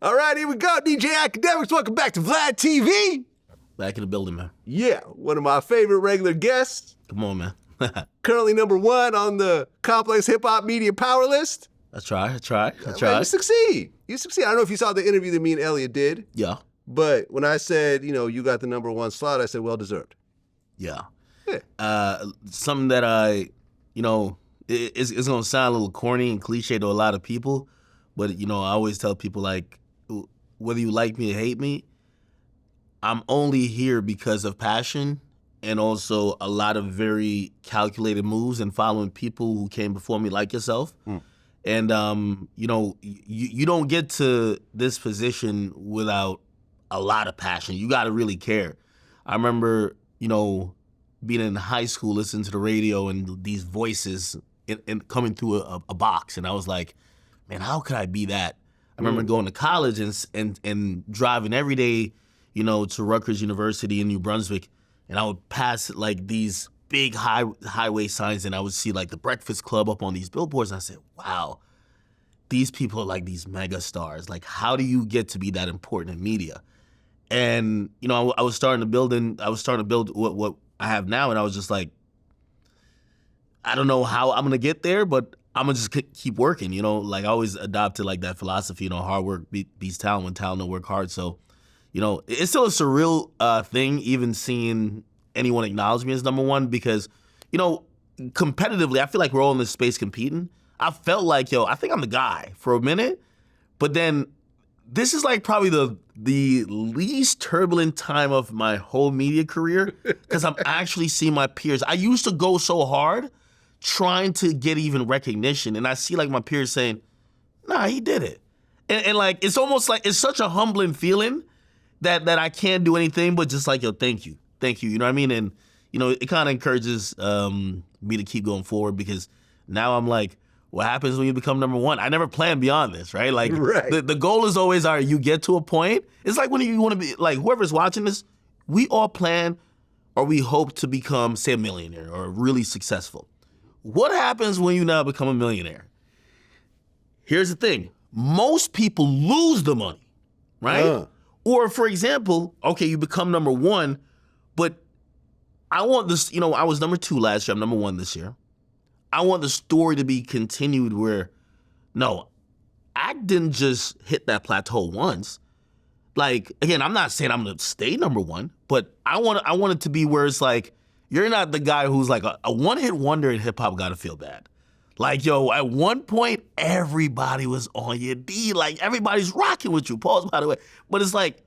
All right, here we go. DJ Akademiks, welcome back to Vlad TV. Back in the building, man. Yeah, one of my favorite regular guests. Come on, man. Currently #1 on the Complex Hip Hop Media Power List. I try. Man, you succeed. I don't know if you saw the interview that me and Elliot did. Yeah. But when I said, you got the #1 slot, I said, well deserved. Yeah. Yeah. Something that it's going to sound a little corny and cliche to a lot of people, but, I always tell people, like, whether you like me or hate me, I'm only here because of passion and also a lot of very calculated moves and following people who came before me like yourself. And, you don't get to this position without a lot of passion. You got to really care. I remember, being in high school, listening to the radio and these voices and coming through a box. And I was like, man, how could I be that? I remember going to college and driving every day, to Rutgers University in New Brunswick. And I would pass like these big highway signs and I would see like the Breakfast Club up on these billboards. And I said, wow, these people are like these mega stars. Like, how do you get to be that important in media? And, I was starting to build what I have now. And I was just like, I don't know how I'm going to get there, but I'm going to just keep working, like I always adopted like that philosophy, hard work beats talent when talent don't work hard. So, it's still a surreal thing, even seeing anyone acknowledge me as #1 because, competitively, I feel like we're all in this space competing. I felt like, I think I'm the guy for a minute, but then this is like probably the least turbulent time of my whole media career because I'm actually seeing my peers. I used to go so hard trying to get even recognition, and I see like my peers saying, nah, he did it. And like, it's almost like, it's such a humbling feeling that I can't do anything but just like, thank you, you know what I mean? And, it kind of encourages me to keep going forward because now I'm like, what happens when you become #1? I never planned beyond this, right? Like, the goal is always, all right, you get to a point. It's like when you want to be, like, whoever's watching this, we all plan or we hope to become, say, a millionaire or really successful. What happens when you now become a millionaire? Here's the thing. Most people lose the money, right? Or, for example, okay, you become #1, but I want this, I was #2 last year, I'm #1 this year. I want the story to be continued where, no, I didn't just hit that plateau once. Like, again, I'm not saying I'm gonna stay #1, but I want it to be where it's like, you're not the guy who's like a one-hit wonder in hip-hop gotta feel bad. Like, at one point, everybody was on your D. Like, everybody's rocking with you. Pause, by the way. But it's like,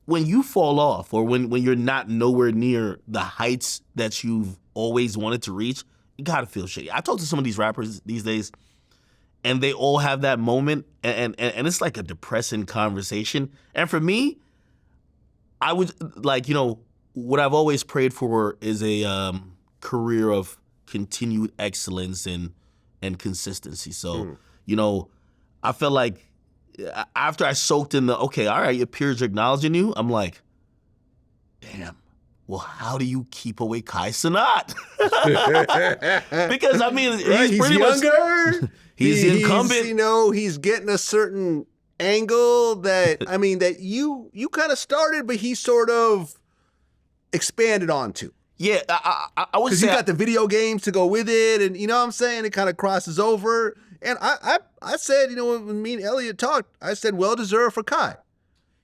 when you fall off or when you're not nowhere near the heights that you've always wanted to reach, you gotta feel shitty. I talk to some of these rappers these days, and they all have that moment, and it's like a depressing conversation. And for me, I would, like, what I've always prayed for is a career of continued excellence and consistency. So, I felt like after I soaked in okay, all right, your peers are acknowledging you, I'm like, damn. Well, how do you keep away Kai Cenat? Because, I mean, he's pretty younger. Much... he's the incumbent. He's getting a certain angle that, I mean, that you kind of started, but he sort of expanded onto. Yeah, I would say... Because you got the video games to go with it, and you know what I'm saying? It kind of crosses over. And I said, when me and Elliot talked, I said, well-deserved for Kai.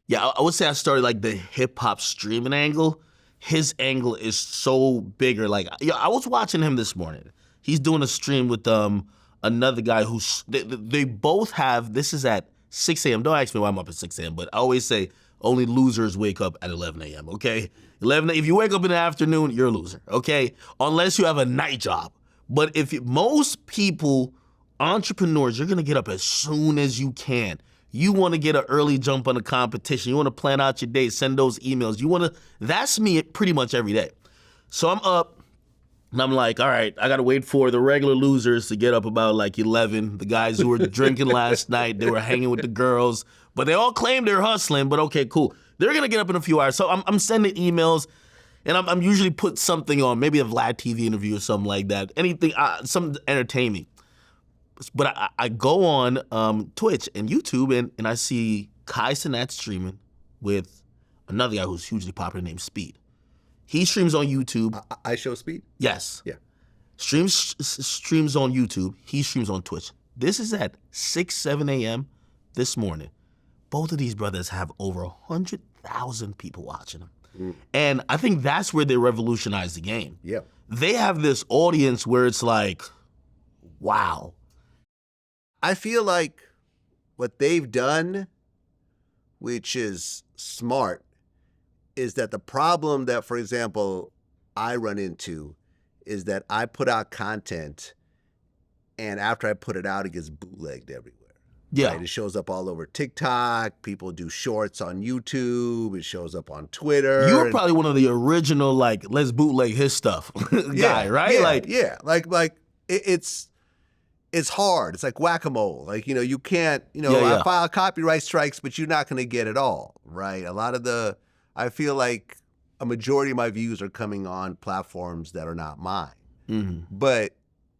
Yeah, I would say I started, like, the hip-hop streaming angle. His angle is so bigger. Like, I was watching him this morning. He's doing a stream with another guy who's, they both have, this is at 6 a.m. Don't ask me why I'm up at 6 a.m., but I always say only losers wake up at 11 a.m., okay? If you wake up in the afternoon, you're a loser, okay? Unless you have a night job. But most people, entrepreneurs, you're gonna get up as soon as you can. You want to get an early jump on the competition. You want to plan out your day, send those emails. That's me pretty much every day. So I'm up and I'm like, all right, I got to wait for the regular losers to get up about like 11. The guys who were drinking last night, they were hanging with the girls, but they all claim they're hustling, but okay, cool. They're going to get up in a few hours. So I'm sending emails and I'm usually put something on, maybe a Vlad TV interview or something like that. Anything, some entertaining. But I go on Twitch and YouTube and I see Kai Cenat streaming with another guy who's hugely popular named Speed. He streams on YouTube. I show Speed? Yes. Yeah. Streams on YouTube. He streams on Twitch. This is at 6, 7 a.m. this morning. Both of these brothers have over 100,000 people watching them. And I think that's where they revolutionized the game. Yeah. They have this audience where it's like, wow. I feel like what they've done, which is smart, is that the problem that, for example, I run into is that I put out content and after I put it out, it gets bootlegged everywhere. Yeah. Right? It shows up all over TikTok. People do shorts on YouTube. It shows up on Twitter. You were probably one of the original, like, let's bootleg his stuff guy, right? Yeah. It's hard. It's like whack-a-mole. Like, you can't, I file copyright strikes, but you're not going to get it all, right? I feel like a majority of my views are coming on platforms that are not mine. Mm-hmm. But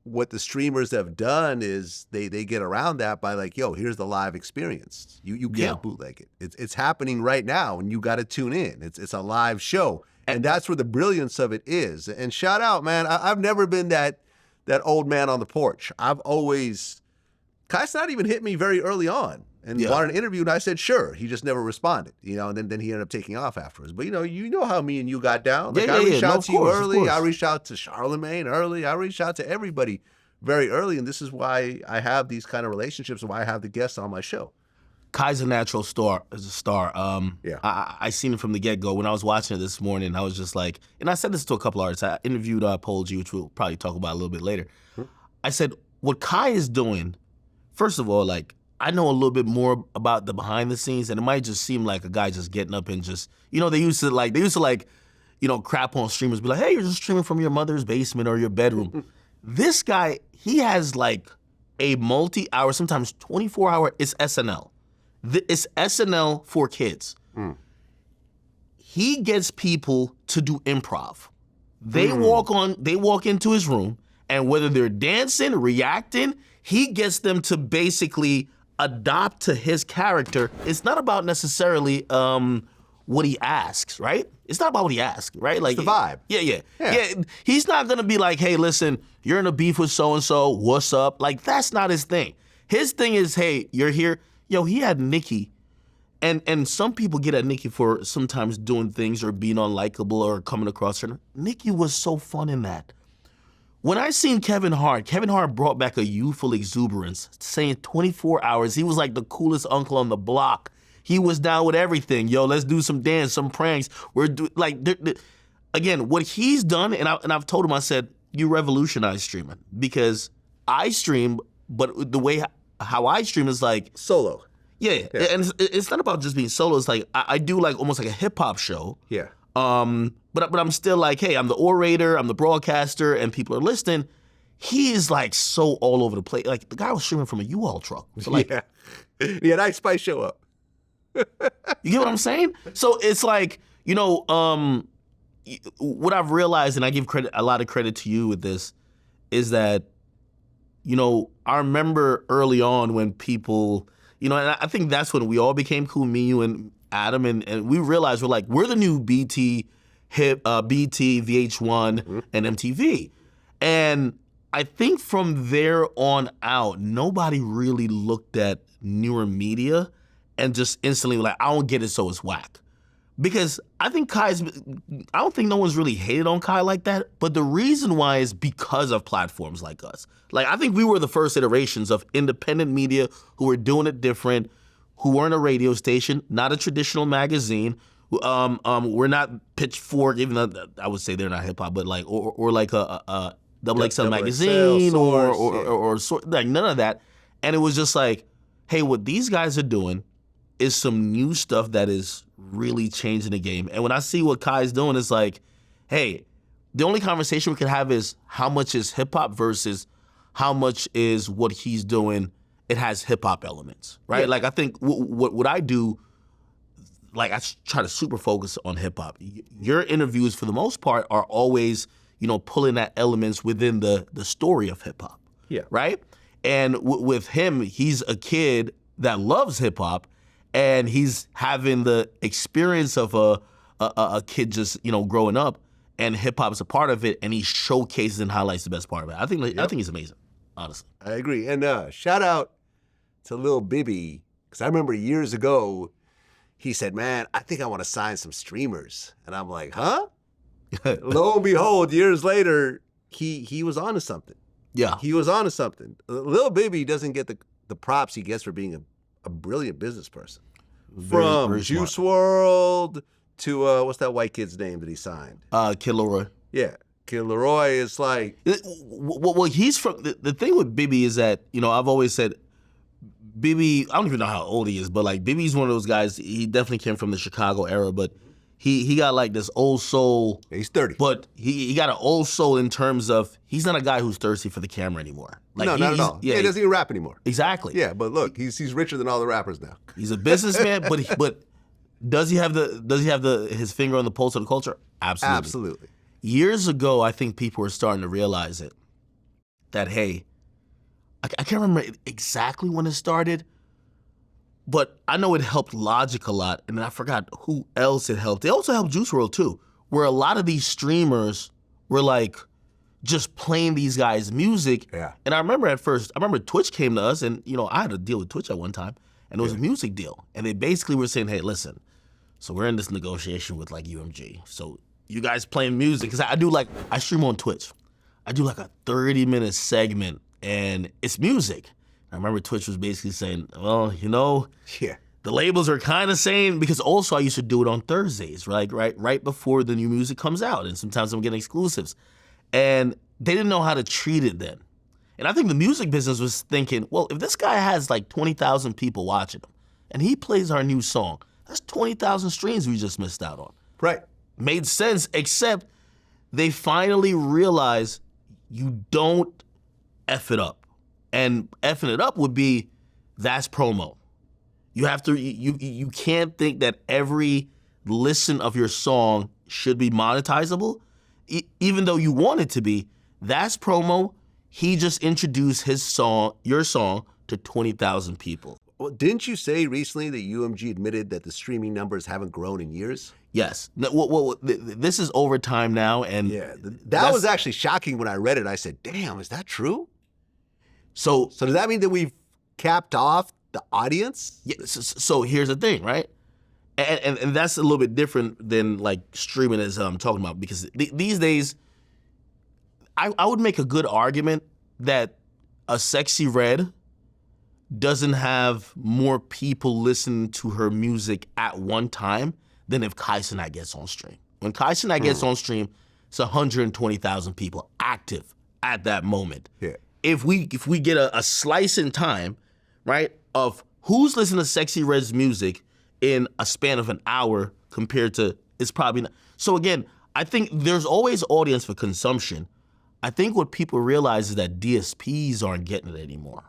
what the streamers have done is they get around that by like, yo, here's the live experience. You can't bootleg it. It's happening right now, and you got to tune in. It's a live show, and that's where the brilliance of it is. And shout out, man. I've never been that old man on the porch. I've always, Kai Cenat even hit me very early on and wanted an interview, and I said sure. He just never responded, and then he ended up taking off afterwards. But you know how me and you got down. Like, I reached out to you early. I reached out to Charlemagne early. I reached out to everybody very early, and this is why I have these kind of relationships and why I have the guests on my show. Kai's a natural star. Yeah. I seen it from the get-go. When I was watching it this morning, I was just like, and I said this to a couple artists. I interviewed Polo G, which we'll probably talk about a little bit later. I said, what Kai is doing, first of all, like, I know a little bit more about the behind the scenes, and it might just seem like a guy just getting up and just, they used to crap on streamers, be like, hey, you're just streaming from your mother's basement or your bedroom. This guy, he has like a multi-hour, sometimes 24-hour, it's SNL. It's SNL for kids. He gets people to do improv. They walk into his room, and whether they're dancing, reacting, he gets them to basically adopt to his character. It's not about necessarily what he asks, right? It's not about what he asks, right? Like it's the vibe. Yeah. He's not gonna be like, hey, listen, you're in a beef with so-and-so, what's up? Like, that's not his thing. His thing is, hey, you're here. Yo, he had Nicki, and some people get at Nicki for sometimes doing things or being unlikable or coming across her. Nicki was so fun in that. When I seen Kevin Hart brought back a youthful exuberance, saying 24 hours, he was like the coolest uncle on the block. He was down with everything. Yo, let's do some dance, some pranks. Again, what he's done, and I've told him, I said, you revolutionized streaming, because I stream, but the way how I stream is like solo. Yeah. And it's not about just being solo. It's like I do like almost like a hip hop show. Yeah. But I'm still like, hey, I'm the orator, I'm the broadcaster, and people are listening. He is like so all over the place. Like, the guy was streaming from a U-Haul truck. So like, yeah, Ice Spice show up. You get what I'm saying? So it's like, what I've realized, and I give a lot of credit to you with this, is that, I remember early on when people, and I think that's when we all became cool, me, you, and Adam, and we realized we're the new BT, VH1, and MTV. And I think from there on out, nobody really looked at newer media and just instantly like, I don't get it, so it's whack. Because I don't think no one's really hated on Kai like that, but the reason why is because of platforms like us. Like, I think we were the first iterations of independent media who were doing it different, who weren't a radio station, not a traditional magazine. We're not Pitchfork, even though I would say they're not hip hop, but like, or like a Double XL magazine, or like none of that. And it was just like, hey, what these guys are doing is some new stuff that is really changing the game. And when I see what Kai's doing, it's like, hey, the only conversation we can have is how much is hip hop versus how much is what he's doing. It has hip hop elements, right? Yeah. Like, I think what I do, like, I try to super focus on hip hop. Your interviews, for the most part, are always, pulling at elements within the story of hip hop. Yeah. Right? And with him, he's a kid that loves hip hop. and he's having the experience of a kid just, you know, growing up, and hip hop is a part of it, and he showcases and highlights the best part of it. I think he's amazing, honestly. I agree. And shout out to Lil Bibby, because I remember years ago, he said, man, I think I want to sign some streamers. And I'm like, huh? Lo and behold, years later, he was onto something. Yeah. He was onto something. Lil Bibby doesn't get the props he gets for being a brilliant business person. From Juice WRLD to, what's that white kid's name that he signed? Kid Leroy. Yeah. Kid Leroy is like... Well, he's from... The thing with Bibby is that, you know, I've always said, Bibby, I don't even know how old he is, but like Bibby's one of those guys, he definitely came from the Chicago era, but he got like this old soul. Yeah, he's 30. But he got an old soul in terms of, he's not a guy who's thirsty for the camera anymore. Like, no, not at all. Yeah, he doesn't even rap anymore. Exactly. Yeah, but look, he's richer than all the rappers now. He's a businessman, but does he have his finger on the pulse of the culture? Absolutely. Absolutely. Years ago, I think people were starting to realize it. That, hey, I can't remember exactly when it started, but I know it helped Logic a lot, and I forgot who else it helped. It also helped Juice WRLD too, where a lot of these streamers were like just playing these guys' music. Yeah. And I remember Twitch came to us, and you know, I had to deal with Twitch at one time, and it was a music deal. And they basically were saying, hey, listen, so we're in this negotiation with like UMG. So you guys playing music, because I stream on Twitch. I do like a 30-minute segment, and it's music. I remember Twitch was basically saying, well, you know, the labels are kind of saying, because also I used to do it on Thursdays, right before the new music comes out, and sometimes I'm getting exclusives. And they didn't know how to treat it then. And I think the music business was thinking, well, if this guy has like 20,000 people watching him, and he plays our new song, that's 20,000 streams we just missed out on. Right. Made sense, except they finally realized you don't F it up. And effing it up would be, that's promo. You have to, you can't think that every listen of your song should be monetizable, even though you want it to be. That's promo. He just introduced your song, to 20,000 people. Well, didn't you say recently that UMG admitted that the streaming numbers haven't grown in years? Yes. Well, this is over time now, and yeah, that was actually shocking when I read it. I said, "Damn, is that true?" So does that mean that we've capped off the audience? Yeah. So here's the thing, right? And that's a little bit different than like streaming, as I'm talking about, because these days, I would make a good argument that a Sexy Red doesn't have more people listening to her music at one time than if Kai Cenat gets on stream. When Kai Cenat gets on stream, it's 120,000 people active at that moment. Yeah. If we get a slice in time, right, of who's listening to Sexy Red's music in a span of an hour compared to, it's probably not. So again, I think there's always audience for consumption. I think what people realize is that DSPs aren't getting it anymore.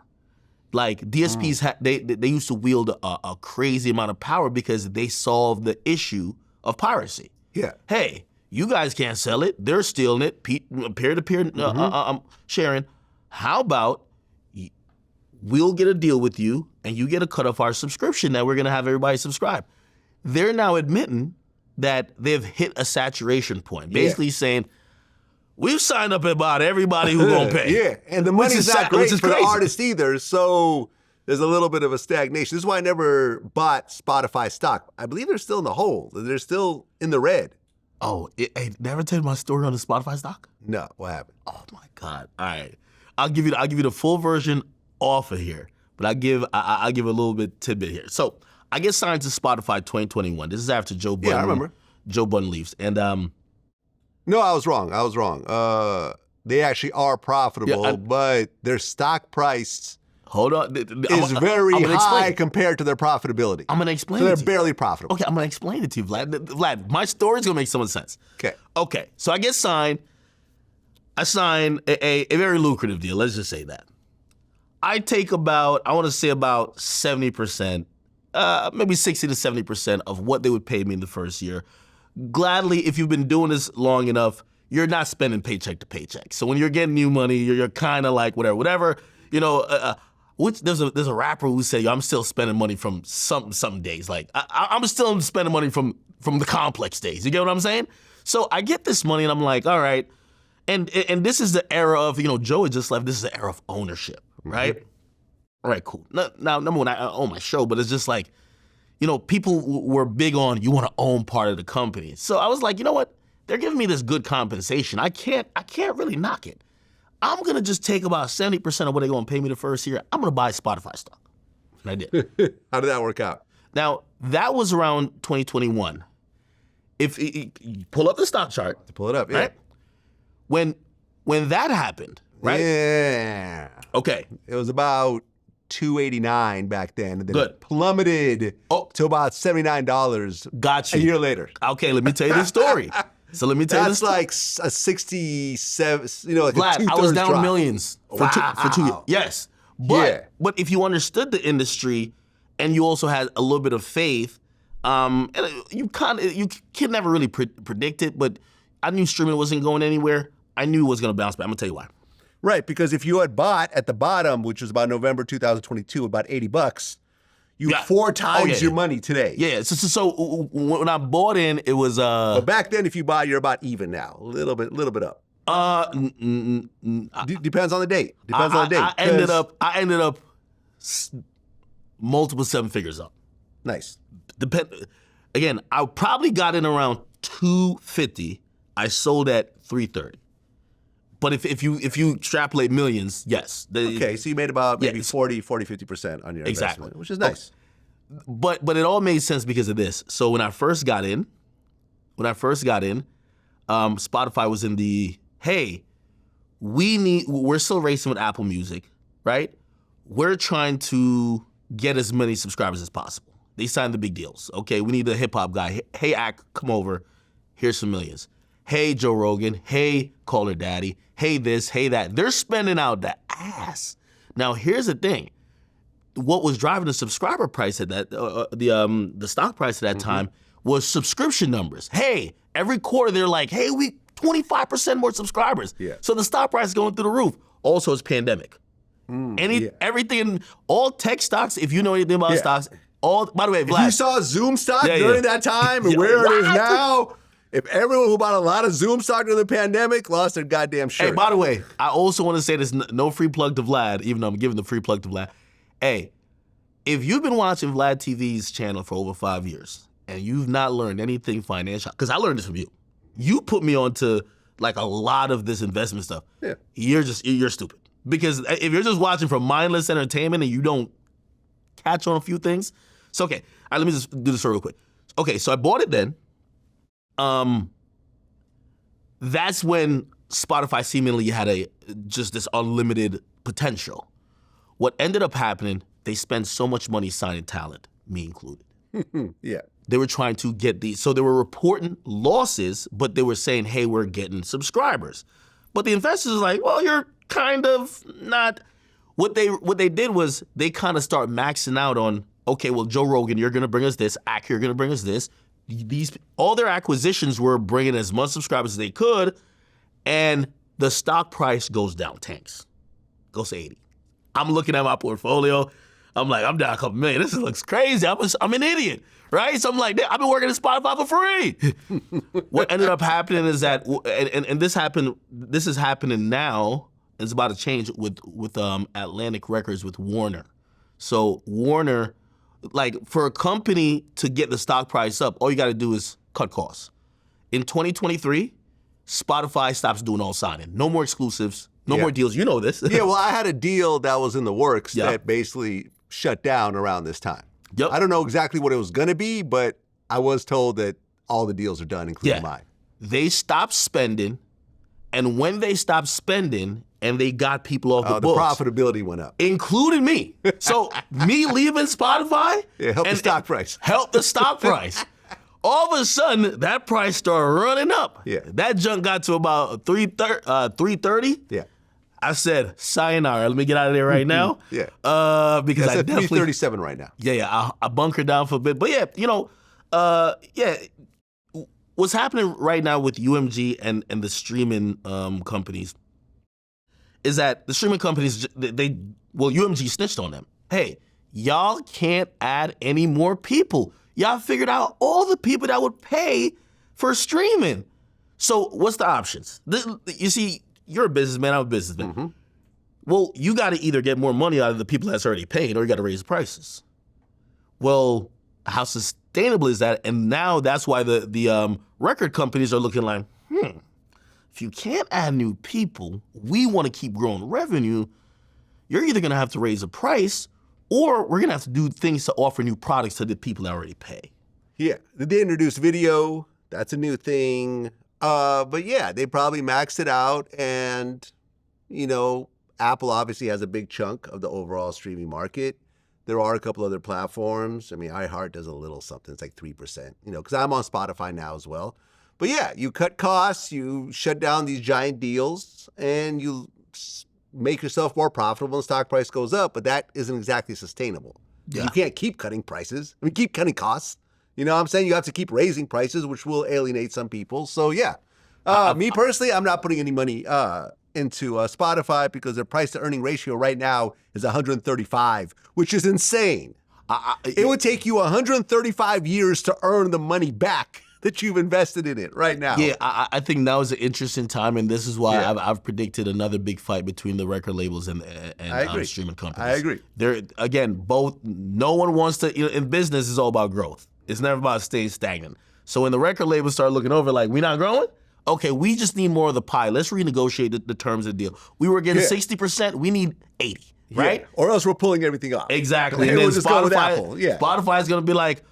Like DSPs, they used to wield a crazy amount of power because they solved the issue of piracy. Yeah. Hey, you guys can't sell it. They're stealing it. Peer-to-peer sharing. How about we'll get a deal with you and you get a cut of our subscription that we're going to have everybody subscribe. They're now admitting that they've hit a saturation point, basically saying, we've signed up about everybody who's going to pay. Yeah, and the money's not great for the artist either, so there's a little bit of a stagnation. This is why I never bought Spotify stock. I believe they're still in the hole. They're still in the red. Oh, hey, never tell you my story on the Spotify stock? No, what happened? Oh my God. All right. I'll give you the full version off of here, but I'll give a little bit tidbit here. So I get signed to Spotify 2021. This is after Joe Budden. Yeah, I remember. Joe Budden leaves. And no, I was wrong. They actually are profitable, but their stock price is very high compared to their profitability. I'm going to explain it to you. So they're barely profitable. Okay, I'm going to explain it to you, Vlad. Vlad, my story's going to make so much sense. Okay, so I get signed. I sign a very lucrative deal. Let's just say that. I take about 70%, maybe 60 to 70% of what they would pay me in the first year. Gladly, if you've been doing this long enough, you're not spending paycheck to paycheck. So when you're getting new money, you're kind of like whatever. You know, there's a rapper who said, yo, I'm still spending money from some days. Like I'm still spending money from the complex days. You get what I'm saying? So I get this money and I'm like, all right. And this is the era of, Joe had just left. This is the era of ownership, right? All right, cool. Now, number one, I own my show, but it's just like, people were big on you want to own part of the company. So I was like, you know what? They're giving me this good compensation. I can't really knock it. I'm going to just take about 70% of what they're going to pay me the first year. I'm going to buy Spotify stock. And I did. How did that work out? Now, that was around 2021. If you pull up the stock chart. To pull it up, yeah. Right? When that happened, right? Yeah. Okay. It was about $289 back then, and then Good. it plummeted to about $79. Got you. A year later. Okay, let me tell you the story. So let me tell you this. That's like a 67, like Vlad, a two-thirds I was down drop. millions for two years. Yes. But if you understood the industry and you also had a little bit of faith, and you can never really predict it, but I knew streaming wasn't going anywhere. I knew it was going to bounce back. I'm going to tell you why. Right, because if you had bought at the bottom, which was about November 2022, about $80, you 4 times your money today. Yeah. So when I bought in, it was. But back then, if you buy, you're about even now, a little bit up. Depends on the date. I ended up multiple 7 figures up. Nice. Again, I probably got in around $250. I sold at $330. But if you extrapolate millions, yes. Okay, so you made about maybe 40-50% on your investment, which is nice. But it all made sense because of this. So when I first got in, Spotify was in the, hey, we're still racing with Apple Music, right? We're trying to get as many subscribers as possible. They signed the big deals. Okay, we need a hip hop guy. Hey, Ak, come over. Here's some millions. Hey, Joe Rogan. Hey, Call Her Daddy. Hey, this. Hey, that. They're spending out the ass. Now, here's the thing. What was driving the subscriber price at that, the stock price at that time was subscription numbers. Hey, every quarter they're like, hey, we 25% more subscribers. Yeah. So the stock price is going through the roof. Also, it's pandemic. Everything, all tech stocks, if you know anything about stocks, by the way, Vlad. If you saw Zoom stock during that time and where it is now, if everyone who bought a lot of Zoom stock during the pandemic lost their goddamn shirt. Hey, by the way, I also want to say this, no free plug to Vlad, even though I'm giving the free plug to Vlad. Hey, if you've been watching Vlad TV's channel for over 5 years and you've not learned anything financial, because I learned this from you. You put me onto like a lot of this investment stuff. Yeah. You're stupid. Because if you're just watching for mindless entertainment and you don't catch on a few things, it's okay. All right, let me just do this real quick. Okay, so I bought it then. That's when Spotify seemingly had just this unlimited potential. What ended up happening, they spent so much money signing talent, me included. Yeah. They were trying to get so they were reporting losses, but they were saying, hey, we're getting subscribers. But the investors are like, well, you're kind of not. What they did was they kind of start maxing out on, okay, well, Joe Rogan, you're going to bring us this. Ak, you're going to bring us this. All their acquisitions were bringing as much subscribers as they could, and the stock price goes down, tanks. Goes to 80. I'm looking at my portfolio. I'm like, I'm down a couple million. This looks crazy. I'm an idiot, right? So I'm like, I've been working at Spotify for free. What ended up happening is that, and this happened. This is happening now. It's about to change with Atlantic Records with Warner. So Warner, like for a company to get the stock price up, all you got to do is cut costs. In 2023, Spotify stops doing all signing. No more exclusives. No more deals. You know this. Yeah, well, I had a deal that was in the works that basically shut down around this time. Yep. I don't know exactly what it was going to be, but I was told that all the deals are done, including mine. They stopped spending, and when they stopped spending and they got people off the books, the profitability went up. Including me. So me leaving Spotify helped the stock price. Helped the stock price. All of a sudden, that price started running up. Yeah. That junk got to about 330. Yeah. I said, sayonara, let me get out of there right now. Yeah. Because I definitely 337 right now. Yeah. I bunkered down for a bit. But yeah, what's happening right now with UMG and the streaming companies is that the streaming companies, Well, UMG snitched on them. Hey, y'all can't add any more people. Y'all figured out all the people that would pay for streaming. So what's the options? You see, you're a businessman, I'm a businessman. Mm-hmm. Well, you got to either get more money out of the people that's already paying, or you got to raise prices. Well, how sustainable is that? And now that's why the record companies are looking like, if you can't add new people, we want to keep growing revenue, you're either going to have to raise a price, or we're going to have to do things to offer new products to the people that already pay. Yeah, they introduced video. That's a new thing. But yeah, they probably maxed it out. And, you know, Apple obviously has a big chunk of the overall streaming market. There are a couple other platforms. I mean, iHeart does a little something. It's like 3%, you know, because I'm on Spotify now as well. But yeah, you cut costs, you shut down these giant deals, and you make yourself more profitable and stock price goes up, but that isn't exactly sustainable. Yeah. You can't keep cutting prices. I mean, keep cutting costs. You know what I'm saying? You have to keep raising prices, which will alienate some people. So yeah, me personally, I'm not putting any money into Spotify because their price to earning ratio right now is 135, which is insane. It would take you 135 years to earn the money back that you've invested in it right now. Yeah, I think now is an interesting time, and this is why I've predicted another big fight between the record labels and streaming companies. I agree. They're, again, both, no one wants to, you know, in business, it's all about growth. It's never about staying stagnant. So when the record labels start looking over like, we not growing? Okay, we just need more of the pie. Let's renegotiate the terms of the deal. We were getting 60%, we need 80, right? Yeah. Or else we're pulling everything off. Exactly. And then we'll just go with Apple. Yeah. Spotify's gonna be like,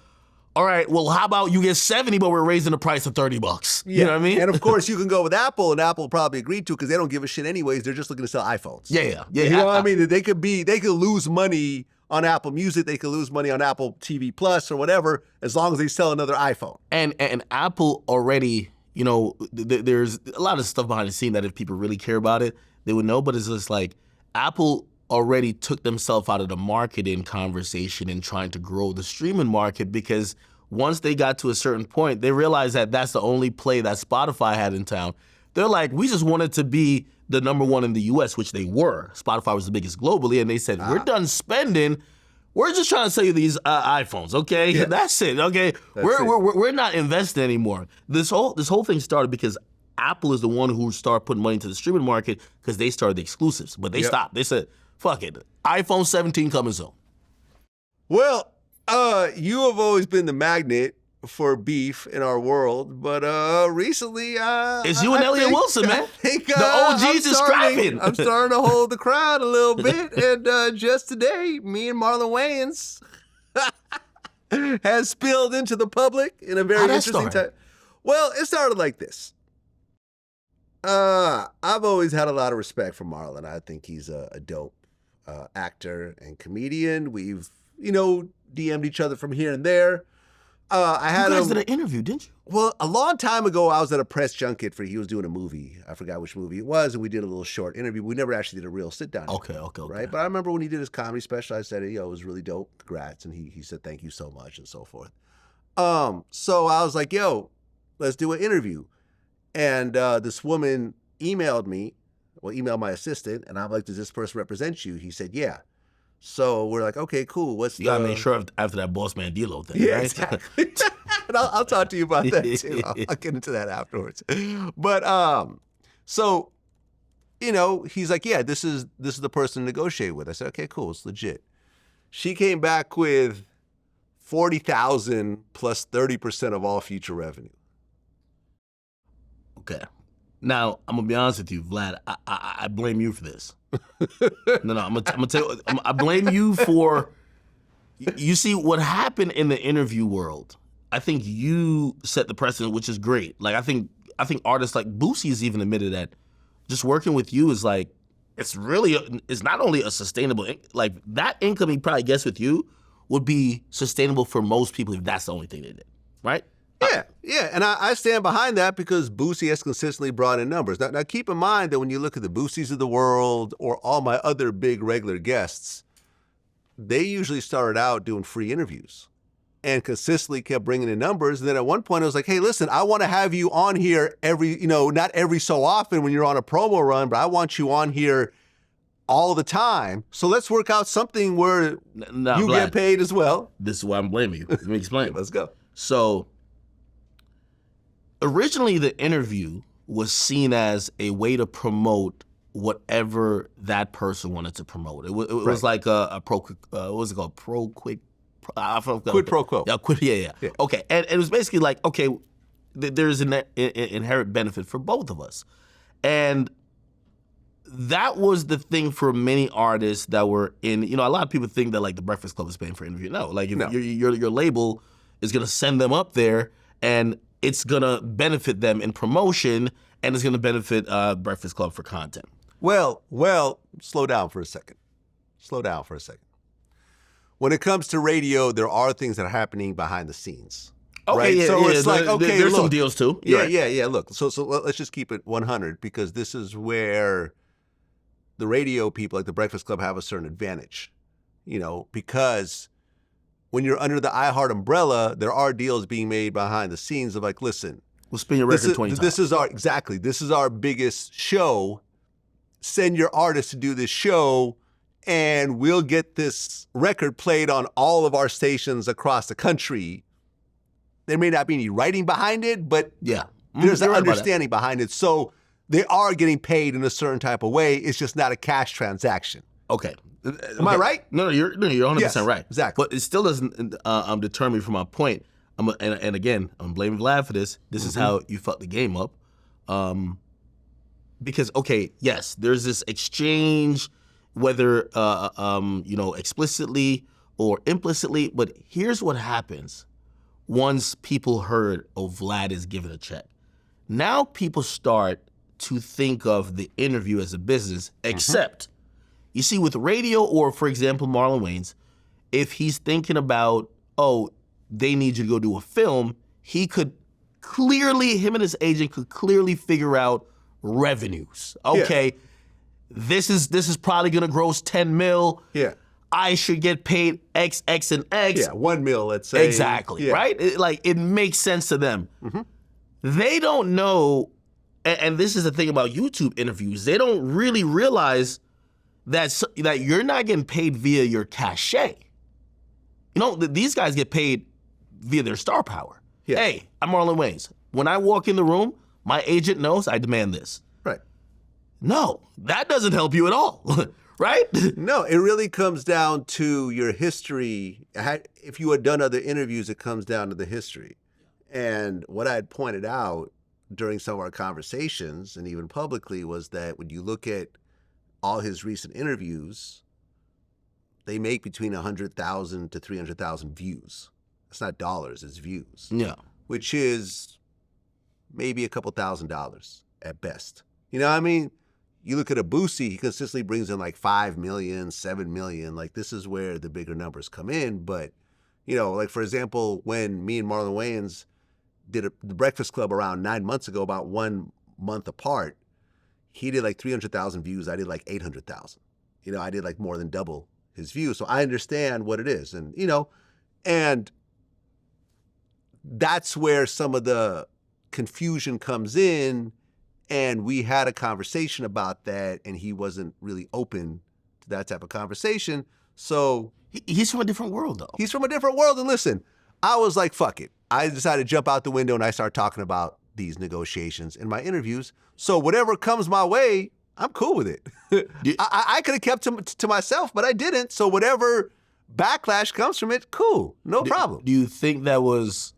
all right, well, how about you get 70, but we're raising the price to $30? You know what I mean? And of course, you can go with Apple, and Apple probably agreed to because they don't give a shit anyways. They're just looking to sell iPhones. Yeah. You know what I mean? They could lose money on Apple Music. They could lose money on Apple TV Plus or whatever, as long as they sell another iPhone. And Apple already, you know, there's a lot of stuff behind the scene that if people really care about it, they would know. But it's just like Apple already took themselves out of the marketing conversation and trying to grow the streaming market, because once they got to a certain point, they realized that that's the only play that Spotify had in town. They're like, we just wanted to be the number one in the US, which they were. Spotify was the biggest globally, and they said, we're done spending. We're just trying to sell you these iPhones, okay? Yeah. That's it, okay? We're not investing anymore. This whole thing started because Apple is the one who started putting money into the streaming market because they started the exclusives. But they stopped. They said, fuck it. iPhone 17 coming soon. Well, you have always been the magnet for beef in our world, but recently, it's you and Elliot Wilson, man. The OGs is scrapping. I'm starting to hold the crowd a little bit, and just today, me and Marlon Wayans has spilled into the public in a very interesting time. Well, it started like this. I've always had a lot of respect for Marlon. I think he's a dope actor and comedian. We've, you know, DM'd each other from here and there. You guys did an interview, didn't you? Well, a long time ago, I was at a press junket he was doing a movie. I forgot which movie it was, and we did a little short interview. We never actually did a real sit-down. Okay. Right? But I remember when he did his comedy special, I said, yo, it was really dope. Congrats. And he said, thank you so much, and so forth. So I was like, yo, let's do an interview. And this woman emailed my assistant, and I'm like, does this person represent you? He said, yeah. So we're like, okay, cool. You gotta make sure after that Boss Man D-Lo thing, yeah, right? Exactly. And I'll talk to you about that too. I'll get into that afterwards. But so, you know, he's like, yeah, this is the person to negotiate with. I said, okay, cool, it's legit. She came back with $40,000 plus 30% of all future revenue. Okay. Now, I'm going to be honest with you, Vlad, I blame you for this. No, I'm gonna tell you, I blame you for, you see, what happened in the interview world, I think you set the precedent, which is great. Like, I think artists like Boosie has even admitted that just working with you is like, it's not only a sustainable, like, that income he probably gets with you would be sustainable for most people if that's the only thing they did, right? Yeah, and I stand behind that because Boosie has consistently brought in numbers. Now, keep in mind that when you look at the Boosies of the world or all my other big regular guests, they usually started out doing free interviews and consistently kept bringing in numbers. And then at one point, I was like, hey, listen, I want to have you on here not every so often when you're on a promo run, but I want you on here all the time. So let's work out something where you get paid as well. This is why I'm blaming you. Let me explain. Let's go. So originally the interview was seen as a way to promote whatever that person wanted to promote. It was like a what was it called? Quid pro quo. Yeah. Okay, and it was basically like, okay, there's an inherent benefit for both of us. And that was the thing for many artists that were in, a lot of people think that like the Breakfast Club is paying for an interview. No, like if your label is gonna send them up there and it's gonna benefit them in promotion and it's gonna benefit Breakfast Club for content. Well, slow down for a second. When it comes to radio, there are things that are happening behind the scenes. Okay, right? Yeah, so it's like, okay, there's look, some deals too. Yeah. Look, so let's just keep it 100 because this is where the radio people, like the Breakfast Club, have a certain advantage. Because when you're under the iHeart umbrella, there are deals being made behind the scenes of like, listen, we'll spin your record 20 times. This is our biggest show. Send your artist to do this show, and we'll get this record played on all of our stations across the country. There may not be any writing behind it, but there's an understanding behind it. So they are getting paid in a certain type of way. It's just not a cash transaction. Okay. Am I right? No, you're 100% right. Exactly. But it still doesn't deter me from my point. And again, I'm blaming Vlad for this. This is how you fucked the game up. Because, okay, yes, there's this exchange, whether, explicitly or implicitly, but here's what happens once people heard, oh, Vlad is giving a check. Now people start to think of the interview as a business, except, you see, with radio or, for example, Marlon Wayans, if he's thinking about, oh, they need you to go do a film, he could clearly, him and his agent could clearly figure out revenues. Okay, this is probably gonna gross 10 mil. Yeah. I should get paid X, X, and X. Yeah, 1 mil, let's say. Exactly, right? It makes sense to them. They don't know, and this is the thing about YouTube interviews, they don't really realize that you're not getting paid via your cachet. These guys get paid via their star power. Yeah. Hey, I'm Marlon Wayans. When I walk in the room, my agent knows I demand this. Right. No, that doesn't help you at all, right? No, it really comes down to your history. If you had done other interviews, it comes down to the history. And what I had pointed out during some of our conversations, and even publicly, was that when you look at all his recent interviews, they make between 100,000 to 300,000 views. It's not dollars, it's views. Yeah. Which is maybe a couple $1,000s at best. You know what I mean? You look at a Boosie, he consistently brings in like 5 million, 7 million. Like, this is where the bigger numbers come in. But, like, for example, when me and Marlon Wayans did the Breakfast Club around 9 months ago, about 1 month apart, he did like 300,000 views. I did like 800,000. I did like more than double his views. So I understand what it is. And, and that's where some of the confusion comes in, and we had a conversation about that, and he wasn't really open to that type of conversation. So he's from a different world, though. He's from a different world, and listen, I was like, fuck it. I decided to jump out the window, and I started talking about these negotiations in my interviews. So whatever comes my way, I'm cool with it. I could have kept to myself, but I didn't. So whatever backlash comes from it, cool, no problem. Do you think that was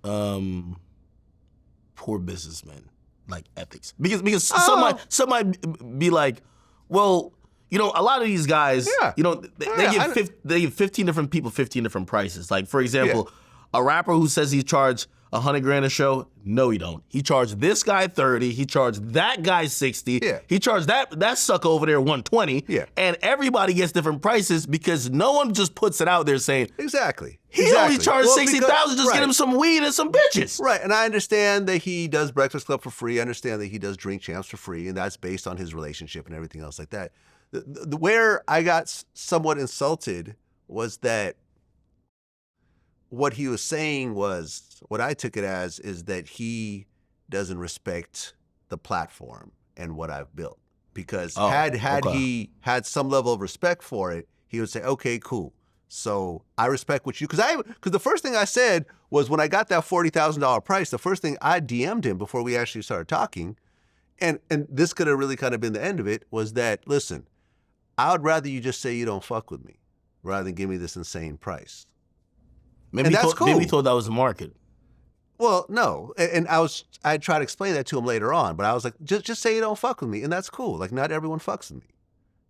poor businessmen, like ethics? Because some might be like, well, a lot of these guys, they give 15 different people 15 different prices. Like, for example, a rapper who says he charged $100,000 a show, no, he don't. He charged this guy 30. He charged that guy 60. Yeah. He charged that sucker over there 120. Yeah. And everybody gets different prices because no one just puts it out there saying, exactly. He only charged $60,000 just get him some weed and some bitches. Right, and I understand that he does Breakfast Club for free. I understand that he does Drink Champs for free, and that's based on his relationship and everything else like that. Where I got somewhat insulted was that what he was saying was, what I took it as, is that he doesn't respect the platform and what I've built. because okay. he had some level of respect for it, he would say, okay, cool. So I respect what you, because the first thing I said was when I got that $40,000 price, the first thing I DM'd him before we actually started talking, and this could have really kind of been the end of it, was that, listen, I would rather you just say you don't fuck with me rather than give me this insane price. Maybe and that's cool. Maybe he thought that was the market. Well, no, and I tried to explain that to him later on, but I was like, just say you don't fuck with me, and that's cool. Like, not everyone fucks with me.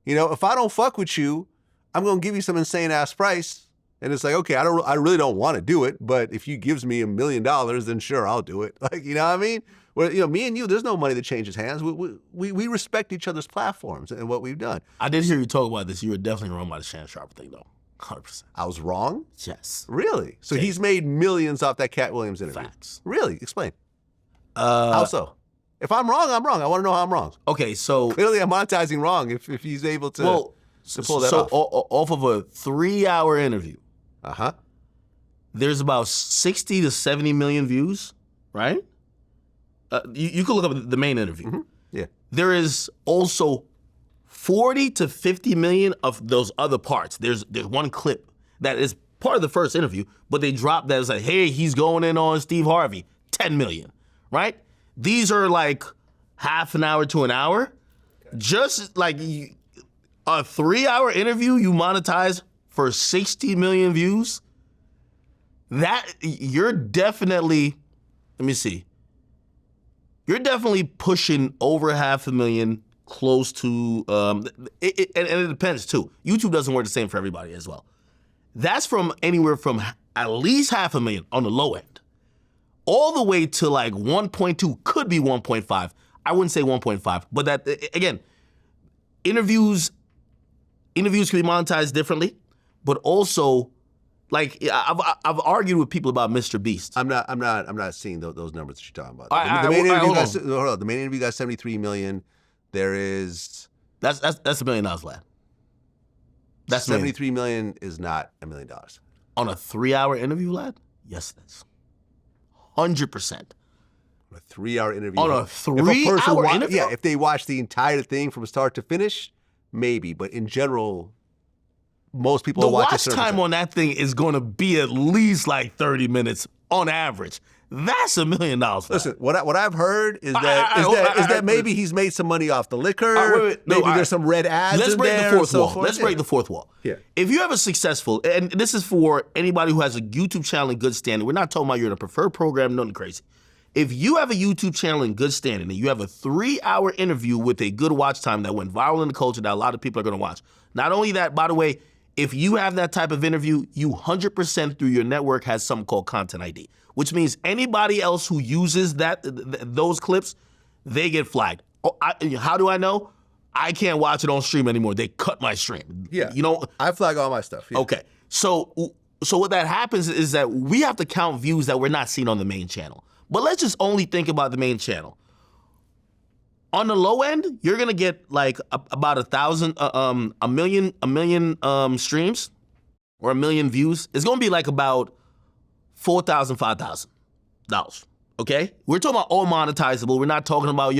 You know, if I don't fuck with you, I'm gonna give you some insane ass price, and it's like, okay, I really don't want to do it, but if you gives me $1 million, then sure, I'll do it. Like, you know what I mean? Well, you know, me and you, there's no money that changes hands. We respect each other's platforms and what we've done. I did hear you talk about this. You were definitely wrong about the Shannon Sharpe thing, though. 100%. I was wrong? Yes. Really? So he's made millions off that Cat Williams interview? Facts. Really? Explain. How so? If I'm wrong, I'm wrong. I want to know how I'm wrong. Okay, so... Clearly I'm monetizing wrong if he's able to, pull that off. So off of a 3-hour interview, there's about 60 to 70 million views, right? You could look up the main interview. Mm-hmm. Yeah. There is also 40 to 50 million of those other parts. There's one clip that is part of the first interview, but they dropped that. It's like, hey, he's going in on Steve Harvey, 10 million, right? These are like half an hour to an hour. Just like a 3-hour interview, you monetize for 60 million views. That, you're definitely, let me see. You're definitely pushing over 500,000, close to, and it depends too. YouTube doesn't work the same for everybody as well. That's from anywhere from at least 500,000 on the low end, all the way to like 1.2, could be 1.5. I wouldn't say 1.5, but that, again, interviews can be monetized differently, but also, like, I've argued with people about Mr. Beast. I'm not seeing those numbers that you're talking about. The main interview got 73 million. There is that's $1 million, lad. That's 73 million is not $1 million on a 3-hour interview, lad. Yes, it is 100%. A 3-hour interview. On a 3-hour interview? Yeah, if they watch the entire thing from start to finish, maybe. But in general, most people watch the watch time on that thing is going to be at least like 30 minutes on average. That's $1 million. Listen, what I've heard is that maybe he's made some money off the liquor. Maybe there's some red ads. Let's break the fourth wall. Let's break the fourth wall. Yeah. If you have a successful, and this is for anybody who has a YouTube channel in good standing. We're not talking about you're in a preferred program, nothing crazy. If you have a YouTube channel in good standing and you have a 3-hour interview with a good watch time that went viral in the culture that a lot of people are going to watch. Not only that, by the way, if you have that type of interview, you 100% through your network has something called Content ID, which means anybody else who uses those clips, they get flagged. How do I know? I can't watch it on stream anymore. They cut my stream. Yeah. You know, I flag all my stuff. Yeah. Okay. So what that happens is that we have to count views that we're not seeing on the main channel. But let's just only think about the main channel. On the low end, you're gonna get like about 1,000, a million streams, or 1 million views. It's gonna be like about $4,000, $5,000. Okay, we're talking about all monetizable. We're not talking about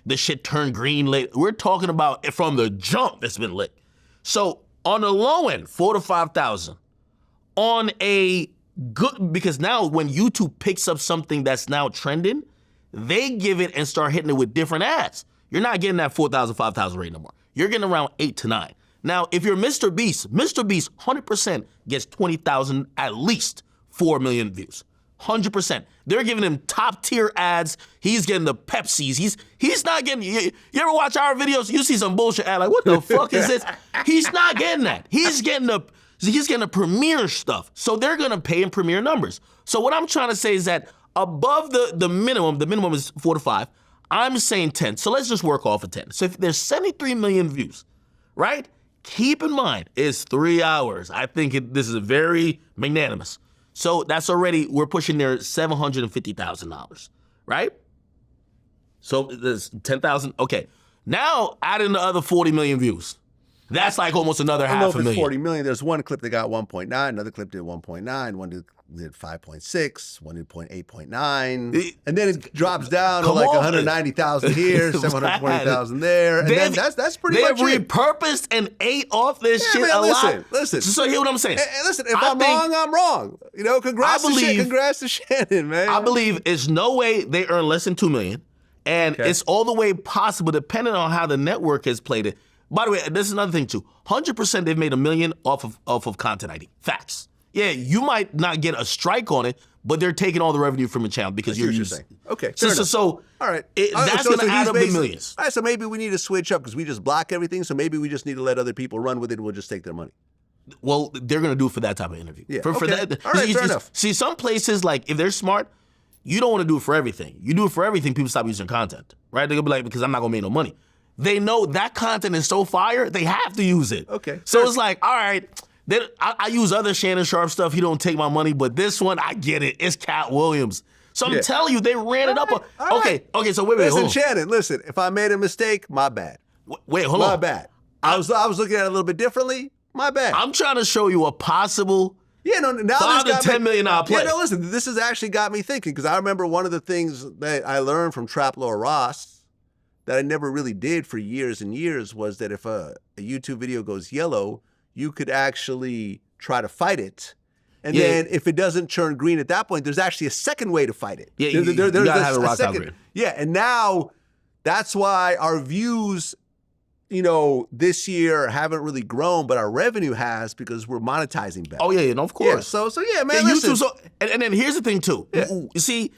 the shit turned green lit. We're talking about it from the jump that's been lit. So on the low end, 4,000 to 5,000. On a good, because now when YouTube picks up something that's now trending, they give it and start hitting it with different ads. You're not getting that 4,000, 5,000 rate no more. You're getting around 8 to 9. Now, if you're Mr. Beast 100% gets 20,000, at least 4 million views. 100%. They're giving him top tier ads. He's getting the Pepsis. He's not getting, you ever watch our videos? You see some bullshit ad like, what the fuck is this? He's not getting that. He's getting the premiere stuff. So they're gonna pay him premiere numbers. So what I'm trying to say is that above the minimum is 4 to 5. I'm saying 10. So let's just work off of 10. So if there's 73 million views, right? Keep in mind, it's 3 hours. I think this is very magnanimous. So that's already, we're pushing there $750,000, right? So there's 10,000. Okay. Now add in the other 40 million views. That's like almost another I don't know if it's $500,000. 40 million. There's one clip that got 1.9, another clip did 1.9, one did 5.6, one did 8.9, and then it drops down to like 190,000 here, 720,000 there, and then that's pretty much They've it. repurposed and ate off this shit man, a lot. Listen. So hear what I'm saying. And listen, if I'm wrong, I'm wrong. You know, congrats to Shannon, man. I believe it's no way they earn less than $2 million, and it's all the way possible, depending on how the network has played it. By the way, this is another thing too. 100% they've made $1 million off of content ID. Facts. Yeah, you might not get a strike on it, but they're taking all the revenue from the channel because you're using. Okay, so all right, that's going to add up the millions. All right, so maybe we need to switch up because we just block everything. So maybe we just need to let other people run with it, and we'll just take their money. Well, they're going to do it for that type of interview. Yeah, for that. All right, fair enough. See, some places, like, if they're smart, you don't want to do it for everything. You do it for everything, people stop using content, right? They're going to be like, because I'm not going to make no money. They know that content is so fire, they have to use it. Okay. So it's like, all right, then I use other Shannon Sharp stuff. He don't take my money, but this one, I get it. It's Cat Williams. So I'm telling you, they ran it up. Okay, so wait, listen, hold on. Shannon, listen. If I made a mistake, my bad. Wait, hold on. My bad. I was looking at it a little bit differently. My bad. I'm trying to show you a possible now $5 to $10 million play. Yeah, no, listen, this has actually got me thinking because I remember one of the things that I learned from Trap Lord Ross that I never really did for years and years was that if a YouTube video goes yellow, you could actually try to fight it. And then if it doesn't turn green at that point, there's actually a second way to fight it. Yeah, you gotta have a rock out green. Yeah, and now that's why our views, this year haven't really grown, but our revenue has because we're monetizing better. Oh, yeah, no, of course. Yeah, so yeah, man, listen. And then here's the thing, too. Yeah. You see,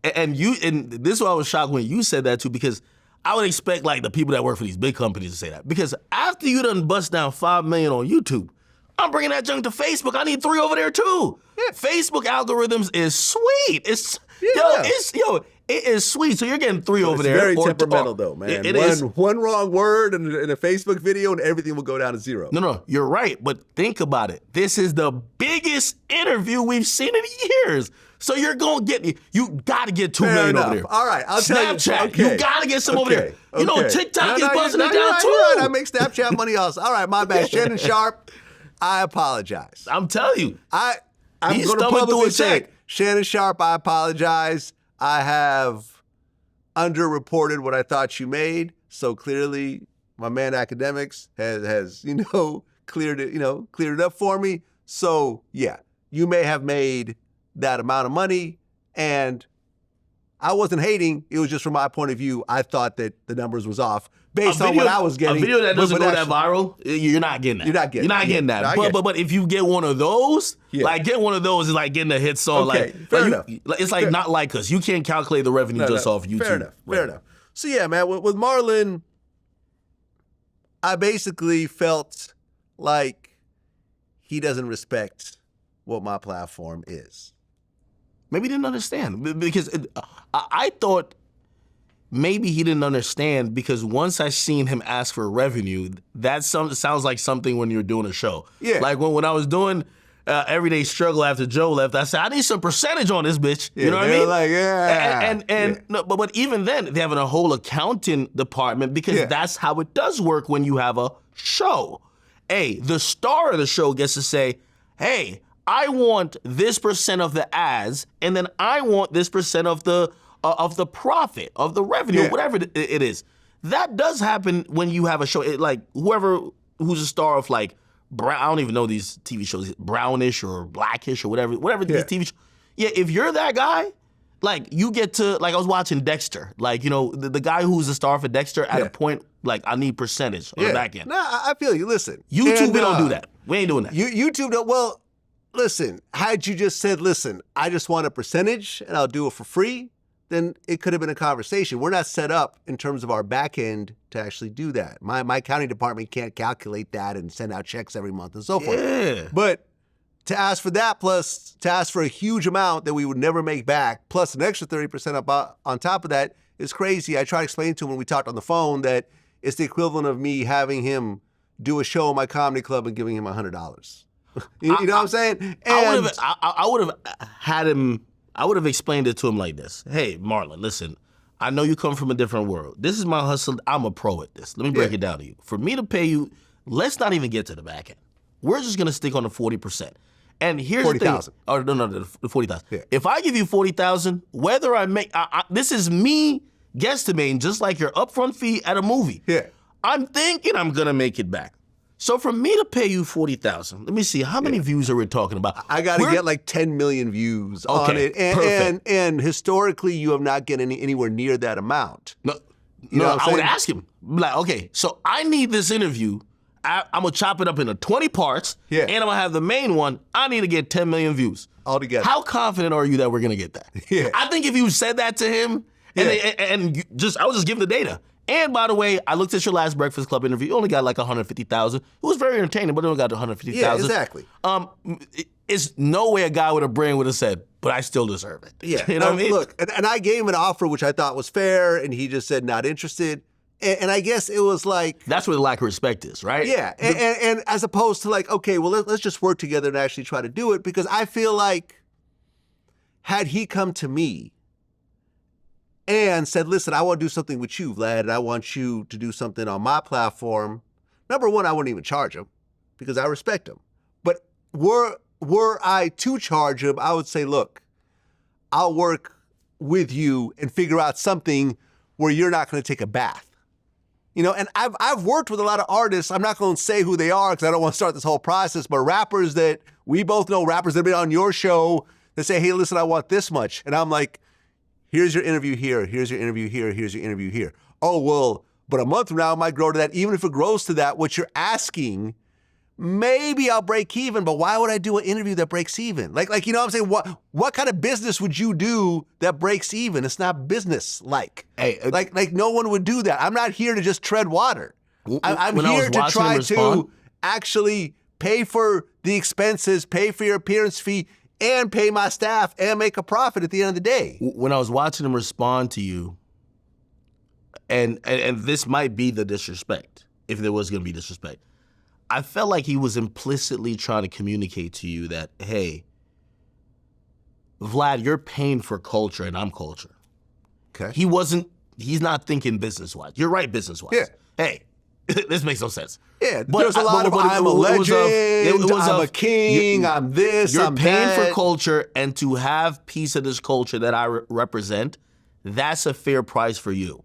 and this is why I was shocked when you said that, too, because I would expect, like, the people that work for these big companies to say that. Because after you done bust down $5 million on YouTube, I'm bringing that junk to Facebook. I need 3 over there, too. Yeah. Facebook algorithms is sweet. It is sweet. So you're getting 3 over there. It's very temperamental, though, man. One wrong word in a Facebook video and everything will go down to 0. No, you're right. But think about it. This is the biggest interview we've seen in years. So you're going to get, you got to get $2 million over there. All right, I'll tell you. Snapchat, you got to get some over there. You know, TikTok is buzzing it down too. Right. I make Snapchat money also. All right, my bad. Shannon Sharp, I apologize. I'm telling you. I'm going to publicly say, Shannon Sharp, I apologize. I have underreported what I thought you made. So clearly, my man Akademiks has cleared it up for me. So yeah, you may have made that amount of money, and I wasn't hating. It was just from my point of view, I thought that the numbers was off based on what I was getting. A video that doesn't go that viral, you're not getting that. You're not getting that. But if you get one of those, like get one of those is like getting a hit song. Okay, fair enough. It's like not like us. You can't calculate the revenue just off YouTube. Fair enough. So yeah, man, with Marlon, I basically felt like he doesn't respect what my platform is. Maybe he didn't understand because I thought maybe he didn't understand because once I seen him ask for revenue, that sounds like something when you're doing a show. Yeah. Like when I was doing Everyday Struggle after Joe left, I said, I need some percentage on this bitch. You know what I mean? Like, No, but even then, they're having a whole accounting department because that's how it does work when you have a show. Hey, the star of the show gets to say, hey, I want this percent of the ads, and then I want this percent of the profit, of the revenue, whatever it is. That does happen when you have a show. Like who's a star of like I don't even know these TV shows, Brownish or Blackish or whatever these TV shows. Yeah, if you're that guy, like you get to, like I was watching Dexter, like, the guy who's the star for Dexter at a point, like I need percentage on the back end. No, I feel you. Listen. YouTube, we don't do that. We ain't doing that. YouTube don't, well, listen, had you just said, listen, I just want a percentage and I'll do it for free, then it could have been a conversation. We're not set up in terms of our back end to actually do that. My accounting department can't calculate that and send out checks every month and so forth. Yeah. But to ask for that, plus to ask for a huge amount that we would never make back, plus an extra 30% up on top of that is crazy. I tried to explain to him when we talked on the phone that it's the equivalent of me having him do a show in my comedy club and giving him $100. You know what I'm saying? And I would have had him. I would have explained it to him like this: hey, Marlon, listen, I know you come from a different world. This is my hustle. I'm a pro at this. Let me break it down to you. For me to pay you, let's not even get to the back end. We're just going to stick on the 40%. And here's 40,000. the thing. Oh, no, the 40,000. Yeah. If I give you 40,000, whether I make, this is me guesstimating, just like your upfront fee at a movie. Yeah. I'm thinking I'm going to make it back. So for me to pay you 40,000, let me see, how many views are we talking about? I got to get like 10 million views on it. And historically, you have not gotten anywhere near that amount. No, you know I would ask him, like, okay, so I need this interview. I'm going to chop it up into 20 parts, and I'm going to have the main one. I need to get 10 million views. Altogether. How confident are you that we're going to get that? Yeah. I think if you said that to him, and I would just give the data. And by the way, I looked at your last Breakfast Club interview. You only got like 150,000. It was very entertaining, but it only got 150,000. Yeah, exactly. It's no way a guy with a brain would have said, but I still deserve it. Yeah. You know what I mean? Look, and I gave him an offer which I thought was fair, and he just said not interested. And I guess it was like... That's where the lack of respect is, right? Yeah, and as opposed to like, okay, well, let's just work together and actually try to do it, because I feel like had he come to me and said, listen, I want to do something with you, Vlad, and I want you to do something on my platform, number one, I wouldn't even charge him because I respect him. But were I to charge him, I would say, look, I'll work with you and figure out something where you're not going to take a bath. You know, and I've worked with a lot of artists. I'm not going to say who they are because I don't want to start this whole process, but rappers that we both know, rappers that have been on your show, that say, hey, listen, I want this much. And I'm like, here's your interview here, here's your interview here, here's your interview here. Oh, well, but a month from now it might grow to that. Even if it grows to that, what you're asking, maybe I'll break even, but why would I do an interview that breaks even? Like you know what I'm saying? What kind of business would you do that breaks even? It's not business-like. Hey, like no one would do that. I'm not here to just tread water. I'm here to try to actually pay for the expenses, pay for your appearance fee, and pay my staff and make a profit at the end of the day. When I was watching him respond to you, and this might be the disrespect, if there was going to be disrespect, I felt like he was implicitly trying to communicate to you that, hey, Vlad, you're paying for culture and I'm culture. Okay. He's not thinking business-wise. You're right business-wise. Yeah. Hey, this makes no sense. Yeah, there's a lot of I'm a legend, I'm a king, I'm this, I'm that. You're paying for culture, and to have piece of this culture that I represent, that's a fair price for you.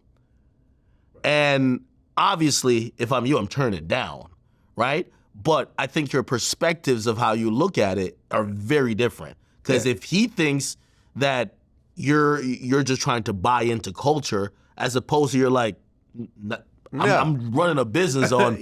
And obviously, if I'm you, I'm turning it down, right? But I think your perspectives of how you look at it are very different. Because if he thinks that you're just trying to buy into culture, as opposed to you're like, I'm running a business on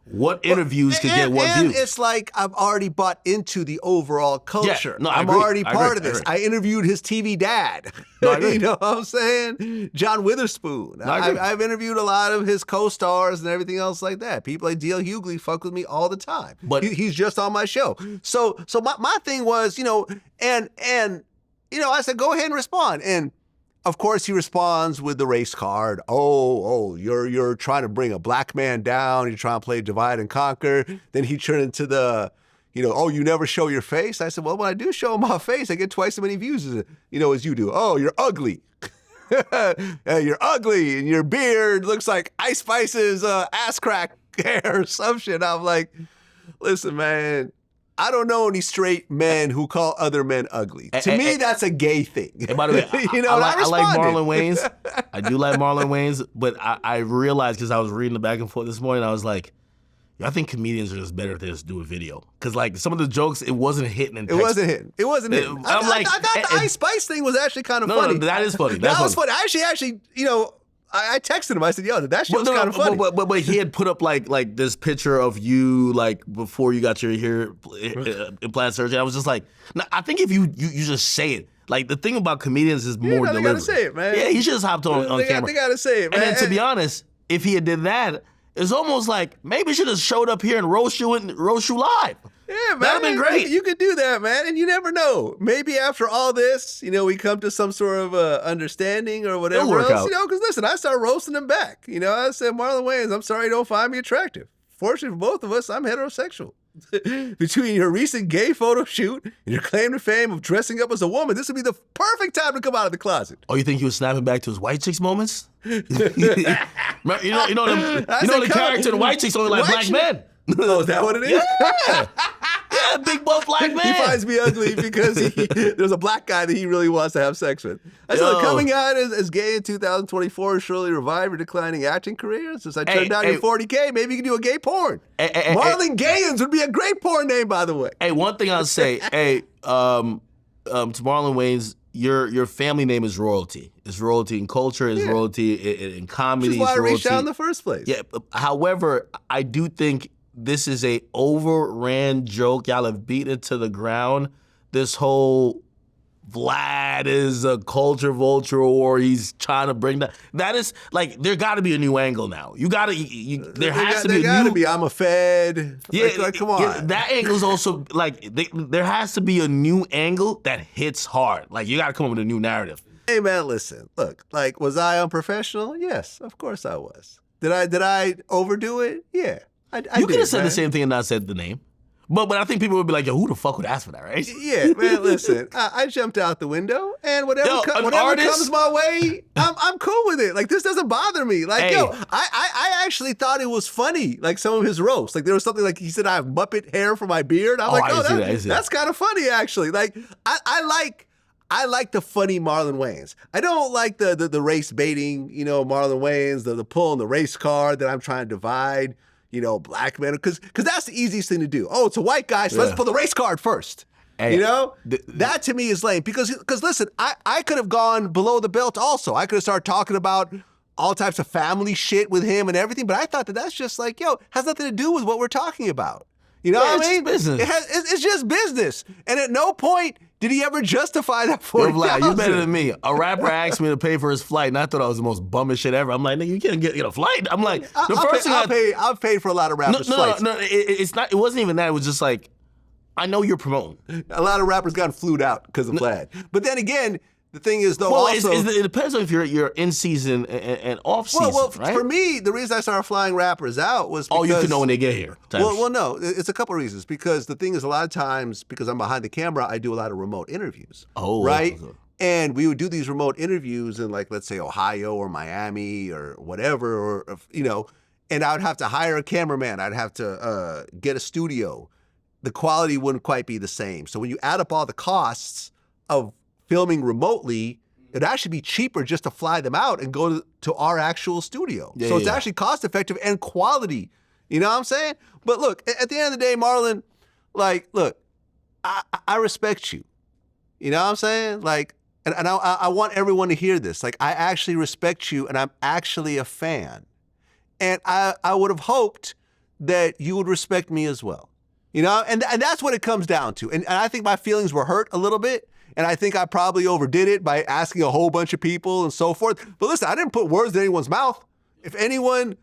what interviews could get what views. It's like I've already bought into the overall culture. Yeah, no, I'm already part of this. I interviewed his TV dad. No, I agree. You know what I'm saying? John Witherspoon. No, I've interviewed a lot of his co-stars and everything else like that. People like D.L. Hughley fuck with me all the time. But he's just on my show. So my thing was, you know, and you know, I said, go ahead and respond. And of course, he responds with the race card. Oh, you're trying to bring a black man down. You're trying to play divide and conquer. Then he turned into the, you know, oh, you never show your face. I said, well, when I do show my face, I get twice as many views as you do. Oh, you're ugly. You're ugly, and your beard looks like Ice Spice's ass crack hair or some shit. I'm like, listen, man. I don't know any straight men who call other men ugly. To me, that's a gay thing. And by the way, I like Marlon Wayans. I do like Marlon Wayans, but I realized, because I was reading the back and forth this morning, I was like, I think comedians are just better if they just do a video. Because like some of the jokes, it wasn't hitting in text. It wasn't hitting. I thought the Ice Spice thing was actually kind of funny. No, that is funny. That was funny. I actually, you know, I texted him. I said, yo, that shit was kind of funny. But he had put up like this picture of you like before you got your hair implant surgery. I was just like, nah, I think if you just say it. Like the thing about comedians is more delivery. They gotta say it, man. Yeah, he just hopped on camera. They gotta say it, man. And then to be honest, if he had did that, it's almost like maybe he should have showed up here and roast you live. Yeah, man. That'd been great. You could do that, man, and you never know. Maybe after all this, you know, we come to some sort of understanding or whatever It'll work else. out. You know, because listen, I start roasting him back. You know, I said, Marlon Wayans, I'm sorry you don't find me attractive. Fortunately for both of us, I'm heterosexual. Between your recent gay photo shoot and your claim to fame of dressing up as a woman, this would be the perfect time to come out of the closet. Oh, you think he was snapping back to his white chicks moments? You know the character in the White Chicks only like black men. Oh, is that what it is? Yeah. Yeah, big buff black man. He finds me ugly because there's a black guy that he really wants to have sex with. I said, coming out as gay in 2024 surely revive your declining acting career. Since I turned down your 40K, maybe you can do a gay porn. Marlon Gayans would be a great porn name, by the way. Hey, one thing I'll say, to Marlon Wayans, your family name is royalty. It's royalty in culture, it's royalty in comedy. Which is why I reached out in the first first place. Yeah. However, I do think this is a overran joke. Y'all have beaten it to the ground. This whole Vlad is a culture vulture, or he's trying to bring that is like, there got to be a new angle now. There has to be. I'm a Fed. Yeah, like, come on. Yeah, that angle's also like there has to be a new angle that hits hard. Like, you got to come up with a new narrative. Hey man, listen. Look, like, was I unprofessional? Yes, of course I was. Did I overdo it? Yeah. You could have said the same thing and not said the name. But I think people would be like, yo, who the fuck would ask for that, right? Yeah, man, listen, I jumped out the window, and whatever comes my way, I'm cool with it. Like, this doesn't bother me. Like, I actually thought it was funny, like some of his roasts. Like, there was something like, he said I have Muppet hair for my beard. I'm that's kind of funny, actually. Like, I like the funny Marlon Wayans. I don't like the race baiting, Marlon Wayans, the pulling the race card that I'm trying to divide, black men, because that's the easiest thing to do. Oh, it's a white guy, so let's pull the race card first. Hey, that to me is lame, because listen, I could have gone below the belt also. I could have started talking about all types of family shit with him and everything, but I thought that's just like, has nothing to do with what we're talking about. You know what I mean? It's business. It's just business. And at no point did he ever justify that for Vlad, you better than me. A rapper asked me to pay for his flight, and I thought I was the most bummest shit ever. I'm like, nigga, you can't get a flight. I'm like, I've paid for a lot of rappers' flights. No, it's not. It wasn't even that. It was just like, I know you're promoting. A lot of rappers got flued out because of Vlad. But then again, the thing is, though, it depends on if you're in season and off season, right? For me, the reason I started flying rappers out was because... you can know when they get here. Well, no, it's a couple of reasons. Because the thing is, a lot of times, because I'm behind the camera, I do a lot of remote interviews. Oh, right? Okay. And we would do these remote interviews in, like, let's say, Ohio or Miami or whatever, or and I would have to hire a cameraman. I'd have to get a studio. The quality wouldn't quite be the same. So when you add up all the costs of filming remotely, it'd actually be cheaper just to fly them out and go to our actual studio. So it's actually cost effective and quality. You know what I'm saying? But look, at the end of the day, Marlon, like, look, I respect you. You know what I'm saying? Like, and I want everyone to hear this. Like, I actually respect you, and I'm actually a fan. And I would have hoped that you would respect me as well. And that's what it comes down to. And I think my feelings were hurt a little bit. And I think I probably overdid it by asking a whole bunch of people and so forth. But listen, I didn't put words in anyone's mouth. If anyone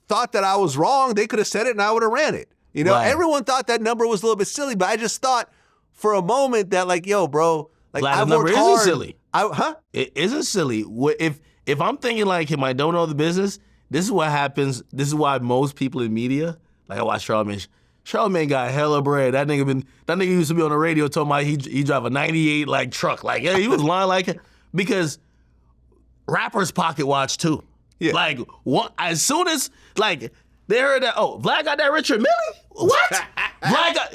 thought that I was wrong, they could have said it and I would have ran it. Right. Everyone thought that number was a little bit silly, but I just thought for a moment that, like, yo, bro, like, I've worked hard. Isn't silly. It isn't silly. If I'm thinking like him, I don't know the business, this is what happens. This is why most people in media, like I watch Charlamagne got hella bread. That nigga used to be on the radio talking about he drive a 98 like truck. Like, yeah, he was lying like it. Because rappers pocket watch too. Yeah. Like, as soon as, like, they heard that, Vlad got that Richard Millie? What?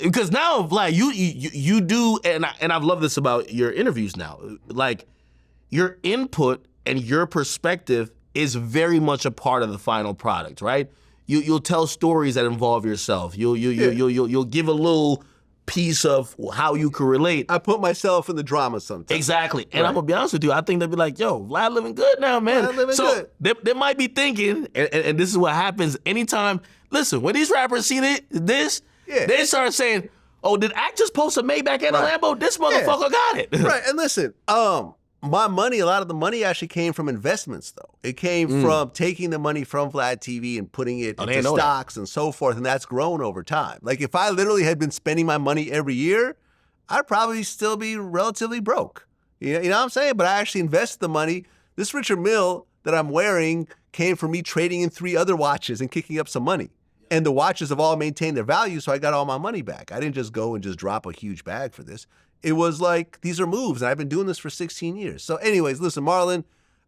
Because now, Vlad, you do, and I've loved this about your interviews now. Like, your input and your perspective is very much a part of the final product, right? You'll tell stories that involve yourself. You'll give a little piece of how you can relate. I put myself in the drama sometimes. Exactly. And I'm gonna be honest with you, I think they'll be like, yo, Vlad living good now, man. Vlad living good. They might be thinking, and this is what happens anytime, listen, when these rappers see this, they start saying, oh, did Act just post a Maybach and a Lambo? This motherfucker got it. Right, and listen, my money, a lot of the money actually came from investments, though. It came from taking the money from Vlad TV and putting it into stocks and so forth, and that's grown over time. Like, if I literally had been spending my money every year, I'd probably still be relatively broke. You know what I'm saying? But I actually invested the money. This Richard Mille that I'm wearing came from me trading in 3 other watches and kicking up some money. And the watches have all maintained their value, so I got all my money back. I didn't just go and just drop a huge bag for this. It was like, these are moves, and I've been doing this for 16 years. So anyways, listen, Marlon,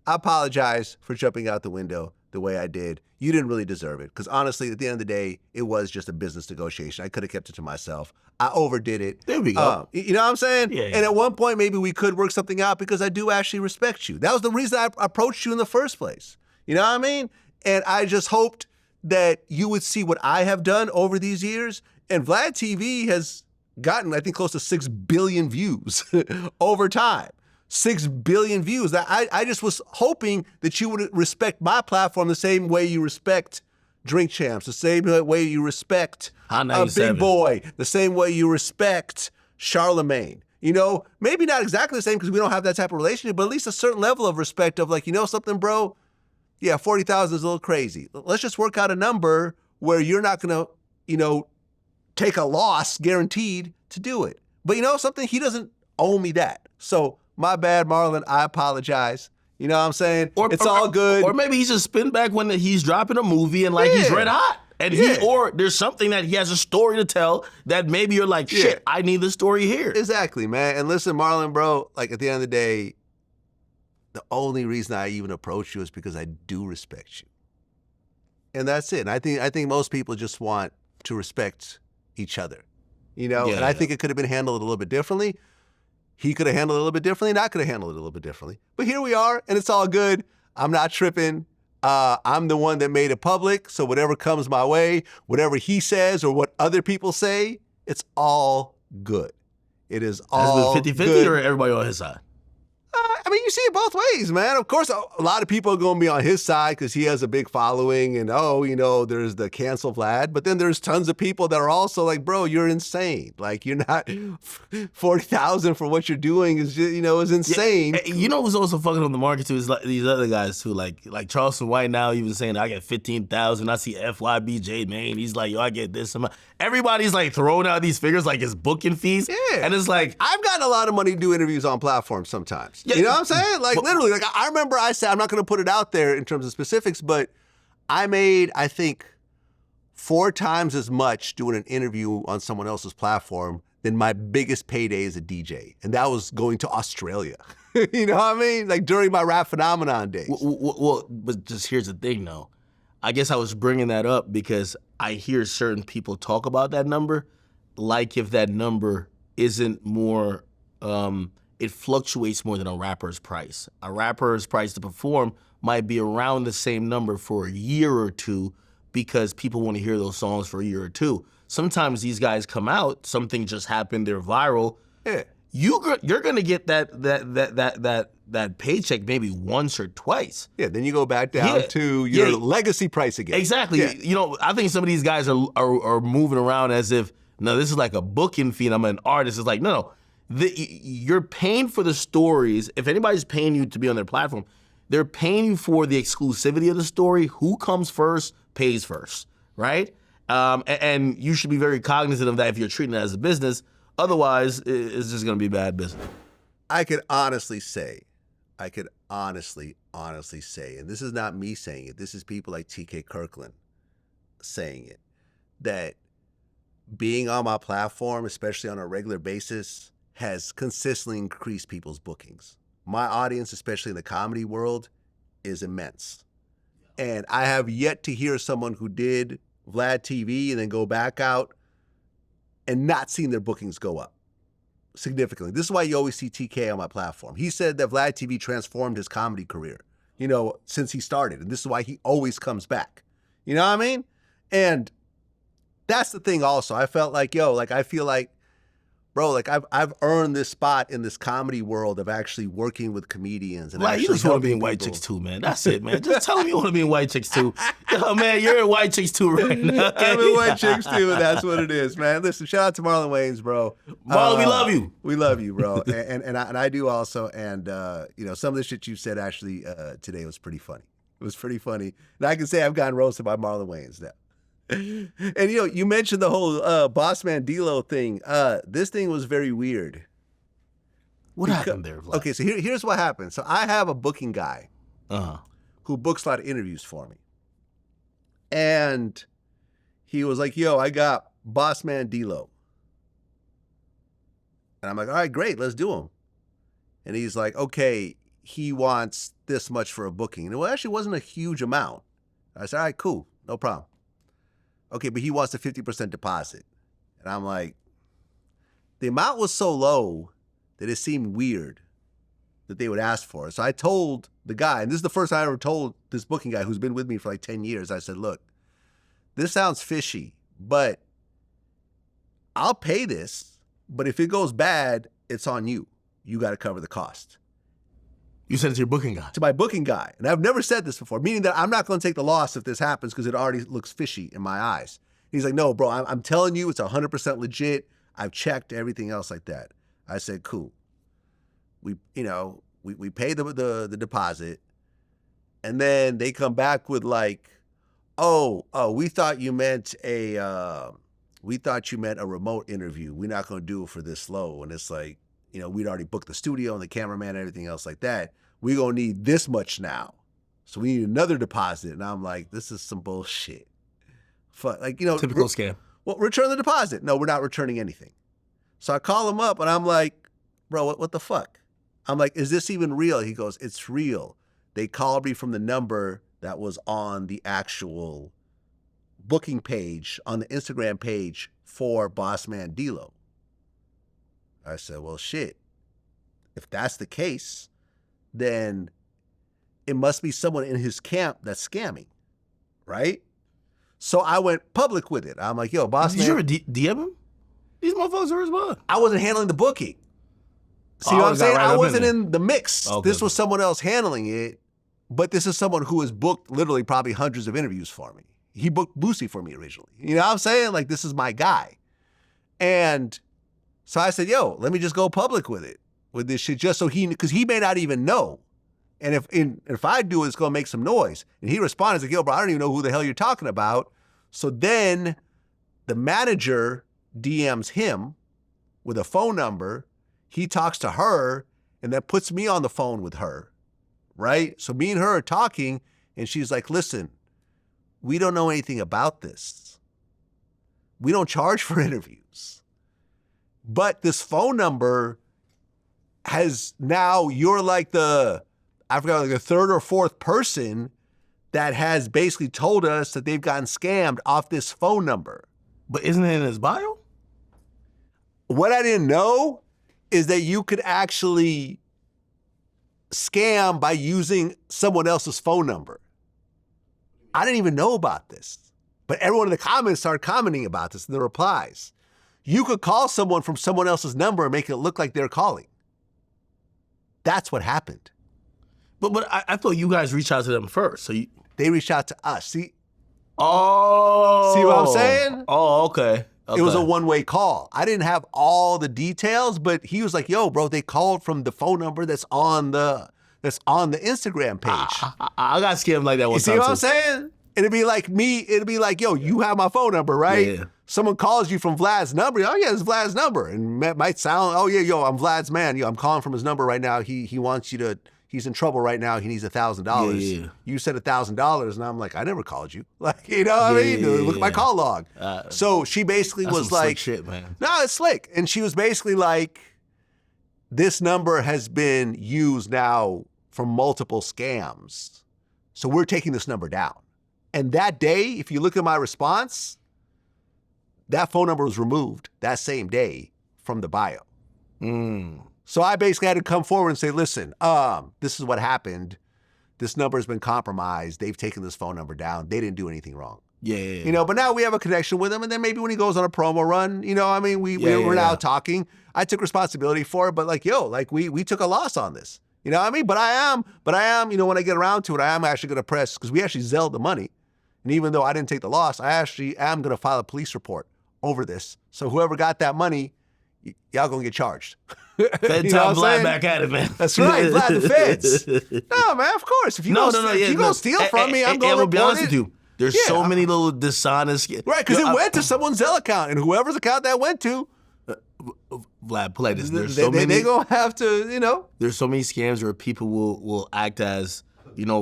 I apologize for jumping out the window the way I did. You didn't really deserve it, because honestly, at the end of the day, it was just a business negotiation. I could have kept it to myself. I overdid it. There we go. You know what I'm saying? Yeah. And at one point, maybe we could work something out, because I do actually respect you. That was the reason I approached you in the first place. You know what I mean? And I just hoped that you would see what I have done over these years. And Vlad TV has gotten, I think, close to 6 billion views over time. 6 billion views. I just was hoping that you would respect my platform the same way you respect Drink Champs, the same way you respect Big Boy, the same way you respect Charlemagne. You know, maybe not exactly the same, because we don't have that type of relationship, but at least a certain level of respect of like, you know something, bro? Yeah, 40,000 is a little crazy. Let's just work out a number where you're not going to, you know, take a loss guaranteed to do it. But you know something? He doesn't owe me that. So my bad, Marlon. I apologize. You know what I'm saying? It's all good. Or maybe he's just spin back when he's dropping a movie and like he's red hot. And or there's something that he has a story to tell that maybe you're like, shit, I need the story here. Exactly, man. And listen, Marlon, bro, like at the end of the day, the only reason I even approach you is because I do respect you. And that's it. And I think most people just want to respect each other. You know? And I think it could have been handled a little bit differently. He could have handled it a little bit differently, and I could have handled it a little bit differently. But here we are, and it's all good. I'm not tripping. I'm the one that made it public, so whatever comes my way, whatever he says or what other people say, it's all good. It is all good. 50-50 or everybody on his side? I mean, you see it both ways, man. Of course, a lot of people are going to be on his side because he has a big following and, you know, there's the cancel Vlad. But then there's tons of people that are also like, bro, you're insane. Like, you're not 40,000 for what you're doing is, just, you know, is insane. Yeah. You know who's also fucking on the market too is like these other guys too. Like Charleston White now even saying, I get 15,000. I see FYBJ, man. He's like, yo, I get this amount. Everybody's like throwing out these figures like his booking fees. Yeah. And it's like, I've gotten a lot of money to do interviews on platforms sometimes. Yeah. You know what I'm saying? Like literally, like I remember I said, I'm not going to put it out there in terms of specifics, but I made, I think, 4 times as much doing an interview on someone else's platform than my biggest payday as a DJ. And that was going to Australia. You know what I mean? Like during my Rap Phenomenon days. Well, but just here's the thing though. I guess I was bringing that up because I hear certain people talk about that number like if that number isn't more, it fluctuates more than a rapper's price. A rapper's price to perform might be around the same number for a year or two because people want to hear those songs for a year or two. Sometimes these guys come out, something just happened, they're viral. Yeah. You're gonna get that paycheck maybe once or twice. Yeah, then you go back down to your legacy price again. Exactly. Yeah. You know, I think some of these guys are moving around as if, no, this is like a booking fee and I'm an artist. It's like, no. You're paying for the stories. If anybody's paying you to be on their platform, they're paying you for the exclusivity of the story. Who comes first pays first, right? And you should be very cognizant of that if you're treating it as a business. Otherwise, it's just going to be bad business. I could honestly say, and this is not me saying it, this is people like TK Kirkland saying it, that being on my platform, especially on a regular basis, has consistently increased people's bookings. My audience, especially in the comedy world, is immense. And I have yet to hear someone who did Vlad TV and then go back out and not seen their bookings go up significantly. This is why you always see TK on my platform. He said that Vlad TV transformed his comedy career, you know, since he started. And this is why he always comes back. You know what I mean? And that's the thing also. I felt like, I feel like, bro, like I've earned this spot in this comedy world of actually working with comedians. And you just want to be in White Chicks too, man. That's it, man. Just tell them you want to be in White Chicks too. Yo, man, you're in White Chicks too right now. I'm in White Chicks too, and that's what it is, man. Listen, shout out to Marlon Wayans, bro. Marlon, we love you. We love you, bro. and I do also. And you know, some of the shit you said actually today was pretty funny. It was pretty funny. And I can say I've gotten roasted by Marlon Wayans now. And you know, you mentioned the whole Boss Man D-Lo thing. This thing was very weird. What happened there, Vlad? Okay, so here's what happened. So I have a booking guy who books a lot of interviews for me. And he was like, yo, I got Boss Man D-Lo. And I'm like, all right, great, let's do him. And he's like, okay, he wants this much for a booking. And it actually wasn't a huge amount. I said, all right, cool, no problem. Okay, but he wants a 50% deposit. And I'm like, the amount was so low that it seemed weird that they would ask for it. So I told the guy, and this is the first time I ever told this booking guy who's been with me for like 10 years, I said, look, this sounds fishy, but I'll pay this, but if it goes bad, it's on you. You got to cover the cost. You said it to your booking guy? To my booking guy. And I've never said this before, meaning that I'm not going to take the loss if this happens because it already looks fishy in my eyes. He's like, no, bro, I'm telling you, it's 100% legit. I've checked everything else like that. I said, cool. We pay the deposit, and then they come back with like, oh, we thought you meant a remote interview. We're not going to do it for this low. And it's like, we'd already booked the studio and the cameraman and everything else like that. We're going to need this much now. So we need another deposit. And I'm like, this is some bullshit. Like, typical scam. Well, return the deposit. No, we're not returning anything. So I call him up and I'm like, bro, what the fuck? I'm like, is this even real? He goes, it's real. They called me from the number that was on the actual booking page, on the Instagram page for Boss Man D-Lo. I said, well, shit. If that's the case, then it must be someone in his camp that's scamming, right? So I went public with it. I'm like, yo, Boss Man. Did you ever DM him? These motherfuckers are responding. I wasn't handling the booking. See what I'm saying? I wasn't in the mix. Okay. This was someone else handling it, but this is someone who has booked literally probably hundreds of interviews for me. He booked Boosie for me originally. You know what I'm saying? Like, this is my guy. And so I said, yo, let me just go public with this shit, just so because he may not even know. And if I do it, it's going to make some noise. And he responded, like, yo, bro, I don't even know who the hell you're talking about. So then the manager DMs him with a phone number. He talks to her and then puts me on the phone with her, right? So me and her are talking, and she's like, listen, we don't know anything about this. We don't charge for interviews. But this phone number has now, you're like the third or fourth person that has basically told us that they've gotten scammed off this phone number. But isn't it in his bio? What I didn't know is that you could actually scam by using someone else's phone number. I didn't even know about this, but everyone in the comments started commenting about this in the replies. You could call someone from someone else's number and make it look like they're calling. That's what happened. But I thought you guys reached out to them first. So they reached out to us. See? Oh. See what I'm saying? Oh, okay. It was a one-way call. I didn't have all the details, but he was like, yo, bro, they called from the phone number that's on the Instagram page. I got scammed like that one time. You see what I'm saying? It'd be like, yo, you have my phone number, right? Yeah. Someone calls you from Vlad's number. Oh, yeah, it's Vlad's number. And it might sound, oh, yeah, yo, I'm Vlad's man. Yo, I'm calling from his number right now. He wants you to, he's in trouble right now. He needs $1,000. Yeah. You said $1,000. And I'm like, I never called you. Like, you know what I mean? Look at my call log. So she basically was like, shit, man. No, it's slick. And she was basically like, this number has been used now for multiple scams. So we're taking this number down. And that day, if you look at my response, that phone number was removed that same day from the bio. So I basically had to come forward and say, listen, this is what happened. This number has been compromised. They've taken this phone number down. They didn't do anything wrong. Yeah. But now we have a connection with him. And then maybe when he goes on a promo run, we're now talking. I took responsibility for it, but we took a loss on this. You know what I mean? But I am, when I get around to it, I am actually going to press, because we actually zelled the money. And even though I didn't take the loss, I actually am going to file a police report over this. So whoever got that money, y'all going to get charged. Fed time Vlad back at it, man. That's right, Vlad the feds. No, man, of course. If you going to steal from me, I'm going to report be honest with you. There's so many little dishonest... Right, because it went to someone's Zelle account, and whoever's account that went to... Vlad, play this. There's so many... They're going to have to, There's so many scams where people will act as,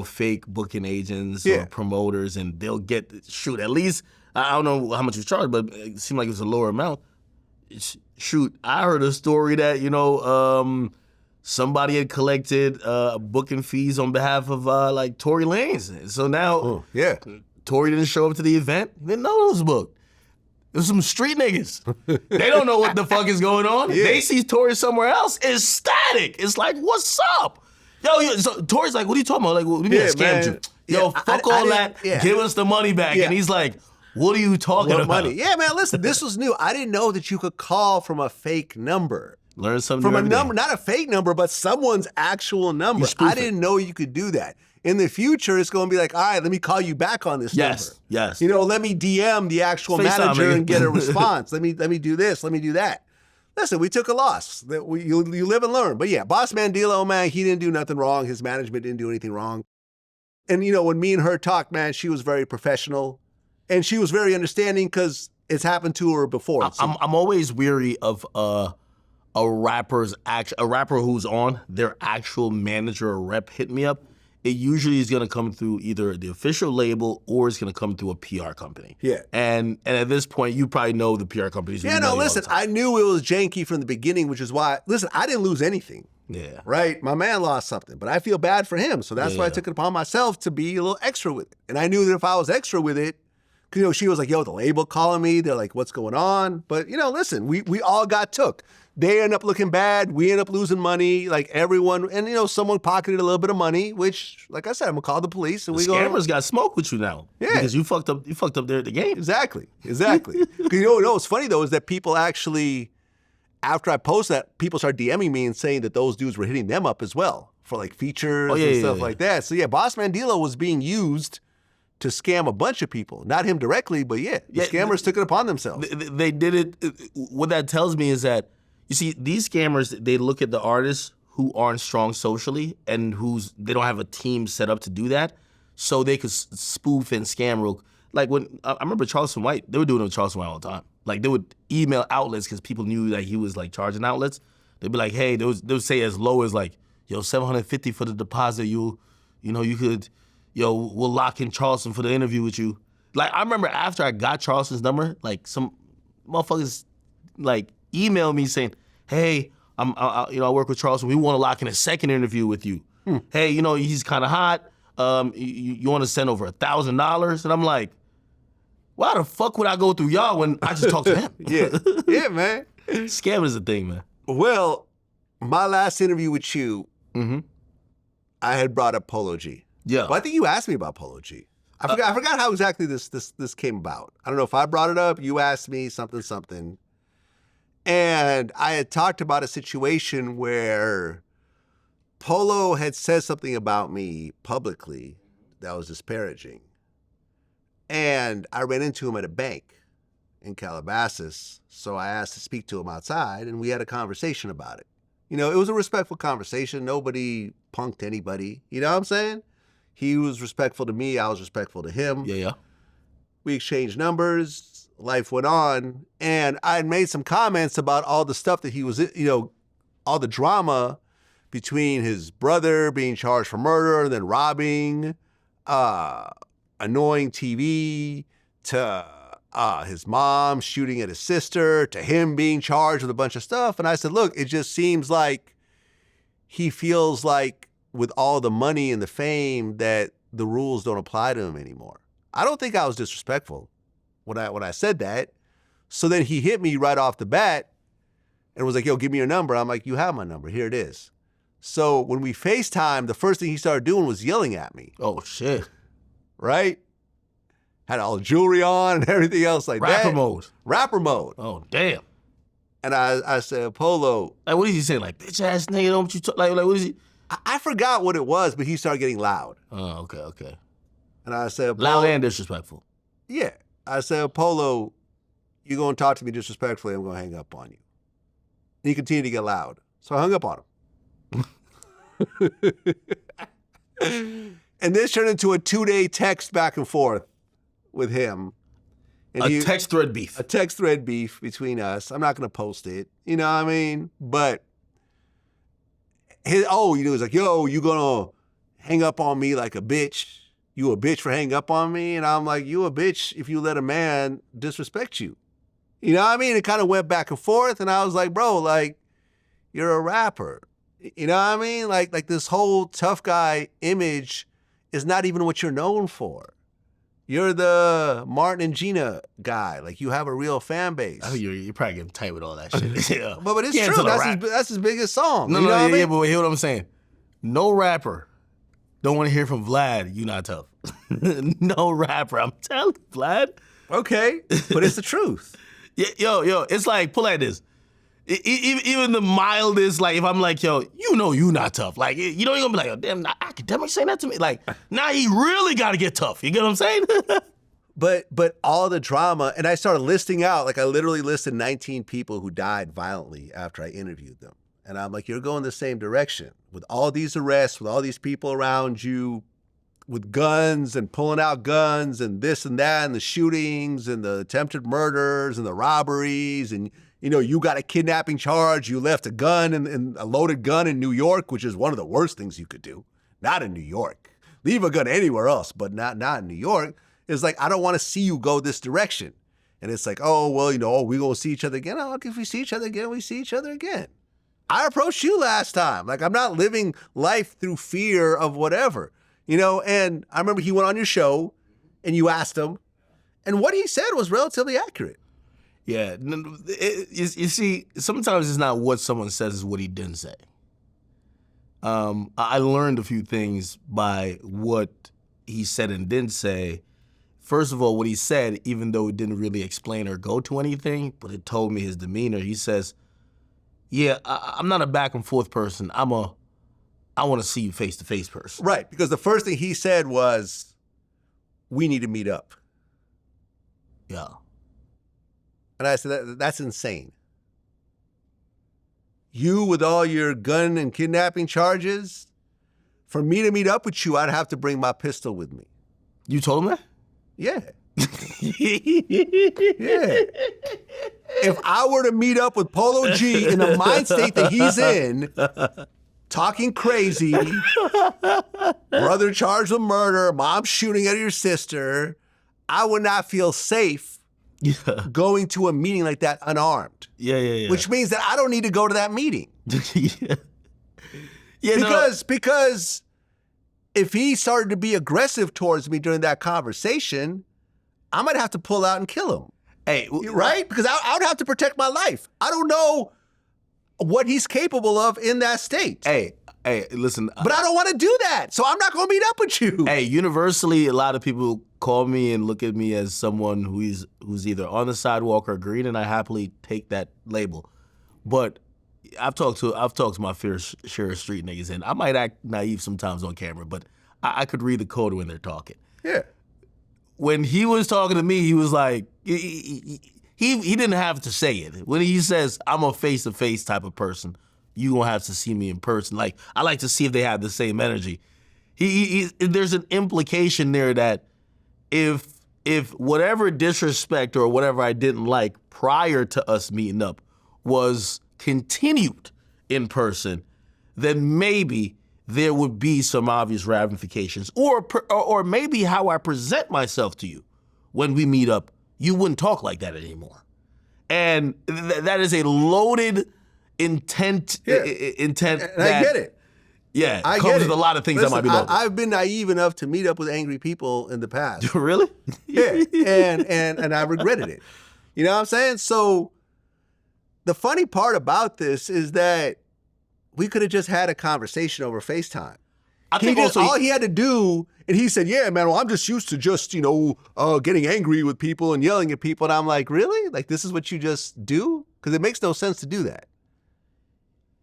fake booking agents or promoters, and they'll get, at least I don't know how much you charged, but it seemed like it was a lower amount. Shoot, I heard a story that, somebody had collected booking fees on behalf of like Tory Lanez. So now Tory didn't show up to the event. He didn't know it was booked. There's some street niggas. They don't know what the fuck is going on. Yeah. They see Tory somewhere else. It's static. It's like, what's up? So Tory's like, what are you talking about? Like, what do you mean I scammed you? Yo, fuck all that. Yeah. Give us the money back. Yeah. And he's like, what are you talking about? Money? Yeah, man, listen, this was new. I didn't know that you could call from a fake number. Learn something from a number, not a fake number, but someone's actual number. I didn't know you could do that. In the future, it's going to be like, all right, let me call you back on this number. Yes. Let me DM the actual manager and get a response. Let me do this. Let me do that. Listen, we took a loss. You live and learn. But yeah, Boss Man D-Lo, man, he didn't do nothing wrong. His management didn't do anything wrong. And when me and her talked, man, she was very professional, and she was very understanding because it's happened to her before. I'm always weary of a rapper who's on their actual manager or rep hit me up. It usually is going to come through either the official label or it's going to come through a PR company. Yeah. And at this point, you probably know the PR companies. Yeah, no, listen, I knew it was janky from the beginning, which is why, listen, I didn't lose anything. Yeah. Right? My man lost something, but I feel bad for him. So that's why I took it upon myself to be a little extra with it. And I knew that if I was extra with it, because, she was like, yo, the label calling me. They're like, what's going on? But, listen, we all got took. They end up looking bad. We end up losing money. Like everyone, and someone pocketed a little bit of money, which, like I said, I'm gonna call the police. And the scammers got smoke with you now. Yeah, because you fucked up. You fucked up there at the game. Exactly. What's funny though is that people actually, after I post that, people start DMing me and saying that those dudes were hitting them up as well for like features and stuff like that. So yeah, Boss Man D-Lo was being used to scam a bunch of people. Not him directly, but the scammers took it upon themselves. They did it. What that tells me is that, you see, these scammers, they look at the artists who aren't strong socially and they don't have a team set up to do that, so they could spoof and scam real. Like when I remember Charleston White, they were doing it with Charleston White all the time. Like they would email outlets because people knew that he was like charging outlets. They'd be like, hey, they would say as low as like, yo, $750 for the deposit. You could, we'll lock in Charleston for the interview with you. Like I remember after I got Charleston's number, like some motherfuckers like emailed me saying, hey, I work with Charleston. We want to lock in a second interview with you. Hey, he's kind of hot. You want to send over $1,000? And I'm like, why the fuck would I go through y'all when I just talk to him? Yeah, man. Scamming is a thing, man. Well, my last interview with you, I had brought up Polo G. Yeah. But I think you asked me about Polo G. I forgot how exactly this came about. I don't know if I brought it up. You asked me something. And I had talked about a situation where Polo had said something about me publicly that was disparaging. And I ran into him at a bank in Calabasas. So I asked to speak to him outside, and we had a conversation about it. It was a respectful conversation. Nobody punked anybody. You know what I'm saying? He was respectful to me. I was respectful to him. Yeah. We exchanged numbers. Life went on, and I had made some comments about all the stuff that he was, all the drama between his brother being charged for murder, and then robbing, annoying TV, to his mom shooting at his sister, to him being charged with a bunch of stuff. And I said, look, it just seems like he feels like with all the money and the fame that the rules don't apply to him anymore. I don't think I was disrespectful when I said that. So then he hit me right off the bat and was like, yo, give me your number. I'm like, you have my number. Here it is. So when we FaceTimed, the first thing he started doing was yelling at me. Oh, shit. Right? Had all the jewelry on and everything else like that. Rapper mode. Oh, damn. And I said, Polo. Like, what did he say? Like, bitch ass nigga, don't you talk? Like, what is he? I forgot what it was, but he started getting loud. Oh, okay. And I said, loud and disrespectful. Yeah. I said, Polo, you're going to talk to me disrespectfully, I'm going to hang up on you. And he continued to get loud. So I hung up on him. And this turned into a 2-day text back and forth with him. And a text thread beef. A text thread beef between us. I'm not going to post it. You know what I mean? But, he was like, yo, you going to hang up on me like a bitch? you a bitch for hanging up on me? And I'm like, you a bitch if you let a man disrespect you. You know what I mean? It kind of went back and forth, and I was like, bro, like, you're a rapper. You know what I mean? Like this whole tough guy image is not even what you're known for. You're the Martin and Gina guy. Like, you have a real fan base. Oh, you're probably getting tight with all that shit. Yeah. But it's true. That's his biggest song. No, you know what I mean? yeah, but hear what I'm saying. No rapper don't want to hear from Vlad, you not tough. No rapper. I'm telling you, Vlad. Okay, but it's the truth. Yo, it's like, pull like this. Even the mildest, like, if I'm like, yo, you know you not tough. Like, you know, you're gonna be like, oh, damn, Akademiks saying that to me. Like, now he really gotta get tough. You get what I'm saying? But all the drama, and I started listing out, like I literally listed 19 people who died violently after I interviewed them. And I'm like, you're going the same direction. With all these arrests, with all these people around you, with guns and pulling out guns and this and that, and the shootings and the attempted murders and the robberies, and you know, you got a kidnapping charge, you left a gun and a loaded gun in New York, which is one of the worst things you could do. Not in New York. Leave a gun anywhere else, but not in New York. It's like, I don't want to see you go this direction. And it's like, oh, well, you know, we gonna see each other again. Oh, if we see each other again, we see each other again. I approached you last time. Like, I'm not living life through fear of whatever, you know? And I remember he went on your show and you asked him, and what he said was relatively accurate. Yeah, you see, sometimes it's not what someone says, it's what he didn't say. I learned a few things by what he said and didn't say. First of all, what he said, even though it didn't really explain or go to anything, but it told me his demeanor. He says, yeah, I'm not a back and forth person. I want to see you face to face person. Right, because the first thing he said was, we need to meet up. Yeah. And I said, that's insane. You with all your gun and kidnapping charges, for me to meet up with you, I'd have to bring my pistol with me. You told him that? Yeah. Yeah. If I were to meet up with Polo G in the mind state that he's in, talking crazy, brother charged with murder, mom shooting at your sister, I would not feel safe going to a meeting like that unarmed. Yeah. Which means that I don't need to go to that meeting. Yeah. Because if he started to be aggressive towards me during that conversation, I might have to pull out and kill him. Hey, right? Because I would have to protect my life. I don't know what he's capable of in that state. Hey, listen. But I don't want to do that, so I'm not going to meet up with you. Hey, universally, a lot of people call me and look at me as someone who's either on the sidewalk or green, and I happily take that label. But I've talked to my fair share of street niggas, and I might act naive sometimes on camera, but I could read the code when they're talking. Yeah. When he was talking to me, he was like, he didn't have to say it. When he says, I'm a face-to-face type of person, you gonna have to see me in person. Like, I like to see if they have the same energy. There's an implication there that if whatever disrespect or whatever I didn't like prior to us meeting up was continued in person, then maybe there would be some obvious ramifications, or maybe how I present myself to you when we meet up, you wouldn't talk like that anymore. And that is a loaded intent. Yeah. Intent. And I get it. Yeah, I comes get with it. a lot of things. Listen, that might be loaded. I've been naive enough to meet up with angry people in the past. Really? Yeah, and I regretted it. You know what I'm saying? So the funny part about this is that we could have just had a conversation over FaceTime. I think all he had to do, and he said, yeah, man, well, I'm just used to just, getting angry with people and yelling at people. And I'm like, really? Like, this is what you just do? Because it makes no sense to do that.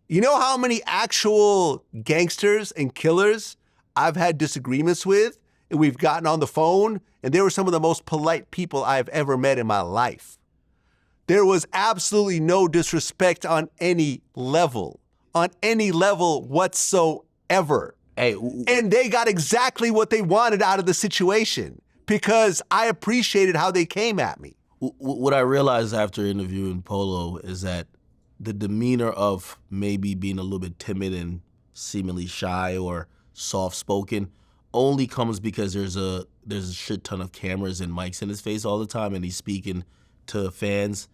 You know how many actual gangsters and killers I've had disagreements with, and we've gotten on the phone, and they were some of the most polite people I've ever met in my life. There was absolutely no disrespect on any level whatsoever. Hey, and they got exactly what they wanted out of the situation because I appreciated how they came at me. What I realized after interviewing Polo is that the demeanor of maybe being a little bit timid and seemingly shy or soft-spoken only comes because there's a shit ton of cameras and mics in his face all the time, and he's speaking to fans.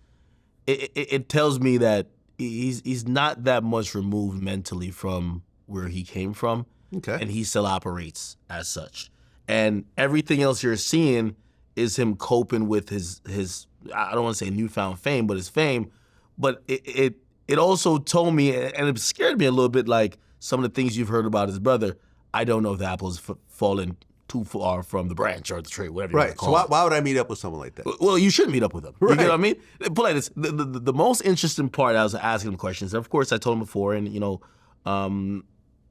It tells me that he's not that much removed mentally from where he came from, and he still operates as such. And everything else you're seeing is him coping with his I don't want to say newfound fame, but his fame. But it also told me, and it scared me a little bit, like some of the things you've heard about his brother. I don't know if the apple's fallen too far from the branch or the tree, whatever you want to call it. So why would I meet up with someone like that? Well, you shouldn't meet up with him. Right. You know what I mean? Put like this, the most interesting part, I was asking him questions. Of course, I told him before, and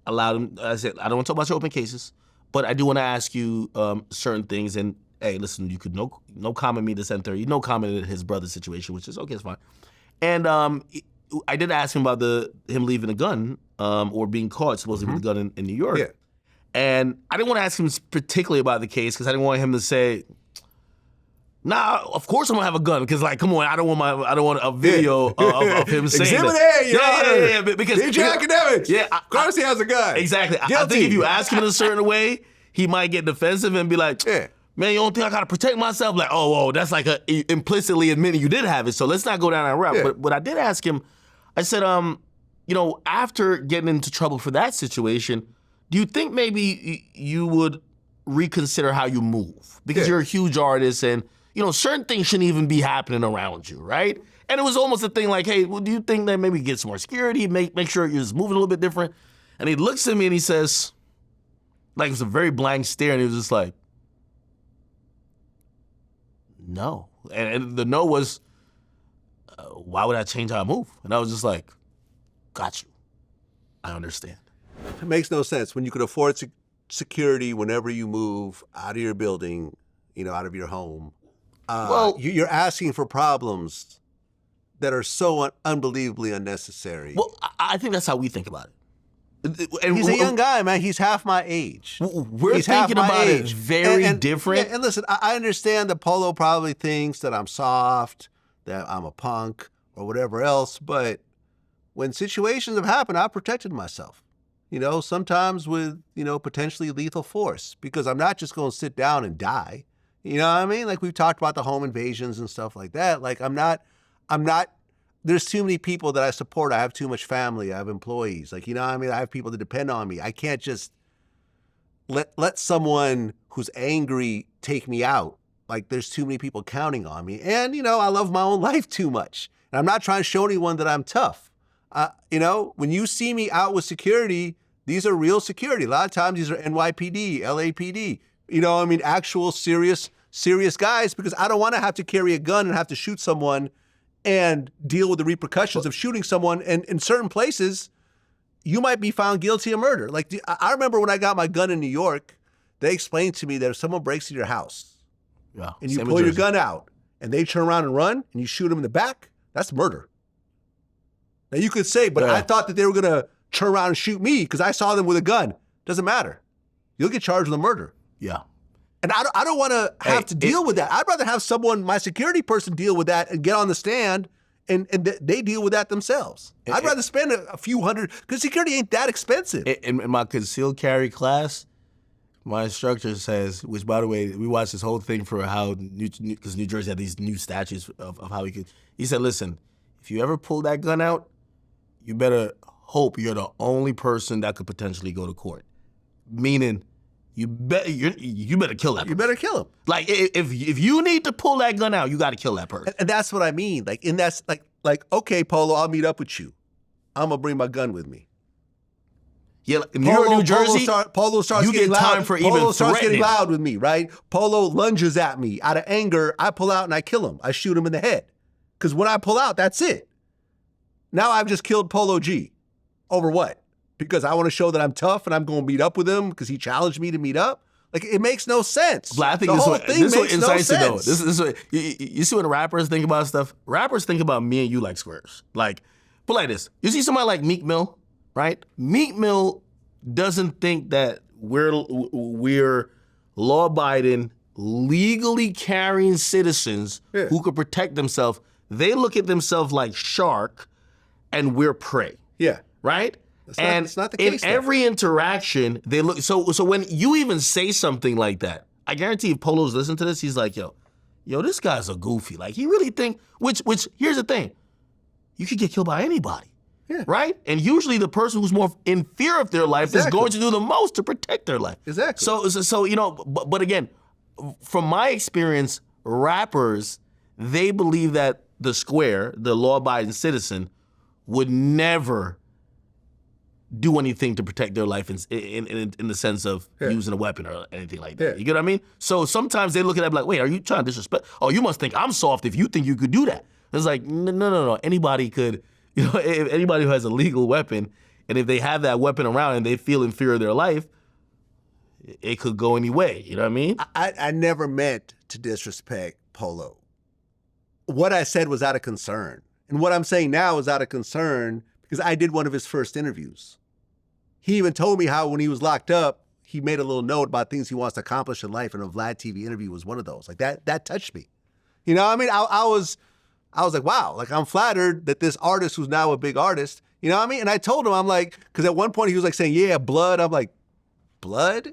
allowed him. I said, I don't want to talk about your open cases, but I do want to ask you certain things. And hey, listen, you could no comment me to center. You no comment his brother's situation, which is okay, it's fine. And I did ask him about him leaving a gun or being caught supposedly with a gun in New York. Yeah. And I didn't want to ask him particularly about the case because I didn't want him to say, "Nah, of course I'm gonna have a gun." Because like, come on, I don't want a video of him saying Exhibit that. A, because DJ Akademiks. Yeah, of course he has a gun. Exactly. I think if you ask him in a certain way, he might get defensive and be like, "Man, you don't think I gotta protect myself?" Like, oh, that's like implicitly admitting you did have it. So let's not go down that route. Yeah. But I did ask him. I said, after getting into trouble for that situation, do you think maybe you would reconsider how you move? Because you're a huge artist and, certain things shouldn't even be happening around you, right? And it was almost a thing like, hey, well, do you think that maybe get some more security, make sure you're just moving a little bit different? And he looks at me and he says, like it was a very blank stare, and he was just like, no. And the no was, why would I change how I move? And I was just like, got you. I understand. It makes no sense when you could afford security whenever you move out of your building, out of your home. You're asking for problems that are so unbelievably unnecessary. Well, I think that's how we think about it. And he's a young guy, man. He's half my age. We're thinking about it very different. And listen, I understand that Polo probably thinks that I'm soft, that I'm a punk, or whatever else, but when situations have happened, I've protected myself. Sometimes with, potentially lethal force, because I'm not just going to sit down and die. You know what I mean? Like we've talked about the home invasions and stuff like that. Like I'm not, there's too many people that I support. I have too much family. I have employees. Like, you know what I mean? I have people that depend on me. I can't just let someone who's angry take me out. Like there's too many people counting on me. And, I love my own life too much. And I'm not trying to show anyone that I'm tough. When you see me out with security, these are real security. A lot of times these are NYPD, LAPD, actual serious guys, because I don't want to have to carry a gun and have to shoot someone and deal with the repercussions of shooting someone. And in certain places, you might be found guilty of murder. Like I remember when I got my gun in New York, they explained to me that if someone breaks into your house and you pull your gun out and they turn around and run and you shoot them in the back, that's murder. Now you could say, but I thought that they were going to turn around and shoot me because I saw them with a gun. Doesn't matter. You'll get charged with a murder. Yeah. And I don't want to have to deal with that. I'd rather have someone, my security person, deal with that and get on the stand and they deal with that themselves. I'd rather spend a few hundred, because security ain't that expensive. In my concealed carry class, my instructor says, which by the way, we watched this whole thing for how, because New Jersey had these new statutes of how he said, listen, if you ever pull that gun out, you better hope you're the only person that could potentially go to court. Meaning, you better kill that person. You better kill him. Like if you need to pull that gun out, you got to kill that person. And that's what I mean. Like, and that's like okay, Polo, I'll meet up with you. I'm gonna bring my gun with me. Yeah, like, New Jersey, Polo starts you getting get time loud. for Polo even starts threatening. getting loud with me, right? Polo lunges at me out of anger. I pull out and I kill him. I shoot him in the head. Because when I pull out, that's it. Now I've just killed Polo G. Over what? Because I want to show that I'm tough and I'm going to meet up with him because he challenged me to meet up? Like, it makes no sense. But I think this is what incites it, though. This is what, you see when rappers think about stuff? Rappers think about me and you like squares. Like, put like this. You see somebody like Meek Mill, right? Meek Mill doesn't think that we're law-abiding, legally carrying citizens who could protect themselves. They look at themselves like shark and we're prey. Yeah. Right? It's not the case. In every interaction, they look. So when you even say something like that, I guarantee if Polo's listening to this, he's like, yo, this guy's a goofy. Like he really think. Which here's the thing, you could get killed by anybody. Yeah. Right? And usually the person who's more in fear of their life is going to do the most to protect their life. Exactly. So but again, from my experience, rappers, they believe that the square, the law-abiding citizen, would never do anything to protect their life in the sense of using a weapon or anything like that. You get what I mean? So sometimes they look at that like, wait, are you trying to disrespect? Oh, you must think I'm soft if you think you could do that. It's like, no. Anybody could. If anybody who has a legal weapon, and if they have that weapon around and they feel in fear of their life, it could go any way. You know what I mean? I never meant to disrespect Polo. What I said was out of concern. And what I'm saying now is out of concern because I did one of his first interviews. He even told me how when he was locked up, he made a little note about things he wants to accomplish in life, and a Vlad TV interview was one of those. Like that touched me. You know what I mean? I was like, wow, like I'm flattered that this artist who's now a big artist, you know what I mean? And I told him, I'm like, because at one point he was like saying, yeah, blood. I'm like, blood?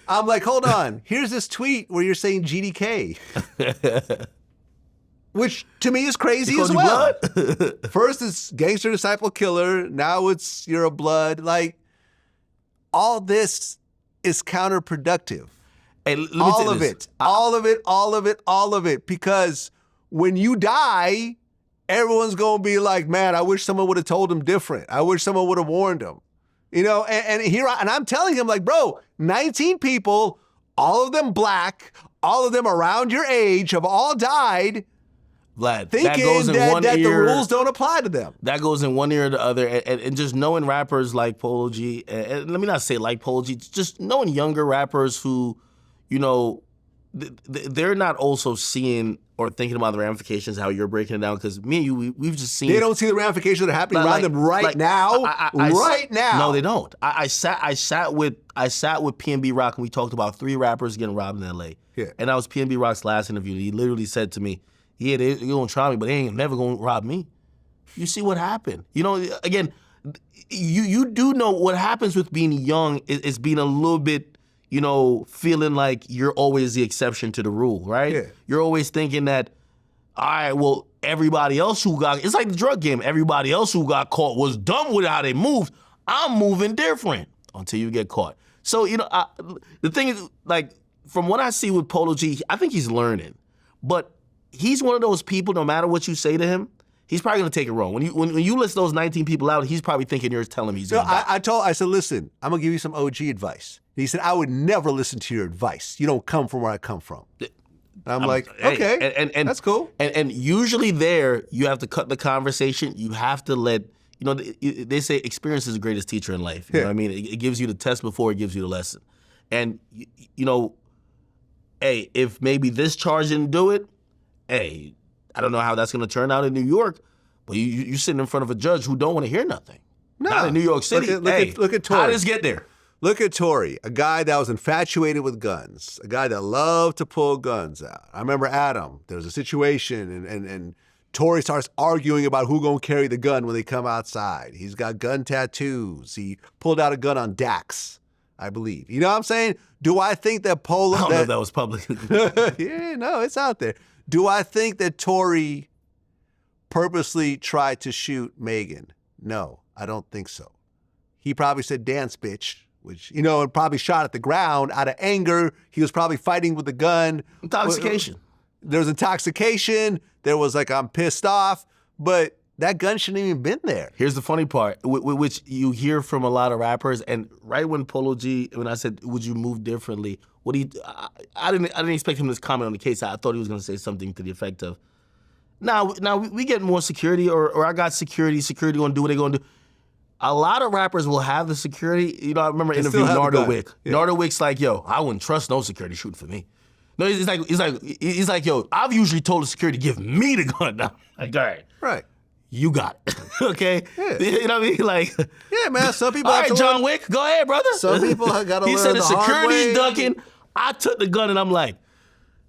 I'm like, hold on. Here's this tweet where you're saying GDK. Which to me is crazy as well. First it's gangster disciple killer. Now it's you're a blood. Like all this is counterproductive. Hey, all of it. Because when you die, everyone's going to be like, man, I wish someone would have told him different. I wish someone would have warned him. You know, and I'm telling him like, bro, 19 people, all of them black, all of them around your age have all died. Vlad, thinking that the rules don't apply to them. That goes in one ear or the other. And just knowing rappers like Polo G, and let me not say like Polo G, just knowing younger rappers who, you know, they're not also seeing or thinking about the ramifications, how you're breaking it down. Because me and you, we've just seen. They don't see the ramifications that are happening around them right now. Right now. No, they don't. I sat with PNB Rock and we talked about 3 rappers getting robbed in L.A. Yeah. And that was PNB Rock's last interview. He literally said to me, yeah, they're going to try me, but they ain't never going to rob me. You see what happened. You know, again, you do know what happens with being young is being a little bit, you know, feeling like you're always the exception to the rule, right? Yeah. You're always thinking that, all right, well, everybody else who got, it's like the drug game. Everybody else who got caught was dumb with how they moved. I'm moving different until you get caught. So, you know, the thing is, like, from what I see with Polo G, I think he's learning. But he's one of those people, no matter what you say to him, he's probably going to take it wrong. When you list those 19 people out, he's probably thinking you're telling him he's going to die. I said, listen, I'm going to give you some OG advice. And he said, I would never listen to your advice. You don't come from where I come from. I'm like, okay, and that's cool. And usually there, you have to cut the conversation. You have to let, you know, they say experience is the greatest teacher in life. You know what I mean? It gives you the test before it gives you the lesson. And, you know, hey, if maybe this charge didn't do it, hey, I don't know how that's going to turn out in New York, but you're sitting in front of a judge who don't want to hear nothing. No. Not in New York City. Look at Tory. How does it get there? Look at Tory, a guy that was infatuated with guns, a guy that loved to pull guns out. I remember Adam. There was a situation, and Tory starts arguing about who's going to carry the gun when they come outside. He's got gun tattoos. He pulled out a gun on Dax, I believe. You know what I'm saying? Do I think that Polo... I don't know if that was public. Yeah, no, it's out there. Do I think that Tory purposely tried to shoot Megan? No, I don't think so. He probably said, dance, bitch, which, you know, and probably shot at the ground out of anger. He was probably fighting with the gun. Intoxication. There was intoxication. There was like, I'm pissed off. But that gun shouldn't even been there. Here's the funny part, which you hear from a lot of rappers. And right when Polo G, when I said, would you move differently? I didn't expect him to comment on the case. I thought he was going to say something to the effect of, now we get more security, or I got security going to do what they're going to do. A lot of rappers will have the security. You know, I remember interviewing Nardo Wick. Yeah. Nardo Wick's like, yo, I wouldn't trust no security shooting for me. No, he's like, yo, I've usually told the security to give me the gun now. Like, all right. Right. You got it. Okay? Yeah. You know what I mean? Like, yeah, man, some people all right, John Wick, go ahead, brother. Some people have got to learn the hard way. He said the security's ducking. ducking. I took the gun and I'm like,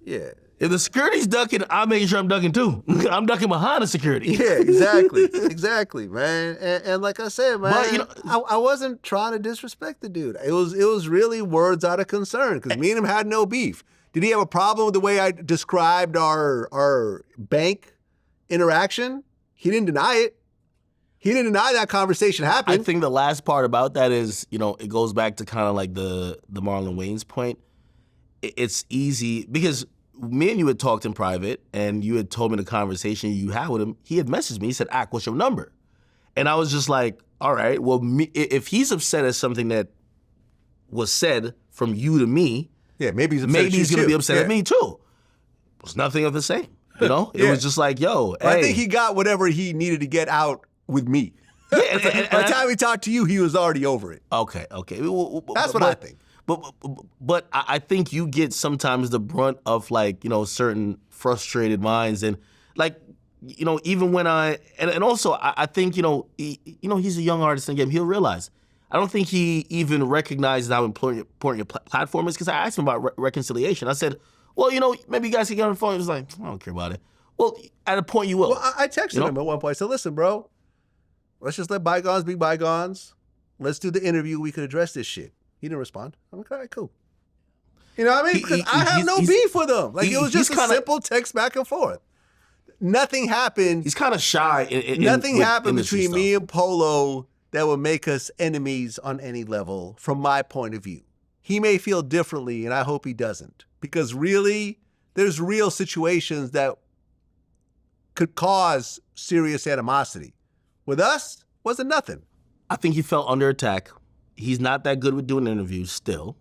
yeah. If the security's ducking, I'm making sure I'm ducking too. I'm ducking behind the security. Yeah, exactly, man. And like I said, man, But, you know, I wasn't trying to disrespect the dude. It was really words out of concern because me and him had no beef. Did he have a problem with the way I described our bank interaction? He didn't deny it. He didn't deny that conversation happened. I think the last part about that is, you know, it goes back to kind of like the Marlon Wayans point. It's easy because me and you had talked in private and you had told me the conversation you had with him. He had messaged me. He said, Ak, what's your number? And I was just like, all right, well, if he's upset at something that was said from you to me, yeah, maybe he's going to be upset at me too. It was nothing of the same. You know, it was just like, yo, hey. I think he got whatever he needed to get out with me. Yeah, and by the time he talked to you, he was already over it. Okay. That's what I think. But I think you get sometimes the brunt of like, you know, certain frustrated minds and like, you know, even when and also I think, you know, he's a young artist in the game. He'll realize. I don't think he even recognizes how important your platform is because I asked him about reconciliation. I said, well, you know, maybe you guys can get on the phone. He was like, I don't care about it. Well, at a point you will. Well, I texted him at one point. I said, listen, bro, let's just let bygones be bygones. Let's do the interview. We could address this shit. He didn't respond. I'm like, all right, cool. You know what I mean? Because I have no beef with him. Like, it was just a simple text back and forth. Nothing happened. He's kind of shy. Nothing happened between me and Polo that would make us enemies on any level, from my point of view. He may feel differently, and I hope he doesn't. Because really, there's real situations that could cause serious animosity. With us, wasn't nothing. I think he felt under attack. He's not that good with doing interviews still.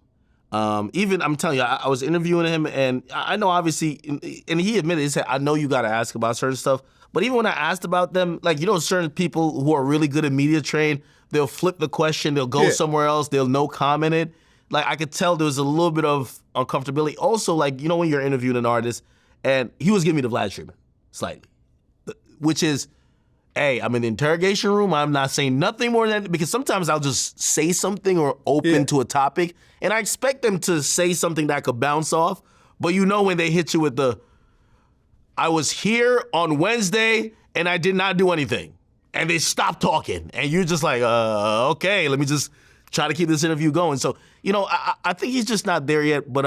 Even, I'm telling you, I was interviewing him, and I know obviously, and he admitted, he said, I know you got to ask about certain stuff. But even when I asked about them, like, you know, certain people who are really good at media trained, they'll flip the question, they'll go somewhere else, they'll no comment it. Like, I could tell there was a little bit of uncomfortability. Also, like, you know, when you're interviewing an artist, and he was giving me the Vlad treatment, slightly, which is, hey, I'm in the interrogation room. I'm not saying nothing more than that because sometimes I'll just say something or open to a topic, and I expect them to say something that could bounce off. But you know when they hit you with the, I was here on Wednesday and I did not do anything, and they stop talking, and you're just like, okay, let me just try to keep this interview going. So, you know, I think he's just not there yet. But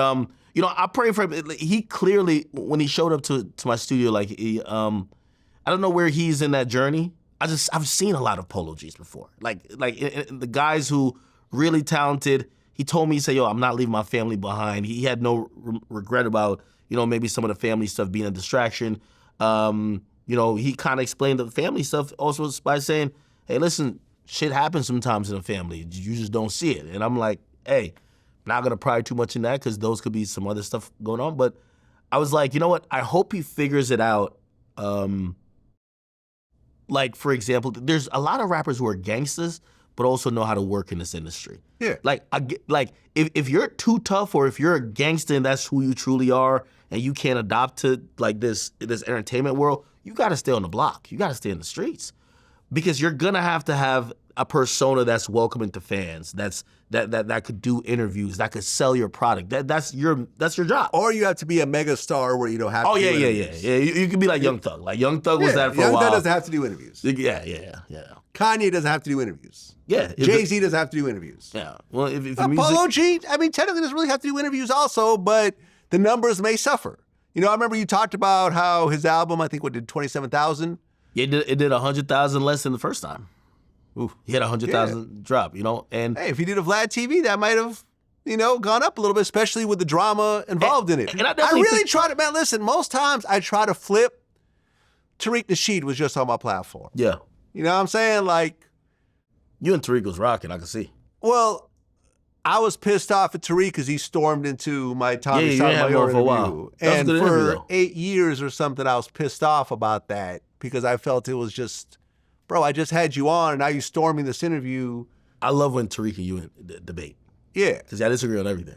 you know, I pray for him. He clearly, when he showed up to my studio, like he, I don't know where he's in that journey. I've seen a lot of Polo Gs before. Like the guys who really talented. He told me, he said, yo, I'm not leaving my family behind. He had no regret about, you know, maybe some of the family stuff being a distraction. You know, he kind of explained the family stuff also by saying, hey, listen, shit happens sometimes in a family. You just don't see it. And I'm like, hey, not gonna pry too much in that because those could be some other stuff going on. But I was like, you know what? I hope he figures it out. Like, for example, there's a lot of rappers who are gangsters, but also know how to work in this industry. Yeah. Like if you're too tough or if you're a gangster and that's who you truly are and you can't adopt to like this entertainment world, you got to stay on the block. You got to stay in the streets because you're going to have a persona that's welcoming to fans, that could do interviews, that could sell your product. That's your job. Or you have to be a mega star where you don't have to do interviews. Yeah. You can be like Young Thug. Like Young Thug was that for a while. Young Thug doesn't have to do interviews. Yeah. Kanye doesn't have to do interviews. Yeah. Jay-Z doesn't have to do interviews. Yeah. Well, if music... Polo G, I mean, technically doesn't really have to do interviews also, but the numbers may suffer. You know, I remember you talked about how his album, I think, did 27,000? Yeah, it did 100,000 less than the first time. Ooh, he had 100,000 drop, you know? And hey, if he did a Vlad TV, that might have, you know, gone up a little bit, especially with the drama involved in it. And I really try to, man, listen, most times I try to flip. Tariq Nasheed was just on my platform. Yeah. You know what I'm saying? Like, you and Tariq was rocking, I can see. Well, I was pissed off at Tariq because he stormed into my Tommy Sotomayor interview. For a while. And for 8 years or something, I was pissed off about that because I felt it was just, bro, I just had you on and now you storming this interview. I love when Tariq and you debate. Yeah. Because I disagree on everything.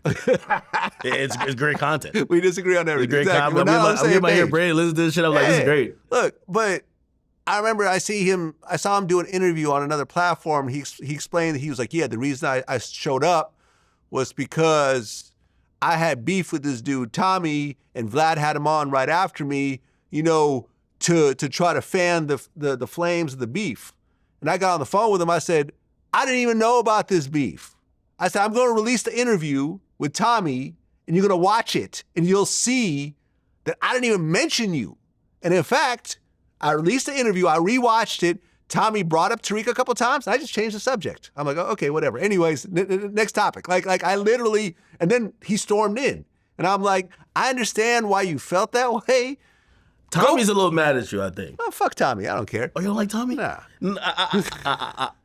it's great content. We disagree on everything. It's great content. I'm getting my hair braided, listen to this shit. I'm like, this is great. Look, but I remember I saw him do an interview on another platform. He explained that he was like, yeah, the reason I showed up was because I had beef with this dude, Tommy, and Vlad had him on right after me, you know, to try to fan the flames of the beef. And I got on the phone with him. I said, I didn't even know about this beef. I said, I'm going to release the interview with Tommy, and you're going to watch it, and you'll see that I didn't even mention you. And in fact, I released the interview, I rewatched it. Tommy brought up Tariq a couple times, and I just changed the subject. I'm like, oh, okay, whatever. Anyways, next topic. Like I literally, and then he stormed in. And I'm like, I understand why you felt that way. Tommy's a little mad at you, I think. Oh, fuck Tommy. I don't care. Oh, you don't like Tommy? Nah.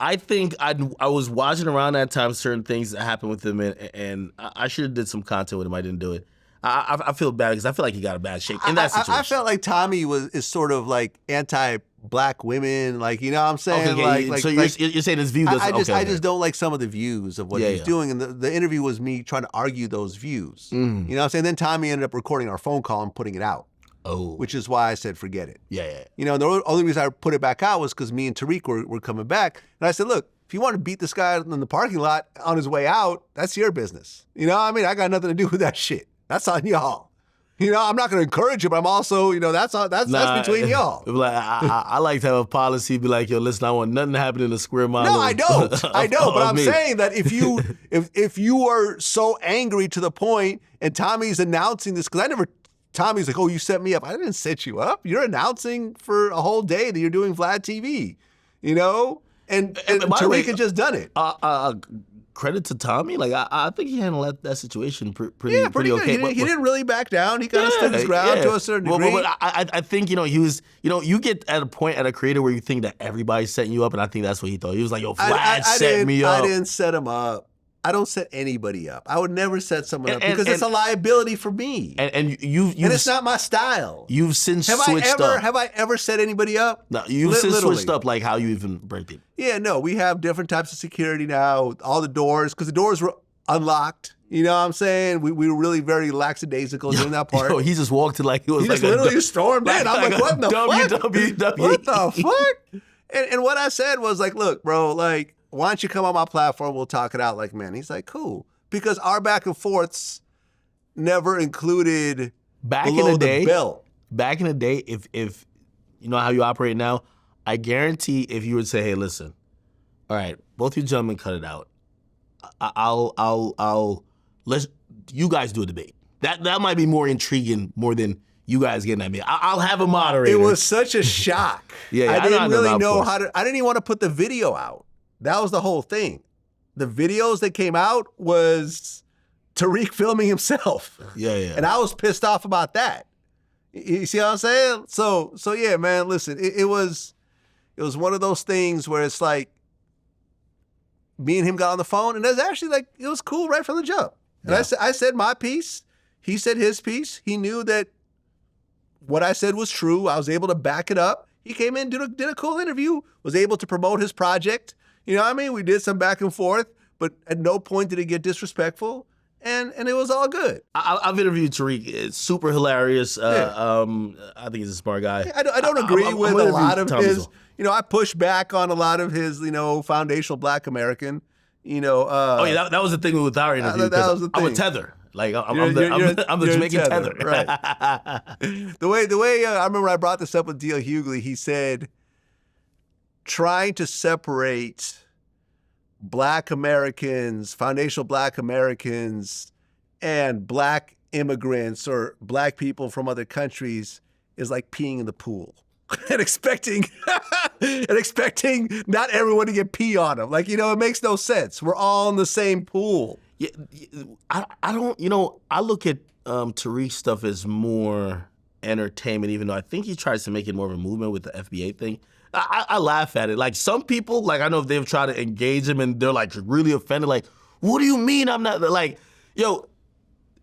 I think I was watching around that time certain things that happened with him, and I should have did some content with him. I didn't do it. I feel bad because I feel like he got a bad shape in that situation. I felt like Tommy is sort of like anti-black women, like, you know what I'm saying? Okay, so you're saying his view doesn't... I just don't like some of the views of what he's doing, and the interview was me trying to argue those views. You know what I'm saying? Then Tommy ended up recording our phone call and putting it out. Oh. Which is why I said forget it. Yeah. You know, the only reason I put it back out was because me and Tariq were coming back. And I said, look, if you want to beat this guy in the parking lot on his way out, that's your business. You know what I mean? I got nothing to do with that shit. That's on y'all. You know, I'm not going to encourage it, but I'm also, you know, that's between y'all. I like to have a policy, be like, yo, listen, I want nothing to happen in a square mile. No, I don't. But I'm saying that if you are so angry to the point, and Tommy's announcing this, because Tommy's like, oh, you set me up. I didn't set you up. You're announcing for a whole day that you're doing Vlad TV, you know? And Tariq had just done it. Credit to Tommy. Like, I think he handled that situation pretty okay. He didn't really back down. He kind of stood his ground to a certain degree. But I think, you know, he was, you know, you get at a point at a creator where you think that everybody's setting you up, and I think that's what he thought. He was like, yo, Vlad set me up. I didn't set him up. I don't set anybody up. I would never set someone up because it's a liability for me. And it's not my style. You've since switched up. Have I ever set anybody up? No, you've since switched up, like how you even break it. Yeah, no, we have different types of security now. All the doors, because the doors were unlocked. You know what I'm saying? We were really very lackadaisical during that part. He just walked in like it was he like just literally stormed in. I'm like, what the fuck? WWW. What the fuck? And what I said was like, look, bro, like, why don't you come on my platform? We'll talk it out like men. He's like, cool. Because our back and forths never included back below in the day, belt. Back in the day, if you know how you operate now, I guarantee if you would say, hey, listen, all right, both you gentlemen cut it out. I'll let you guys do a debate. That might be more intriguing more than you guys getting at me. I'll have a moderator. It was such a shock. I didn't really know how to. I didn't even want to put the video out. That was the whole thing. The videos that came out was Tariq filming himself. Yeah. And I was pissed off about that. You see what I'm saying? So yeah, man, listen, it was one of those things where it's like me and him got on the phone, and it was actually like, it was cool right from the jump. And I said my piece. He said his piece. He knew that what I said was true. I was able to back it up. He came in, did a cool interview, was able to promote his project. You know what I mean? We did some back and forth, but at no point did it get disrespectful, and it was all good. I've interviewed Tariq. It's super hilarious. I think he's a smart guy. Yeah, I don't agree with a lot of his. You know, I push back on a lot of his, you know, foundational Black American. You know. That was the thing with our interview. That was the thing. I'm a tether. Like I'm the Jamaican tether. Right. The way I remember I brought this up with D.L. Hughley. He said, trying to separate Black Americans, foundational Black Americans, and Black immigrants or Black people from other countries is like peeing in the pool and expecting not everyone to get pee on them. Like, you know, it makes no sense. We're all in the same pool. Yeah, I don't, you know, I look at Tariq's stuff as more entertainment, even though I think he tries to make it more of a movement with the FBA thing. I laugh at it. Like, some people, like, I know if they've tried to engage him and they're like really offended, like, what do you mean I'm not, like, yo,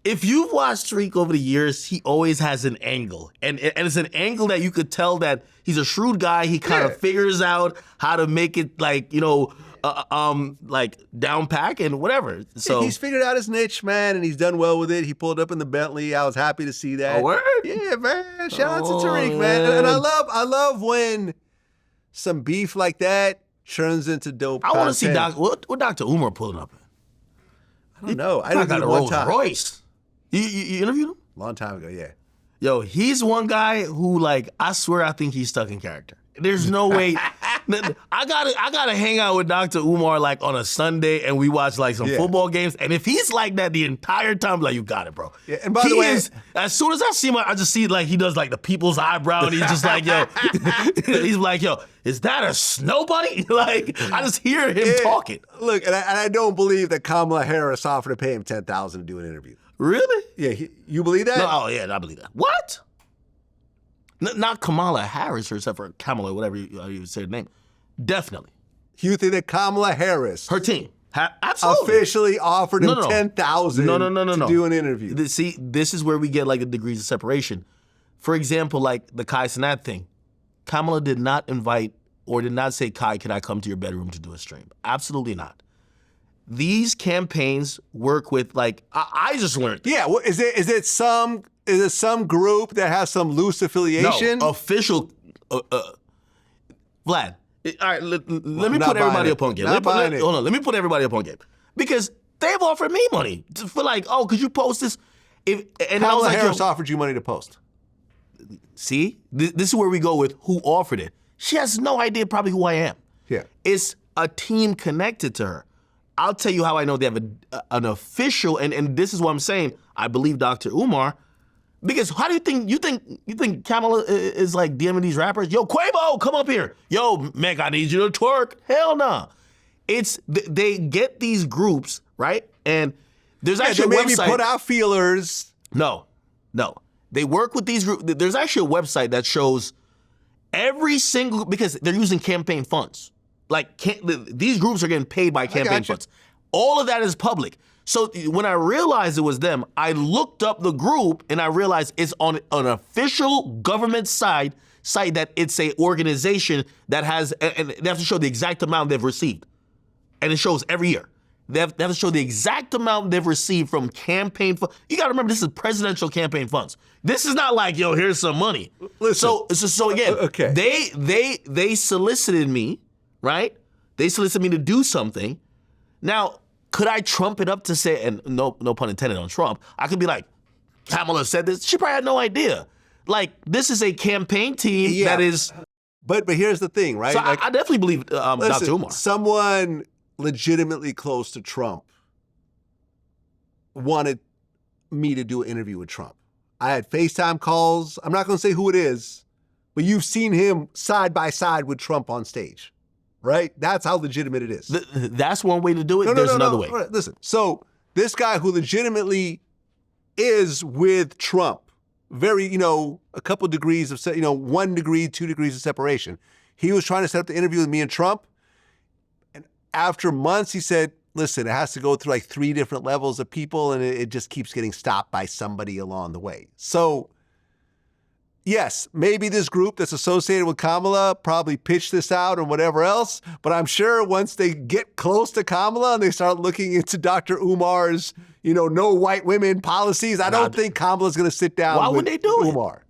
if you've watched Tariq over the years, he always has an angle. And it's an angle that you could tell that he's a shrewd guy. He kind of figures out how to make it, like, you know, like down pack and whatever. So he's figured out his niche, man, and he's done well with it. He pulled up in the Bentley. I was happy to see that. Oh, word? Yeah, man. Shout out to Tariq, man. And I love when some beef like that turns into dope. I want to see what Dr. Umar pulling up in. I don't know. I didn't got do a one Rolls time. Royce. You interviewed him? Long time ago, yeah. Yo, he's one guy who, like, I swear I think he's stuck in character. There's no way. I gotta hang out with Dr. Umar like on a Sunday and we watch like some football games. And if he's like that the entire time, like, you got it, bro. Yeah, and by the way, as soon as I see him, I just see like he does like the people's eyebrow and he's just like, yo, he's like, yo, is that a snow bunny? Like, I just hear him talking. Look, and I don't believe that Kamala Harris offered to pay him $10,000 to do an interview. Really? Yeah, you believe that? No, oh yeah, I believe that. What? Not Kamala Harris, or except for Kamala, whatever you say her name. Definitely. You think that Kamala Harris, her team, absolutely officially offered him $10,000 to do an interview? See, this is where we get like the degrees of separation. For example, like the Kai Cenat thing. Kamala did not invite or did not say, Kai, can I come to your bedroom to do a stream? Absolutely not. These campaigns work with like, I just learned. Yeah, well, is it some group that has some loose affiliation? No, official. Vlad, all right, let me put everybody up on game. Hold on, let me put everybody up on game. Because they've offered me money for like, oh, could you post this? And Kamala Harris offered you money to post. See, this is where we go with who offered it. She has no idea probably who I am. Yeah. It's a team connected to her. I'll tell you how I know they have an official, and this is what I'm saying, I believe Dr. Umar, because how do you think Kamala is like DMing these rappers? Yo, Quavo, come up here. Yo, Meg, I need you to twerk. Hell nah. It's, they get these groups, right? And there's actually a website. Maybe put out feelers. No. They work with these groups. There's actually a website that shows every single, because they're using campaign funds. Like, these groups are getting paid by campaign funds. All of that is public. So when I realized it was them, I looked up the group and I realized it's on an official government site that it's a organization that has, and they have to show the exact amount they've received. And it shows every year. They have to show the exact amount they've received from campaign funds. You gotta remember, this is presidential campaign funds. This is not like, yo, here's some money. Listen, so again, okay. They solicited me, right? They solicited me to do something. Now, could I trump it up to say, and no pun intended on Trump, I could be like, Kamala said this. She probably had no idea. Like, this is a campaign team that is. But here's the thing, right? So like, I definitely believe Dr. Umar. Someone legitimately close to Trump wanted me to do an interview with Trump. I had FaceTime calls. I'm not going to say who it is, but you've seen him side by side with Trump on stage. Right? That's how legitimate it is. That's one way to do it. There's another way. Right, listen, so this guy who legitimately is with Trump, very, a couple degrees of, 1 degree, 2 degrees of separation. He was trying to set up the interview with me and Trump. And after months, he said, listen, it has to go through like 3 different levels of people and it just keeps getting stopped by somebody along the way. So yes, maybe this group that's associated with Kamala probably pitched this out and whatever else, but I'm sure once they get close to Kamala and they start looking into Dr. Umar's, no white women policies, I don't think Kamala's going to sit down with would they do Umar.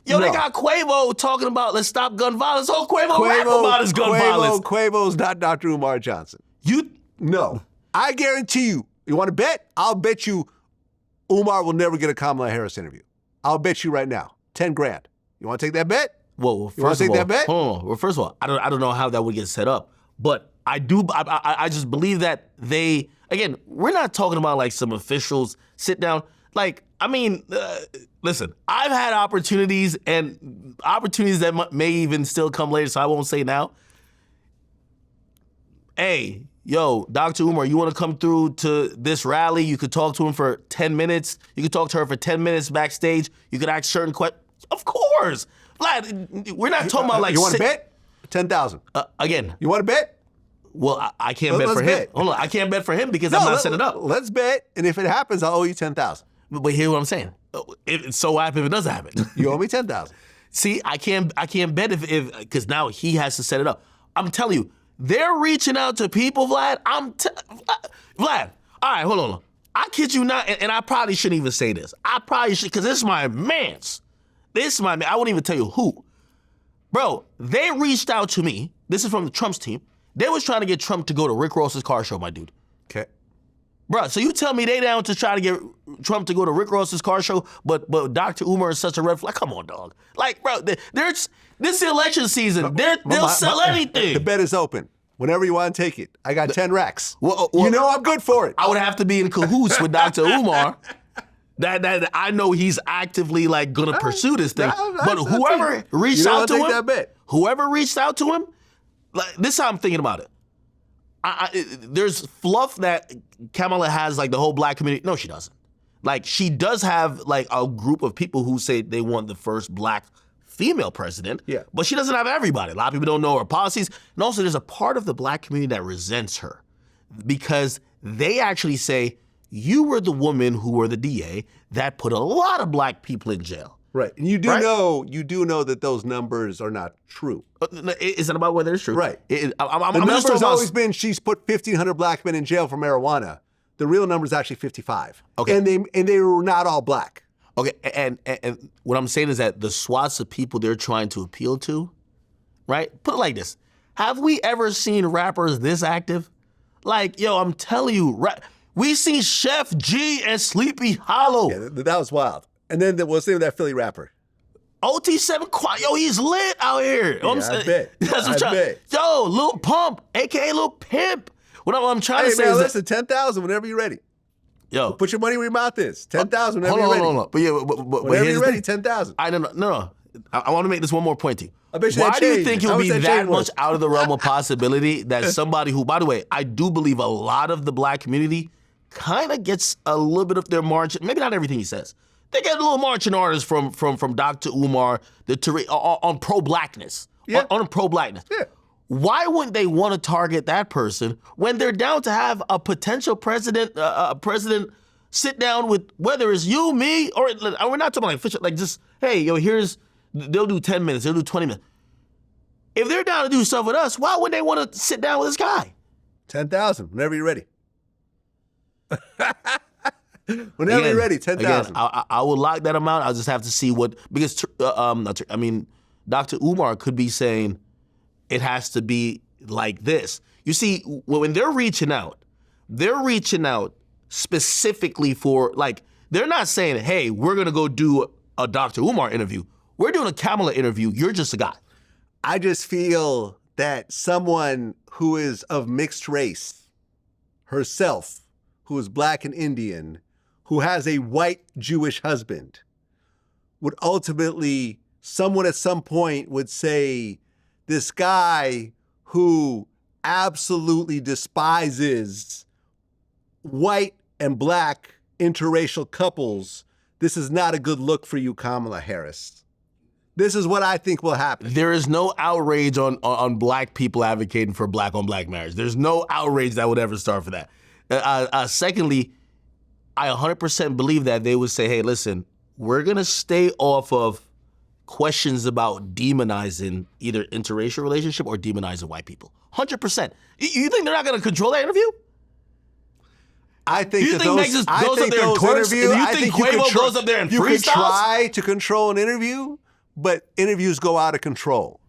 Yo, they got Quavo talking about let's stop gun violence. Oh, Quavo rap about his gun violence. Quavo's not Dr. Umar Johnson. No. I guarantee you. You want to bet? I'll bet you Umar will never get a Kamala Harris interview. I'll bet you right now. 10 grand. You want to take that bet? Well, you want to take that bet? Hold on. Well, first of all, I don't know how that would get set up, but I do. I just believe that they. Again, we're not talking about like some officials sit down. Like, I mean, listen. I've had opportunities and opportunities that may even still come later, so I won't say now. Hey, yo, Dr. Umar, you want to come through to this rally? You could talk to him for 10 minutes. You could talk to her for 10 minutes backstage. You could ask certain questions. Of course. Vlad, we're not talking about like... You want to bet? 10,000. Again. You want to bet? Well, I can't bet for him. Hold on, I can't bet for him because I'm not setting it up. Let's bet, and if it happens, I'll owe you 10,000. But here's what I'm saying. So happy if it doesn't happen. You owe me 10,000. See, I can't bet if because now he has to set it up. I'm telling you, they're reaching out to people, Vlad. Vlad, all right, hold on. I kid you not, and I probably shouldn't even say this. I probably should, because this is my mans. This is my man. I won't even tell you who. Bro, they reached out to me. This is from the Trump's team. They was trying to get Trump to go to Rick Ross's car show, my dude. Okay. Bruh, so you tell me they down to try to get Trump to go to Rick Ross's car show, but Dr. Umar is such a red flag? Come on, dog. Like, bro, this is the election season. They'll sell anything. The bet is open. Whenever you want to take it. I got 10 racks. Well, you know I'm good for it. I would have to be in cahoots with Dr. Umar. That I know he's actively like gonna pursue this thing. But whoever reached out to him, like, this is how I'm thinking about it. There's fluff that Kamala has, like the whole black community. No, she doesn't. Like, she does have like a group of people who say they want the first black female president. Yeah. But she doesn't have everybody. A lot of people don't know her policies. And also there's a part of the black community that resents her because they actually say, you were the woman who were the DA that put a lot of black people in jail. Right. And you do know that those numbers are not true. Is it about whether it's true? Right. The number's always been she's put 1,500 black men in jail for marijuana. The real number is actually 55. Okay. And they were not all black. Okay. And what I'm saying is that the swaths of people they're trying to appeal to, right? Put it like this. Have we ever seen rappers this active? Like, yo, I'm telling you, we seen Chef G and Sleepy Hollow. Yeah, that was wild. And then what's the name of that Philly rapper? OT7 Quad. Yo, he's lit out here. Yeah, I bet. That's what I'm trying. Yo, Lil Pump, a.k.a. Lil Pimp. What I'm trying to say is listen, 10,000 whenever you're ready. Yo. Put your money where your mouth is. 10,000 whenever you're ready. Hold on. But whenever you're ready, 10,000. No. I want to make this one more point to you. Why do you think it would be that much out of the realm of possibility that somebody who, by the way, I do believe a lot of the black community kind of gets a little bit of their margin, maybe not everything he says. They get a little marching orders from Dr. Umar on pro-blackness. Yeah. On pro-blackness. Yeah. Why wouldn't they want to target that person when they're down to have a potential president sit down with, whether it's you, me, or we're not talking like official, like just, hey, yo, they'll do 10 minutes, they'll do 20 minutes. If they're down to do stuff with us, why would they want to sit down with this guy? 10,000 whenever you're ready. Whenever you're ready, 10,000. I will lock that amount. I'll just have to see because Dr. Umar could be saying it has to be like this. You see, when they're reaching out specifically for, like, they're not saying, hey, we're going to go do a Dr. Umar interview. We're doing a Kamala interview. You're just a guy. I just feel that someone who is of mixed race herself, who is black and Indian, who has a white Jewish husband, would ultimately, someone at some point would say, this guy who absolutely despises white and black interracial couples, this is not a good look for you, Kamala Harris. This is what I think will happen. There is no outrage on black people advocating for black-on-black marriage. There's no outrage that would ever start for that. Secondly, I 100% believe that they would say, hey, listen, we're going to stay off of questions about demonizing either interracial relationship or demonizing white people. 100%. You think they're not going to control that interview? I think you think Nexus goes up there and twerks? Do you think Quavo goes up there and freestyles? You could try to control an interview, but interviews go out of control.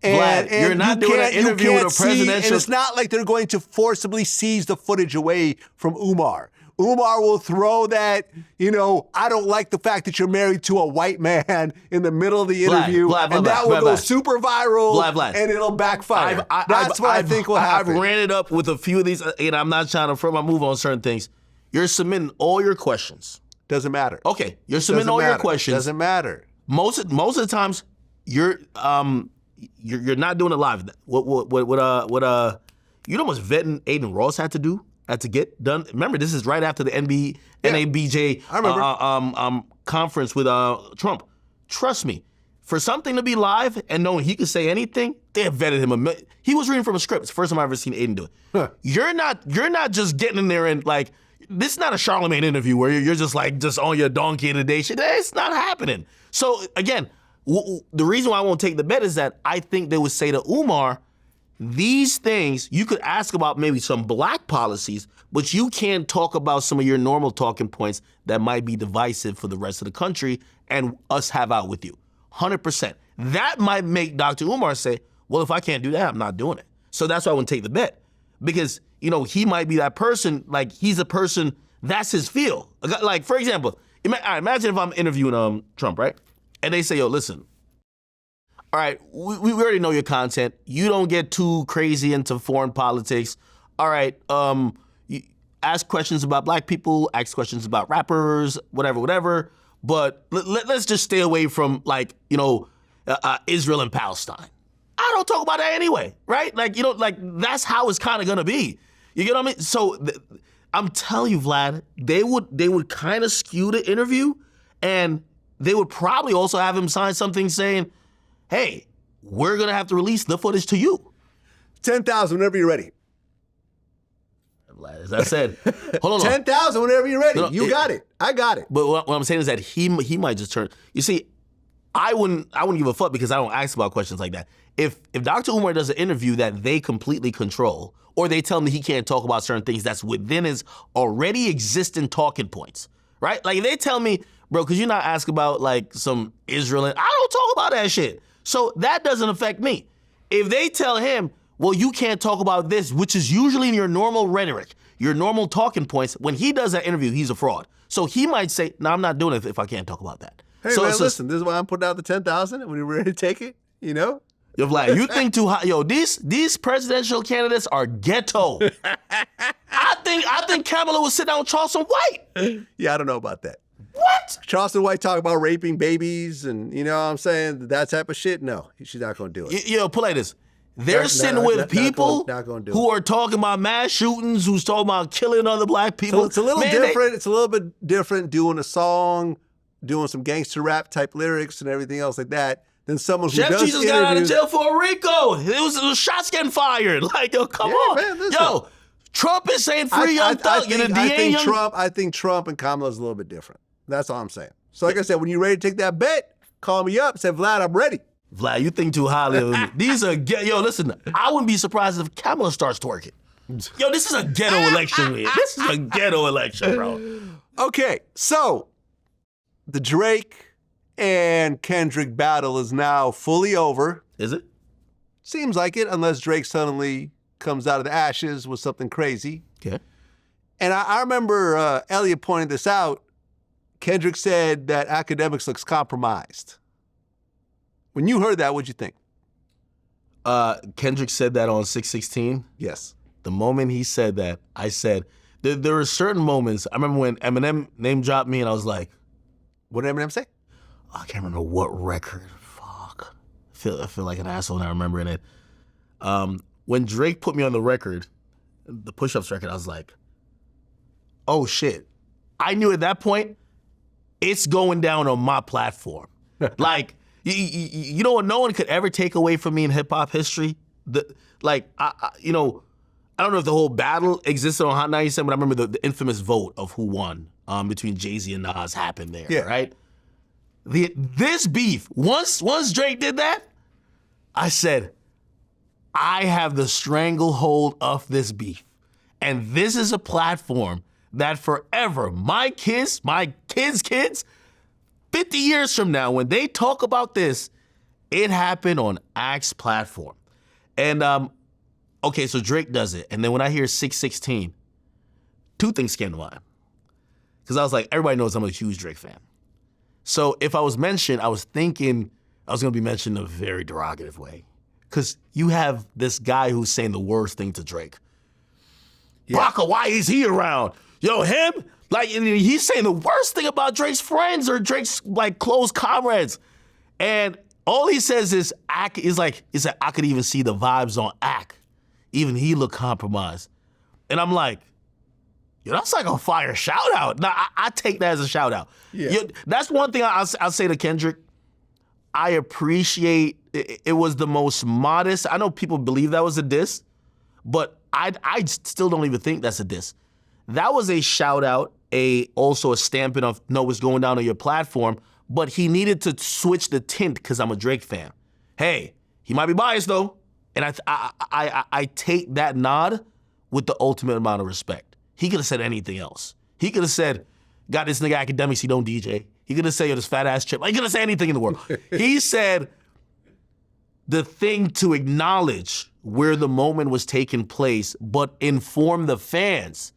Vlad, you're not doing an interview with a presidential... And it's not like they're going to forcibly seize the footage away from Umar. Umar will throw that, I don't like the fact that you're married to a white man in the middle of the interview, and that will go super viral, and it'll backfire. That's what I think will happen. I've ran it up with a few of these, and I'm not trying to front my move on certain things. You're submitting all your questions. Doesn't matter. Okay, you're submitting all your questions. Doesn't matter. Most of the times, you're not doing it live. What you know how much vetting Aiden Ross had to do? Had to get done. Remember, this is right after the NABJ conference with Trump. Trust me, for something to be live and knowing he could say anything, they have vetted him. He was reading from a script. It's the first time I've ever seen Aiden do it. Huh. You're not just getting in there and like, this is not a Charlemagne interview where you're just on your donkey today shit. It's not happening. So again, the reason why I won't take the bet is that I think they would say to Umar, these things, you could ask about maybe some black policies, but you can't talk about some of your normal talking points that might be divisive for the rest of the country and us have out with you. 100%. That might make Dr. Umar say, well, if I can't do that, I'm not doing it. So that's why I wouldn't take the bet. because, you know, he might be that person, like he's a person, that's his field. Like, for example, imagine if I'm interviewing Trump, right? And they say, yo, listen, all right, we already know your content. You don't get too crazy into foreign politics. All right, you ask questions about black people, ask questions about rappers, whatever. But let's just stay away from, like, you know, Israel and Palestine. I don't talk about that anyway, right? Like, you know, like that's how it's kind of gonna be. You get what I mean? So I'm telling you, Vlad, they would kind of skew the interview, and they would probably also have him sign something saying, hey, we're gonna have to release the footage to you. 10,000 whenever you're ready. Vlad, as I said, hold on. 10,000 whenever you're ready. No, you got it. I got it. But what I'm saying is that he might just turn. You see, I wouldn't give a fuck because I don't ask about questions like that. If Dr. Umar does an interview that they completely control, or they tell me he can't talk about certain things that's within his already existing talking points, right? Like if they tell me, bro, could you not ask about like some Israel? I don't talk about that shit. So that doesn't affect me. If they tell him, well, you can't talk about this, which is usually in your normal rhetoric, your normal talking points, when he does that interview, he's a fraud. So he might say, no, I'm not doing it if I can't talk about that. Hey, so man, listen, this is why I'm putting out the 10,000 when you're ready to take it, you know? Yo, Vlad, you think too high. Yo, these presidential candidates are ghetto. I think Kamala would sit down with Charleston White. Yeah, I don't know about that. What? Charleston White talk about raping babies and, you know what I'm saying, that type of shit? No, she's not going to do it. Yo, put like this. They're sitting with people who are talking about mass shootings, who's talking about killing other black people. So it's a little different. It's a little bit different doing a song, doing some gangster rap type lyrics and everything else like that, than someone who Chef does Jesus got out of jail for a RICO. It was shots getting fired. Like, yo, come on. Man, listen. Yo, Trump is saying free Young Thug. I think Trump and Kamala is a little bit different. That's all I'm saying. So like I said, when you're ready to take that bet, call me up, say, Vlad, I'm ready. Vlad, you think too highly of me. These are, yo, listen, I wouldn't be surprised if Kamala starts twerking. Yo, this is a ghetto election, man. This is a ghetto election, bro. Okay, so the Drake and Kendrick battle is now fully over. Is it? Seems like it, unless Drake suddenly comes out of the ashes with something crazy. Okay. And I remember Elliot pointed this out. Kendrick said that Akademiks looks compromised. When you heard that, what'd you think? Kendrick said that on 616. Yes. The moment he said that, I said, there were certain moments. I remember when Eminem name dropped me and I was like, what did Eminem say? I can't remember what record. Fuck. I feel like an asshole now remembering it. When Drake put me on the record, the Push-Ups record, I was like, oh shit. I knew at that point, it's going down on my platform. Like, you know what no one could ever take away from me in hip-hop history? I don't know if the whole battle existed on Hot 97, but I remember the infamous vote of who won between Jay-Z and Nas happened there, right? This beef, once Drake did that, I said, I have the stranglehold of this beef. And this is a platform that forever, my kids, 50 years from now, when they talk about this, it happened on Act's platform. And, okay, so Drake does it. And then when I hear 616, two things came to mind. Because I was like, everybody knows I'm a huge Drake fan. So if I was mentioned, I was thinking I was going to be mentioned in a very derogative way. Because you have this guy who's saying the worst thing to Drake. Yeah. Baka, why is he around? Yo, him? Like, he's saying the worst thing about Drake's friends or Drake's, like, close comrades. And all he says is, I could even see the vibes on Ak. Even he looked compromised. And I'm like, yo, that's like a fire shout out. Now, I take that as a shout out. Yeah. That's one thing I'll say to Kendrick. I appreciate, it was the most modest. I know people believe that was a diss, but I still don't even think that's a diss. That was a shout out, also a stamping of, no, what's going down on your platform, but he needed to switch the tint because I'm a Drake fan. Hey, he might be biased though, and I take that nod with the ultimate amount of respect. He could have said anything else. He could have said, got this nigga Akademiks, he don't DJ. He could have said, yo, this fat ass chip. He could have said anything in the world. He said, the thing to acknowledge where the moment was taking place, but inform the fans.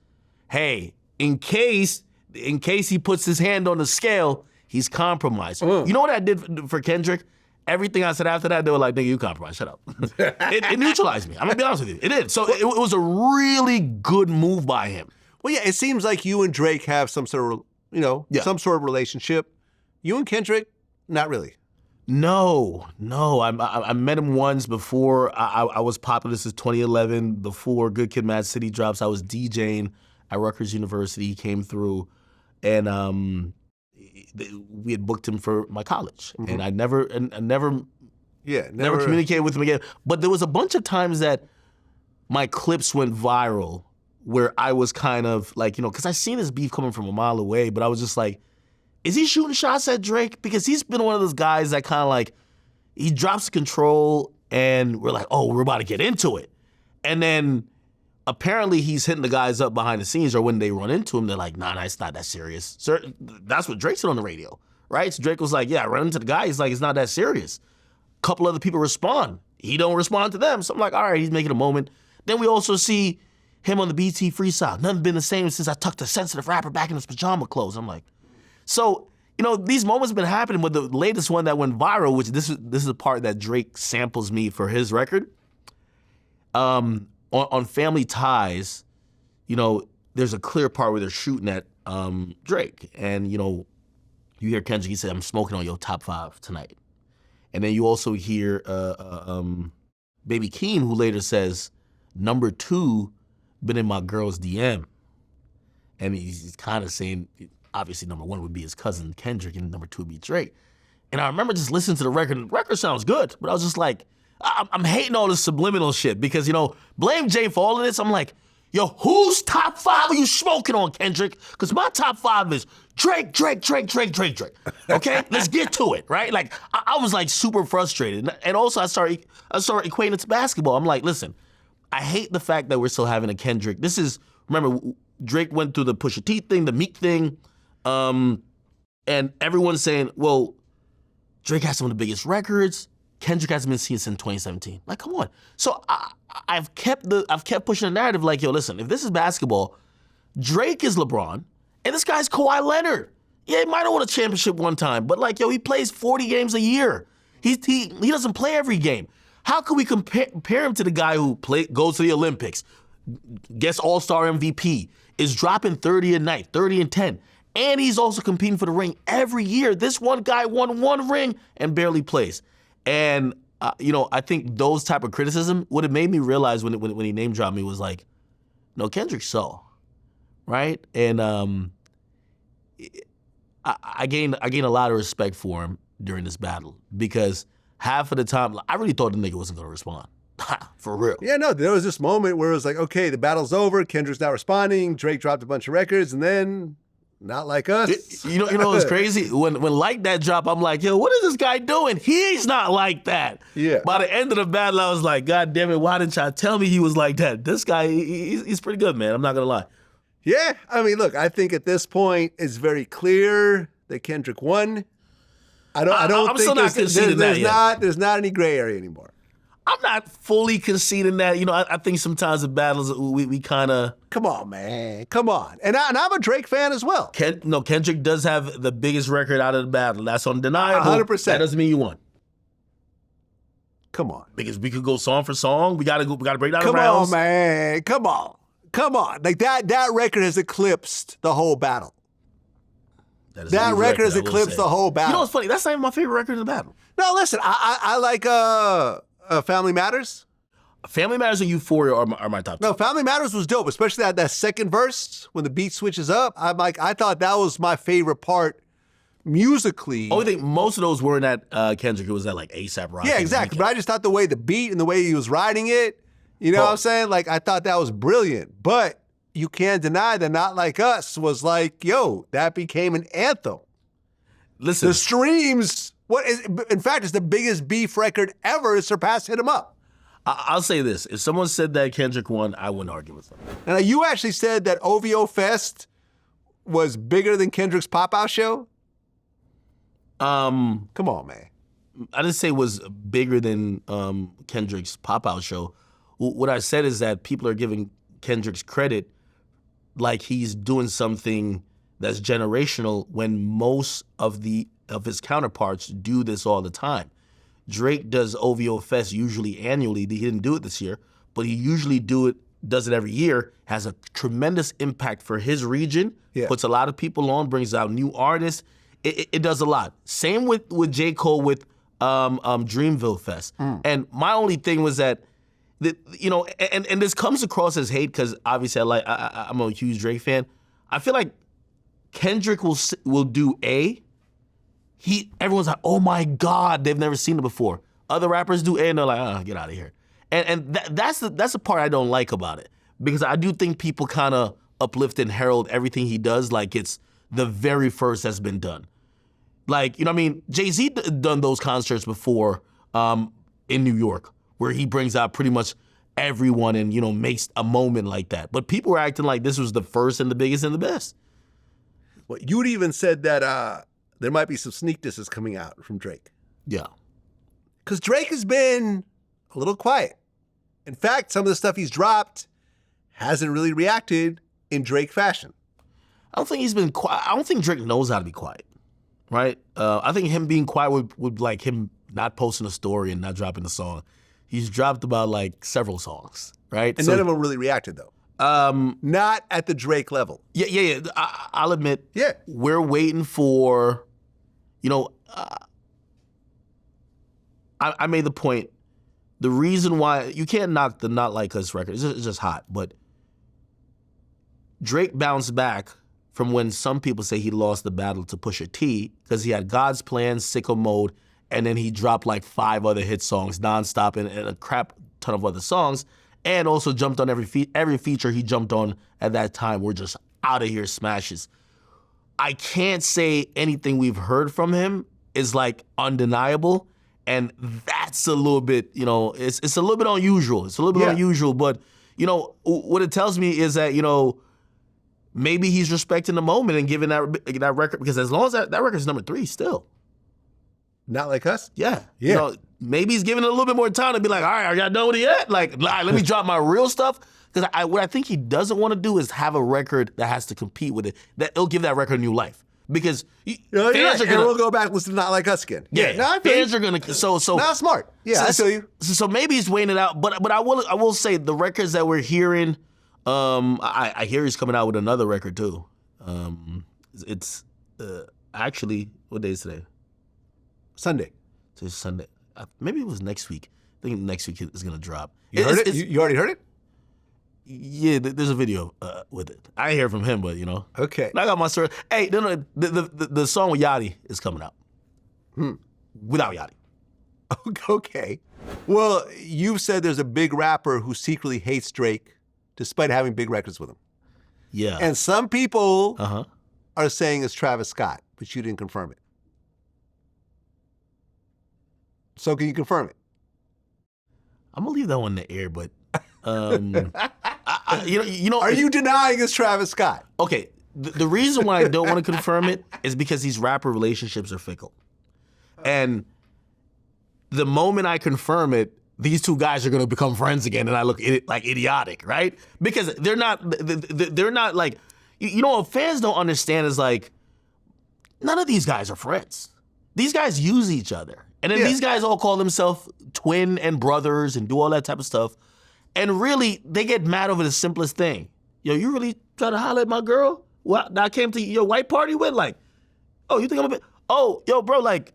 Hey, in case he puts his hand on the scale, he's compromised. You know what I did for Kendrick? Everything I said after that, they were like, nigga, you compromised, shut up. It neutralized me. I'm gonna be honest with you. It did. So it was a really good move by him. Well, yeah, it seems like you and Drake have some sort of, some sort of relationship. You and Kendrick, not really. No. I met him once before I was popular. This is 2011, before Good Kid, Mad City drops. I was DJing at Rutgers University. He came through, and we had booked him for my college, and I never communicated with him again. But there was a bunch of times that my clips went viral where I was kind of like, because I seen this beef coming from a mile away, but I was just like, is he shooting shots at Drake? Because he's been one of those guys that kind of like, he drops control and we're like, oh, we're about to get into it. And then apparently he's hitting the guys up behind the scenes, or when they run into him, they're like, nah, it's not that serious. Sir, that's what Drake said on the radio, right? So Drake was like, yeah, I run into the guy. He's like, it's not that serious. A couple other people respond. He don't respond to them. So I'm like, all right, he's making a moment. Then we also see him on the BT freestyle. Nothing been the same since I tucked a sensitive rapper back in his pajama clothes. I'm like, so, these moments have been happening, but the latest one that went viral, which this is the part that Drake samples me for his record. On Family Ties, there's a clear part where they're shooting at Drake. And, you hear Kendrick, he said, I'm smoking on your top 5 tonight. And then you also hear Baby Keem, who later says, number 2 been in my girl's DM. And he's kind of saying, obviously number 1 would be his cousin Kendrick, and number 2 would be Drake. And I remember just listening to the record, and the record sounds good, but I was just like, I'm hating all this subliminal shit because, blame Jay for all of this. I'm like, yo, whose top 5 are you smoking on, Kendrick? Because my top 5 is Drake. Okay, let's get to it, right? Like, I was like super frustrated. And also I started equating it to basketball. I'm like, listen, I hate the fact that we're still having a Kendrick. Remember, Drake went through the Pusha T thing, the Meek thing, and everyone's saying, well, Drake has some of the biggest records. Kendrick hasn't been seen since 2017. Like, come on. So I've kept pushing the narrative like, yo, listen, if this is basketball, Drake is LeBron, and this guy's Kawhi Leonard. Yeah, he might have won a championship one time, but like, yo, he plays 40 games a year. He doesn't play every game. How can we compare him to the guy who goes to the Olympics, gets All-Star MVP, is dropping 30 a night, 30 and 10, and he's also competing for the ring every year? This one guy won 1 ring and barely plays. And, I think those type of criticism, what it made me realize when he name dropped me was like, no, Kendrick saw, right? And I gained a lot of respect for him during this battle, because half of the time, I really thought the nigga wasn't going to respond. For real. Yeah, no, there was this moment where it was like, okay, the battle's over, Kendrick's not responding, Drake dropped a bunch of records, and then, not like us. You know what's crazy? When Like That dropped, I'm like, yo, what is this guy doing? He's not like that. Yeah. By the end of the battle, I was like, God damn it, why didn't y'all tell me he was like that? This guy, he's pretty good, man. I'm not going to lie. Yeah, I mean, look, I think at this point, it's very clear that Kendrick won. I don't think still not conceding that yet. There's not any gray area anymore. I'm not fully conceding that. I think sometimes in battles we kind of... Come on, man. Come on. And I'm a Drake fan as well. Kendrick does have the biggest record out of the battle. That's undeniable. 100%. That doesn't mean you won. Come on. Because we could go song for song. We gotta break down the rounds. Come on, man. Come on. Like that record has eclipsed the whole battle. That record has eclipsed the whole battle. You know what's funny? That's not even my favorite record in the battle. No, listen, I like Family Matters. Family Matters and Euphoria are my top two. No, Family Matters was dope, especially that second verse when the beat switches up. I thought that was my favorite part musically. I think most of those weren't at Kendrick. It was at like A$AP Rocky. Yeah, exactly. But I just thought the way the beat and the way he was writing it, you know what I'm saying? Like, I thought that was brilliant. But you can't deny that Not Like Us was like, yo, that became an anthem. Listen. The streams, in fact, it's the biggest beef record ever. It surpassed Hit 'Em Up. I'll say this. If someone said that Kendrick won, I wouldn't argue with them. And you actually said that OVO Fest was bigger than Kendrick's Pop-Out show? Come on, man. I didn't say it was bigger than Kendrick's pop-out show. What I said is that people are giving Kendrick's credit like he's doing something that's generational when most of his counterparts do this all the time. Drake does OVO Fest usually annually. He didn't do it this year, but he usually does it every year, has a tremendous impact for his region, puts a lot of people on, brings out new artists. It does a lot. Same with J. Cole with Dreamville Fest. And my only thing was that, and this comes across as hate because obviously I'm a huge Drake fan. I feel like Kendrick will do everyone's like, oh my God, they've never seen it before. Other rappers do A and they're like, get out of here. And that's the part I don't like about it, because I do think people kind of uplift and herald everything he does like it's the very first that's been done. Like, you know what I mean? Jay-Z done those concerts before in New York where he brings out pretty much everyone and, makes a moment like that. But people were acting like this was the first and the biggest and the best. Well, you'd even said that there might be some sneak disses coming out from Drake. Yeah. Because Drake has been a little quiet. In fact, some of the stuff he's dropped hasn't really reacted in Drake fashion. I don't think he's been quiet. I don't think Drake knows how to be quiet, right? I think him being quiet would like him not posting a story and not dropping a song. He's dropped about like several songs, right? And none of them really reacted though. Not at the Drake level. Yeah. I'll admit. Yeah. We're waiting for, I made the point. The reason why you can't knock the Not Like Us record, it's just hot, but Drake bounced back from when some people say he lost the battle to Pusha T because he had God's Plan, Sicko Mode, and then he dropped like 5 other hit songs nonstop and a crap ton of other songs, and also jumped on every feature he jumped on at that time were just out of here smashes. I can't say anything we've heard from him is like undeniable. And that's a little bit, it's a little bit unusual. It's a little bit unusual, but, what it tells me is that, maybe he's respecting the moment and giving that record, because as long as that record's number 3 still. Not Like Us? Yeah. Maybe he's giving it a little bit more time to be like, all right, are y'all done with it yet? Like, let me drop my real stuff. Because what I think he doesn't want to do is have a record that has to compete with it. It'll give that record new life. Because fans are gonna. And we'll go back and listen to Not Like Us again. Yeah, fans are gonna. So not smart. Yeah, I feel you. So maybe he's weighing it out. But I will say the records that we're hearing. I hear he's coming out with another record too. It's actually, what day is today? Sunday. Today's Sunday. Maybe it was next week. I think next week is gonna drop. You heard it? You already heard it? Yeah, there's a video with it. I ain't hear from him, but Okay. I got my story. Hey, the song with Yachty is coming out. Without Yachty. Okay. Well, you've said there's a big rapper who secretly hates Drake despite having big records with him. Yeah. And some people are saying it's Travis Scott, but you didn't confirm it. So can you confirm it? I'm gonna leave that one in the air, but Are you denying it's Travis Scott? Okay, the reason why I don't want to confirm it is because these rapper relationships are fickle. And the moment I confirm it, these two guys are going to become friends again, and I look like idiotic, right? Because they're not like, what fans don't understand is like, none of these guys are friends. These guys use each other. And then these guys all call themselves twin and brothers and do all that type of stuff. And really, they get mad over the simplest thing. Yo, you really try to holler at my girl? Well, I came to your white party with? Like, oh, you think I'm a bit? Oh, yo, bro, like,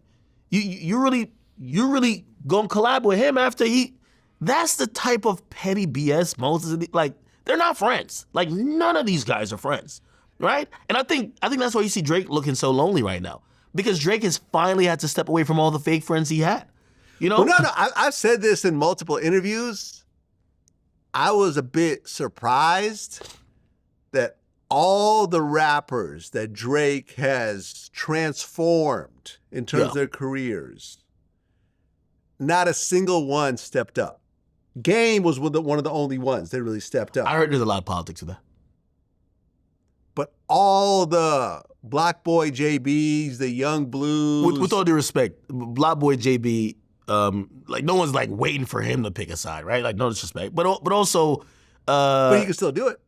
you really gonna collab with him after he? That's the type of petty BS Moses. Like, they're not friends. Like, none of these guys are friends, right? And I think that's why you see Drake looking so lonely right now, because Drake has finally had to step away from all the fake friends he had. Well, no, I've said this in multiple interviews. I was a bit surprised that all the rappers that Drake has transformed in terms of their careers, not a single one stepped up. Game was one of the only ones that really stepped up. I heard there's a lot of politics with that. But all the Block Boy JB's, the Young Blues. With all due respect, Block Boy JB, like no one's like waiting for him to pick a side, right? Like no disrespect, but also, but he can still do it.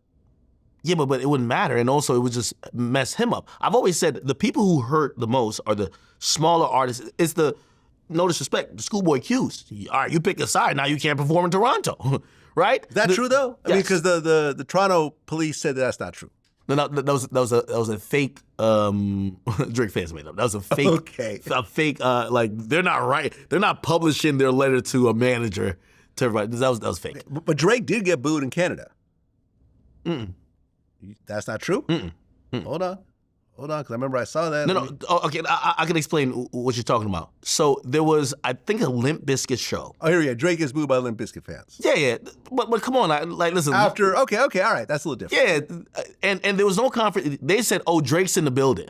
Yeah, but it wouldn't matter, and also it would just mess him up. I've always said the people who hurt the most are the smaller artists. It's the, no disrespect, the Schoolboy Q's. All right, you pick a side, now you can't perform in Toronto, right? Is that true though? I yes. mean, because the Toronto police said that's not true. No, that was a fake Drake fans made up. That was a fake, okay. A fake. Like they're not right. They're not publishing their letter to a manager to everybody. That was fake. But Drake did get booed in Canada. That's not true? Hold on, because I remember I saw that. No. Oh, okay, I can explain what you're talking about. So there was, I think, a Limp Bizkit show. Oh, here we go. Drake is booed by Limp Bizkit fans. Yeah. But come on, like listen. After, okay, all right, that's a little different. Yeah, and there was no conference. They said, oh, Drake's in the building,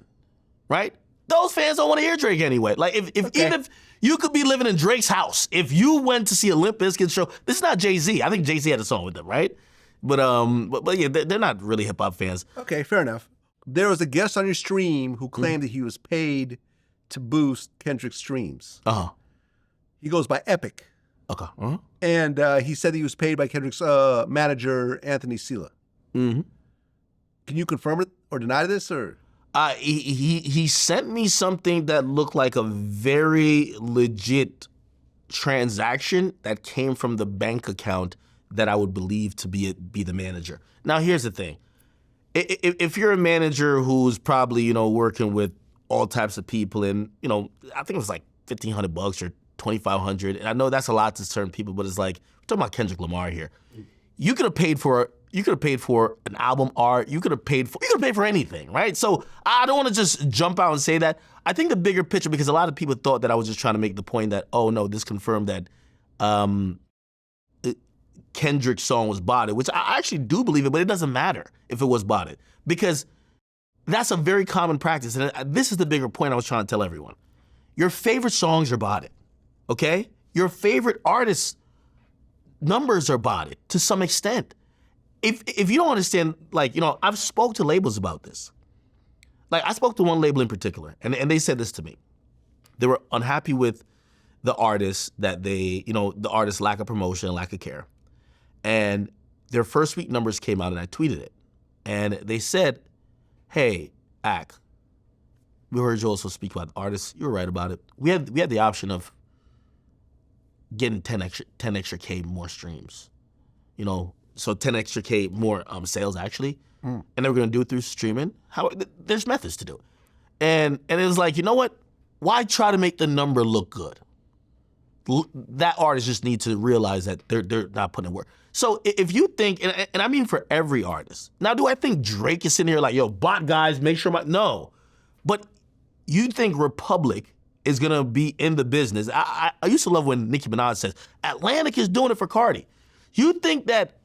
right? Those fans don't want to hear Drake anyway. Like even if you could be living in Drake's house, if you went to see a Limp Bizkit show, this is not Jay-Z. I think Jay-Z had a song with them, right? But yeah, they're not really hip hop fans. Okay, fair enough. There was a guest on your stream who claimed that he was paid to boost Kendrick's streams. He goes by Epic. Okay. And he said that he was paid by Kendrick's manager, Anthony Sila. Can you confirm it or deny this, or? He sent me something that looked like a very legit transaction that came from the bank account that I would believe to be the manager. Now, here's the thing. If you're a manager who's probably, working with all types of people and, I think it was like $1,500 or $2,500. And I know that's a lot to certain people, but it's like, we're talking about Kendrick Lamar here. You could have paid for an album art. You could have paid for anything, right? So I don't want to just jump out and say that. I think the bigger picture, because a lot of people thought that I was just trying to make the point that, oh no, this confirmed that, Kendrick's song was botted, which I actually do believe it, but it doesn't matter if it was botted because that's a very common practice. And this is the bigger point I was trying to tell everyone. Your favorite songs are botted, okay? Your favorite artists' numbers are botted to some extent. If you don't understand, I've spoke to labels about this. Like, I spoke to one label in particular, and they said this to me. They were unhappy with the artists that the artist's lack of promotion, lack of care. And their first week numbers came out, and I tweeted it. And they said, hey, Ak, we heard you also speak about artists. You were right about it. We had the option of getting 10 extra K more streams. So 10 extra K more sales, actually. And they were going to do it through streaming. There's methods to do it. And it was like, you know what? Why try to make the number look good? That artist just needs to realize that they're not putting in work. So if you think, and I mean for every artist. Now, do I think Drake is sitting here like, yo, bot guys, make sure no. But you think Republic is going to be in the business. I used to love when Nicki Minaj says, Atlantic is doing it for Cardi. You think that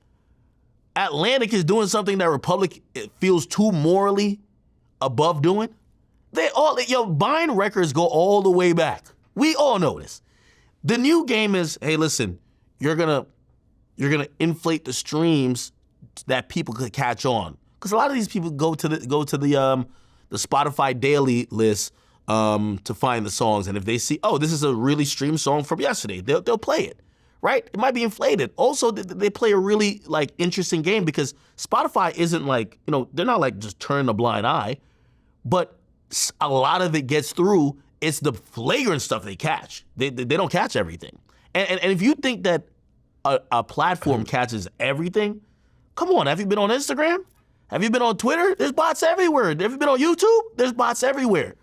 Atlantic is doing something that Republic feels too morally above doing? Buying records go all the way back. We all know this. The new game is, hey, listen, you're gonna inflate the streams that people could catch on, because a lot of these people go to the Spotify daily list to find the songs, and if they see, oh, this is a really streamed song from yesterday, they'll play it, right? It might be inflated. Also, they play a really interesting game because Spotify isn't they're not just turning a blind eye, but a lot of it gets through. It's the flagrant stuff they catch. They don't catch everything. And if you think that a platform catches everything, come on, have you been on Instagram? Have you been on Twitter? There's bots everywhere. Have you been on YouTube? There's bots everywhere.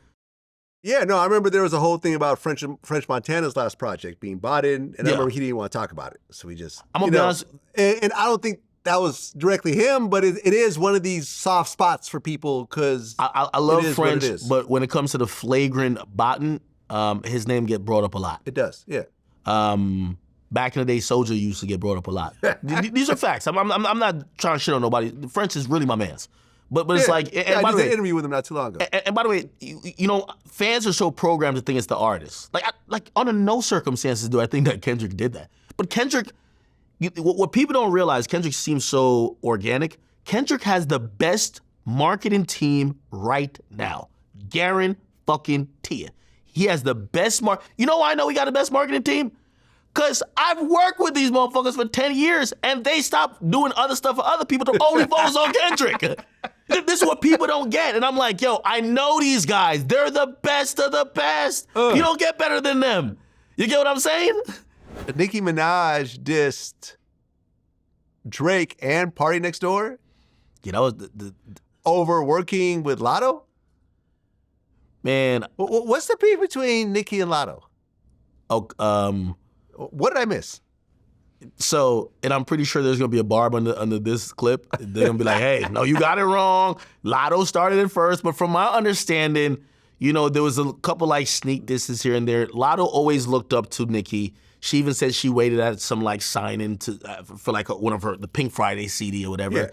Yeah, no, I remember there was a whole thing about French Montana's last project being botted, and I remember he didn't want to talk about it. So we just, I'm gonna be honest. And I don't think that was directly him, but it is one of these soft spots for people because I love French, but when it comes to the flagrant botting, his name get brought up a lot. It does, yeah. Back in the day, Soulja used to get brought up a lot. These are facts. I'm not trying to shit on nobody. French is really my man's. But it's I did an interview with him not too long ago. And by the way, fans are so programmed to think it's the artist. Under no circumstances do I think that Kendrick did that. But Kendrick, what people don't realize, Kendrick seems so organic. Kendrick has the best marketing team right now. Guarantee it. He has the best You know why I know he got the best marketing team? Because I've worked with these motherfuckers for 10 years and they stopped doing other stuff for other people to only focus on Kendrick. This is what people don't get. And I'm like, yo, I know these guys. They're the best of the best. You don't get better than them. You get what I'm saying? Nicki Minaj dissed Drake and Party Next Door. Yeah, that was over working with Lotto? Man. What's the beef between Nicki and Lotto? What did I miss? So, and I'm pretty sure there's gonna be a barb under this clip. They're gonna be like, hey, no, you got it wrong. Lotto started it first. But from my understanding, you know, there was a couple like sneak disses here and there. Lotto always looked up to Nicki. She even said she waited at some like sign-in for like one of the Pink Friday CD or whatever. Yeah.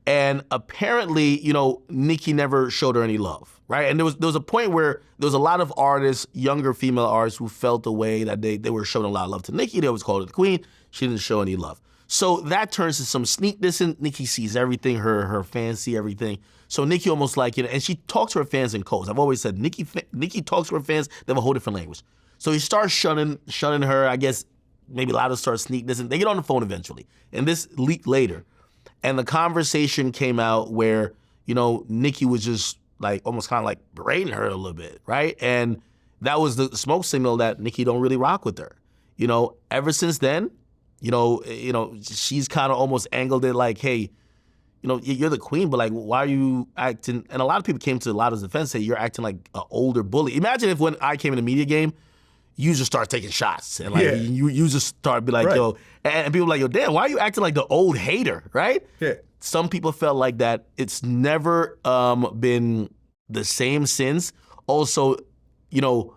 And apparently, you know, Nicki never showed her any love, right? And there was a point where there was a lot of artists, younger female artists, who felt the way that they were showing a lot of love to Nicki. They always called her the queen. She didn't show any love. So that turns to some sneak dissing. Nicki sees everything. Her fans see everything. So Nicki almost like, you know, and she talks to her fans in codes. I've always said Nicki talks to her fans. They have a whole different language. So he starts shunning her. I guess maybe Lotto starts sneak dissing. They get on the phone eventually. And this leaked later. And the conversation came out where, you know, Nicki was just like almost kind of like berating her a little bit, right? And that was the smoke signal that Nicki don't really rock with her. You know, ever since then, you know, she's kind of almost angled it like, hey, you know, you're the queen, but like, why are you acting? And a lot of people came to Lotto's defense, say you're acting like an older bully. Imagine if when I came in the media game, you just start taking shots and like you just start be like, right. Yo, and people are like, yo, damn, why are you acting like the old hater, right? Yeah. Some people felt like that. It's never been the same since. Also, you know,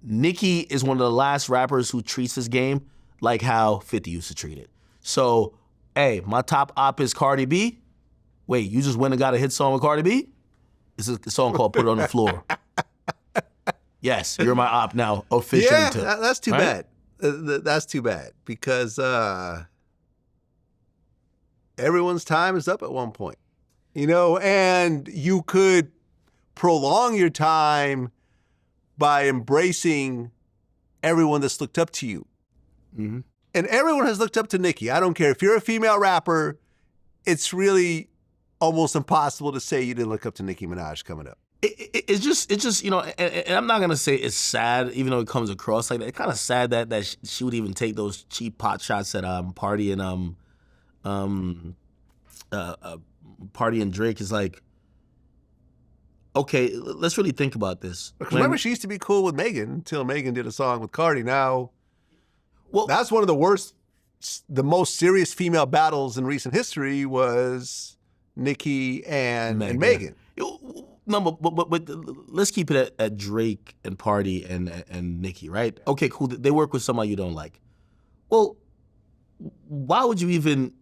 Nicki is one of the last rappers who treats this game like how 50 used to treat it. So, hey, my top op is Cardi B. Wait, you just went and got a hit song with Cardi B? It's a song called Put It on the Floor. Yes, you're my op now, officially. Yeah, that's too bad. That's too bad because everyone's time is up at one point, you know, and you could prolong your time by embracing everyone that's looked up to you. Mm-hmm. And everyone has looked up to Nicki. I don't care. If you're a female rapper, it's really almost impossible to say you didn't look up to Nicki Minaj coming up. It's just you know, and I'm not gonna say it's sad, even though it comes across like that. It's kind of sad that she would even take those cheap pot shots at Party and Party and Drake. Is like, okay, let's really think about this. Remember, she used to be cool with Megan until Megan did a song with Cardi. Now, well, that's one of the most serious female battles in recent history was Nicki and Megan. No, but let's keep it at Drake and Party and Nicki, right? Okay, cool. They work with somebody you don't like. Well, why would you even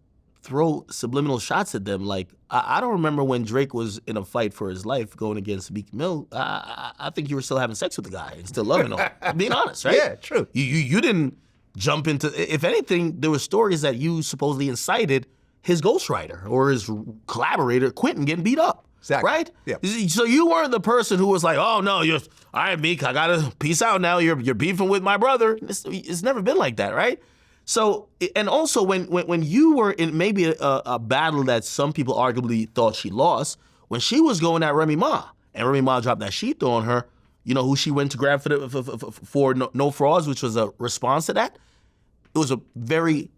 throw subliminal shots at them? Like, I don't remember when Drake was in a fight for his life going against Meek Mill. I think you were still having sex with the guy and still loving him. I'm being honest, right? Yeah, true. You didn't jump into. If anything, there were stories that you supposedly incited his ghostwriter or his collaborator Quentin getting beat up. Exactly. Right? Yeah. So you weren't the person who was like, oh no, all right, Meek, I gotta peace out now. You're beefing with my brother. It's never been like that, right? So, and also when you were in maybe a battle that some people arguably thought she lost, when she was going at Remy Ma, and Remy Ma dropped that sheet on her, you know who she went to grab for no frauds, which was a response to that. It was a very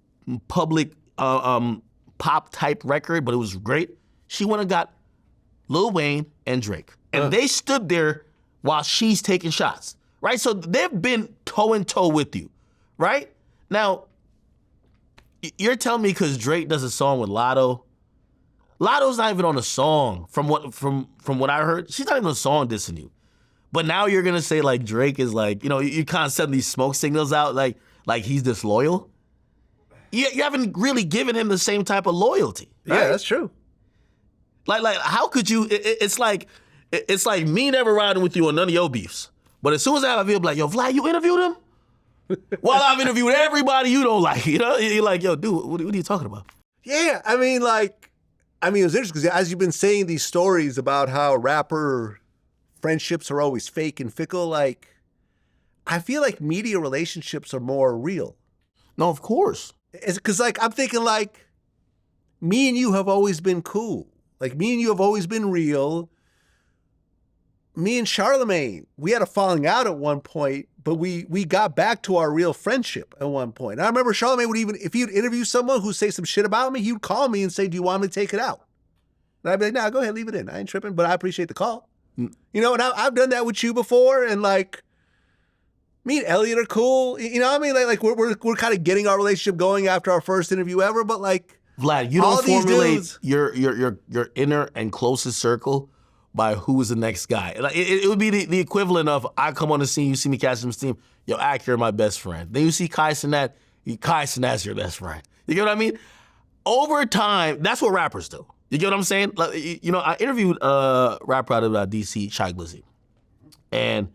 public pop type record, but it was great. She went and got Lil Wayne and Drake. And they stood there while she's taking shots, right? So they've been toe-in-toe with you, right? Now, you're telling me because Drake does a song with Lotto. Lotto's not even on a song from what I heard. She's not even on a song dissing you. But now you're going to say like Drake is like, you know, you kind of send these smoke signals out like he's disloyal. You haven't really given him the same type of loyalty. Right? Yeah, that's true. Like, how could you? It's like me never riding with you on none of your beefs. But as soon as I have a video, I'm like, yo, Vlad, you interviewed him? While I've interviewed everybody you don't like, you know? You're like, yo, dude, what are you talking about? Yeah, I mean, it was interesting because as you've been saying these stories about how rapper friendships are always fake and fickle. Like, I feel like media relationships are more real. No, of course. Because, like, I'm thinking, like, me and you have always been cool. Like, me and you have always been real. Me and Charlemagne, we had a falling out at one point, but we got back to our real friendship at one point. And I remember Charlemagne would even, if he'd interview someone who'd say some shit about me, he'd call me and say, do you want me to take it out? And I'd be like, nah, go ahead, leave it in. I ain't tripping, but I appreciate the call. You know, and I've done that with you before, and like, me and Elliot are cool. You know what I mean? Like we're kind of getting our relationship going after our first interview ever, but like, Vlad, you don't formulate your inner and closest circle by who is the next guy. Like it would be the equivalent of I come on the scene, you see me catching some steam, yo, Ak, you're my best friend. Then you see Kai Cenat, Kai Cenat's your best friend. You get what I mean? Over time, that's what rappers do. You get what I'm saying? Like, you know, I interviewed a rapper out of DC, Shy Glizzy, and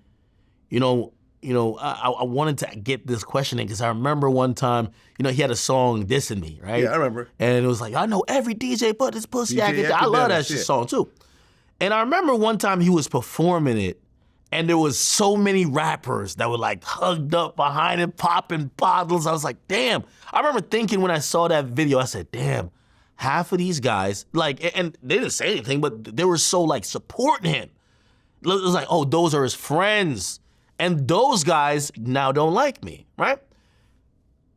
I wanted to get this question in because I remember one time, you know, he had a song dissing me, right? Yeah, I remember. And it was like, I know every DJ but this pussy. I love that shit song too. And I remember one time he was performing it, and there was so many rappers that were like hugged up behind him, popping bottles. I was like, damn. I remember thinking when I saw that video, I said, damn, half of these guys, like, and they didn't say anything, but they were so like supporting him. It was like, oh, those are his friends. And those guys now don't like me, right?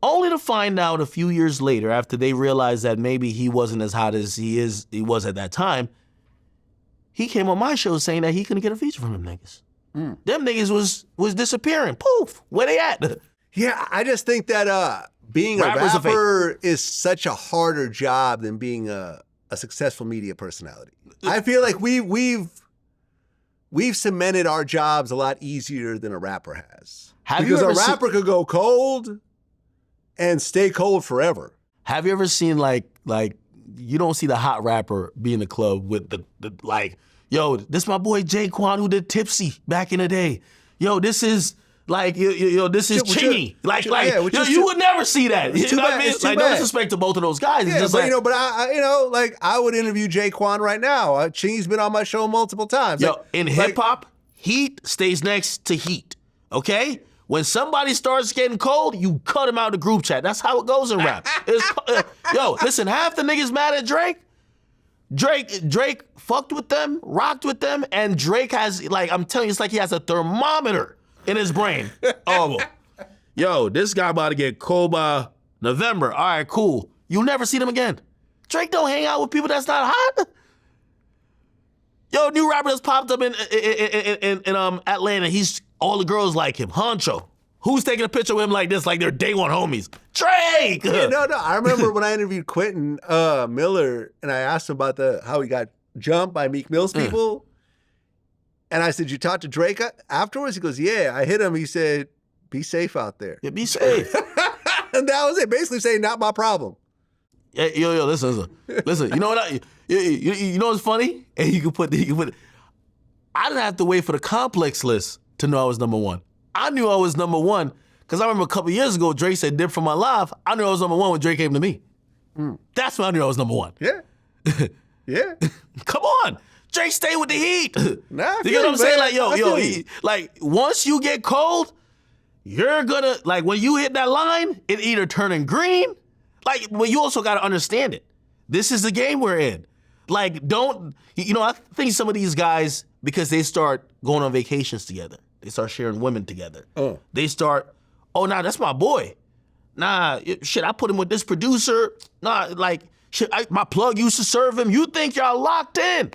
Only to find out a few years later, after they realized that maybe he wasn't as hot as he was at that time, he came on my show saying that he couldn't get a feature from them niggas. Them niggas was disappearing. Poof, where they at? Yeah, I just think that being a rapper is such a harder job than being a successful media personality. I feel like we've cemented our jobs a lot easier than a rapper has. Because a rapper could go cold and stay cold forever. Have you ever seen like you don't see the hot rapper be in the club with the like, yo, this my boy Jaquan who did Tipsy back in the day. Yo, this is like, this is Chingy. You would never see that. You know what I mean? Like, no disrespect to both of those guys. Yeah, just but like, I would interview Jaquan right now. Chingy's been on my show multiple times. Yo, in hip hop, heat stays next to heat. Okay? When somebody starts getting cold, you cut him out of the group chat. That's how it goes in rap. Yo, listen, half the niggas mad at Drake. Drake fucked with them, rocked with them, and Drake has, like, I'm telling you, it's like he has a thermometer in his brain. Oh, yo, this guy about to get cold by November. All right, cool. You'll never see them again. Drake don't hang out with people that's not hot. Yo, new rapper that's popped up in Atlanta. All the girls like him. Honcho. Who's taking a picture with him like this, like they're day one homies? Drake! Yeah, no. I remember when I interviewed Quentin Miller, and I asked him about how he got jumped by Meek Mill's people. And I said, you talked to Drake afterwards? He goes, yeah. I hit him. He said, be safe out there. Yeah, be safe. And that was it. Basically saying, not my problem. Yo, listen. You know what? You know what's funny? And you can put. I didn't have to wait for the complex list to know I was number one. I knew I was number one because I remember a couple years ago, Drake said "Dip from my life." I knew I was number one when Drake came to me. That's when I knew I was number one. Yeah. Yeah. Come on. Drake stay with the heat. Nah, you get what I'm saying? Like, like once you get cold, you're gonna, like, when you hit that line, it either turning green. Like, well, you also gotta understand it. This is the game we're in. Like, I think some of these guys, because they start going on vacations together, they start sharing women together. They start, oh, nah, that's my boy. Nah, shit, I put him with this producer. Nah, like, shit, my plug used to serve him. You think y'all locked in?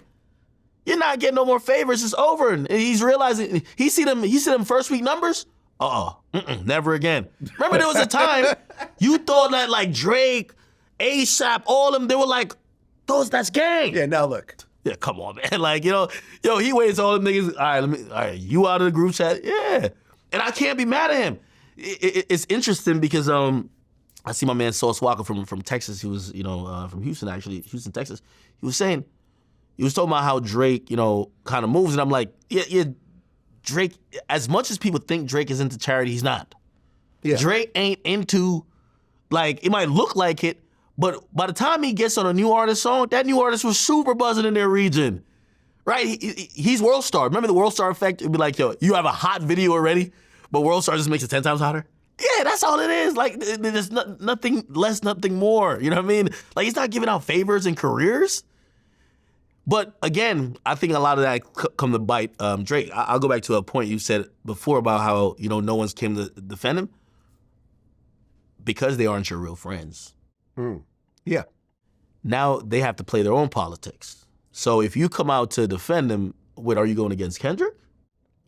You're not getting no more favors. It's over. And he's realizing, he see them first week numbers? Never again. Remember there was a time you thought that like Drake, ASAP, all of them, they were like, that's gang. Yeah, now look. Yeah, come on, man. Like, he waits all them niggas. All right, you out of the group chat? Yeah. And I can't be mad at him. It's interesting because I see my man Sauce Walker from Texas. He was, from Houston, actually, Houston, Texas. He was talking about how Drake, kind of moves. And I'm like, yeah, Drake, as much as people think Drake is into charity, he's not. Yeah. Drake ain't into, like, it might look like it, but by the time he gets on a new artist song, that new artist was super buzzing in their region. Right? He's World Star. Remember the World Star effect? It'd be like, yo, you have a hot video already, but World Star just makes it 10 times hotter. Yeah, that's all it is. Like, there's nothing less, nothing more. You know what I mean? Like, he's not giving out favors and careers. But again, I think a lot of that come to bite Drake. I'll go back to a point you said before about how, you know, no one's came to defend him. Because they aren't your real friends. Yeah. Now they have to play their own politics. So if you come out to defend him, are you going against Kendrick?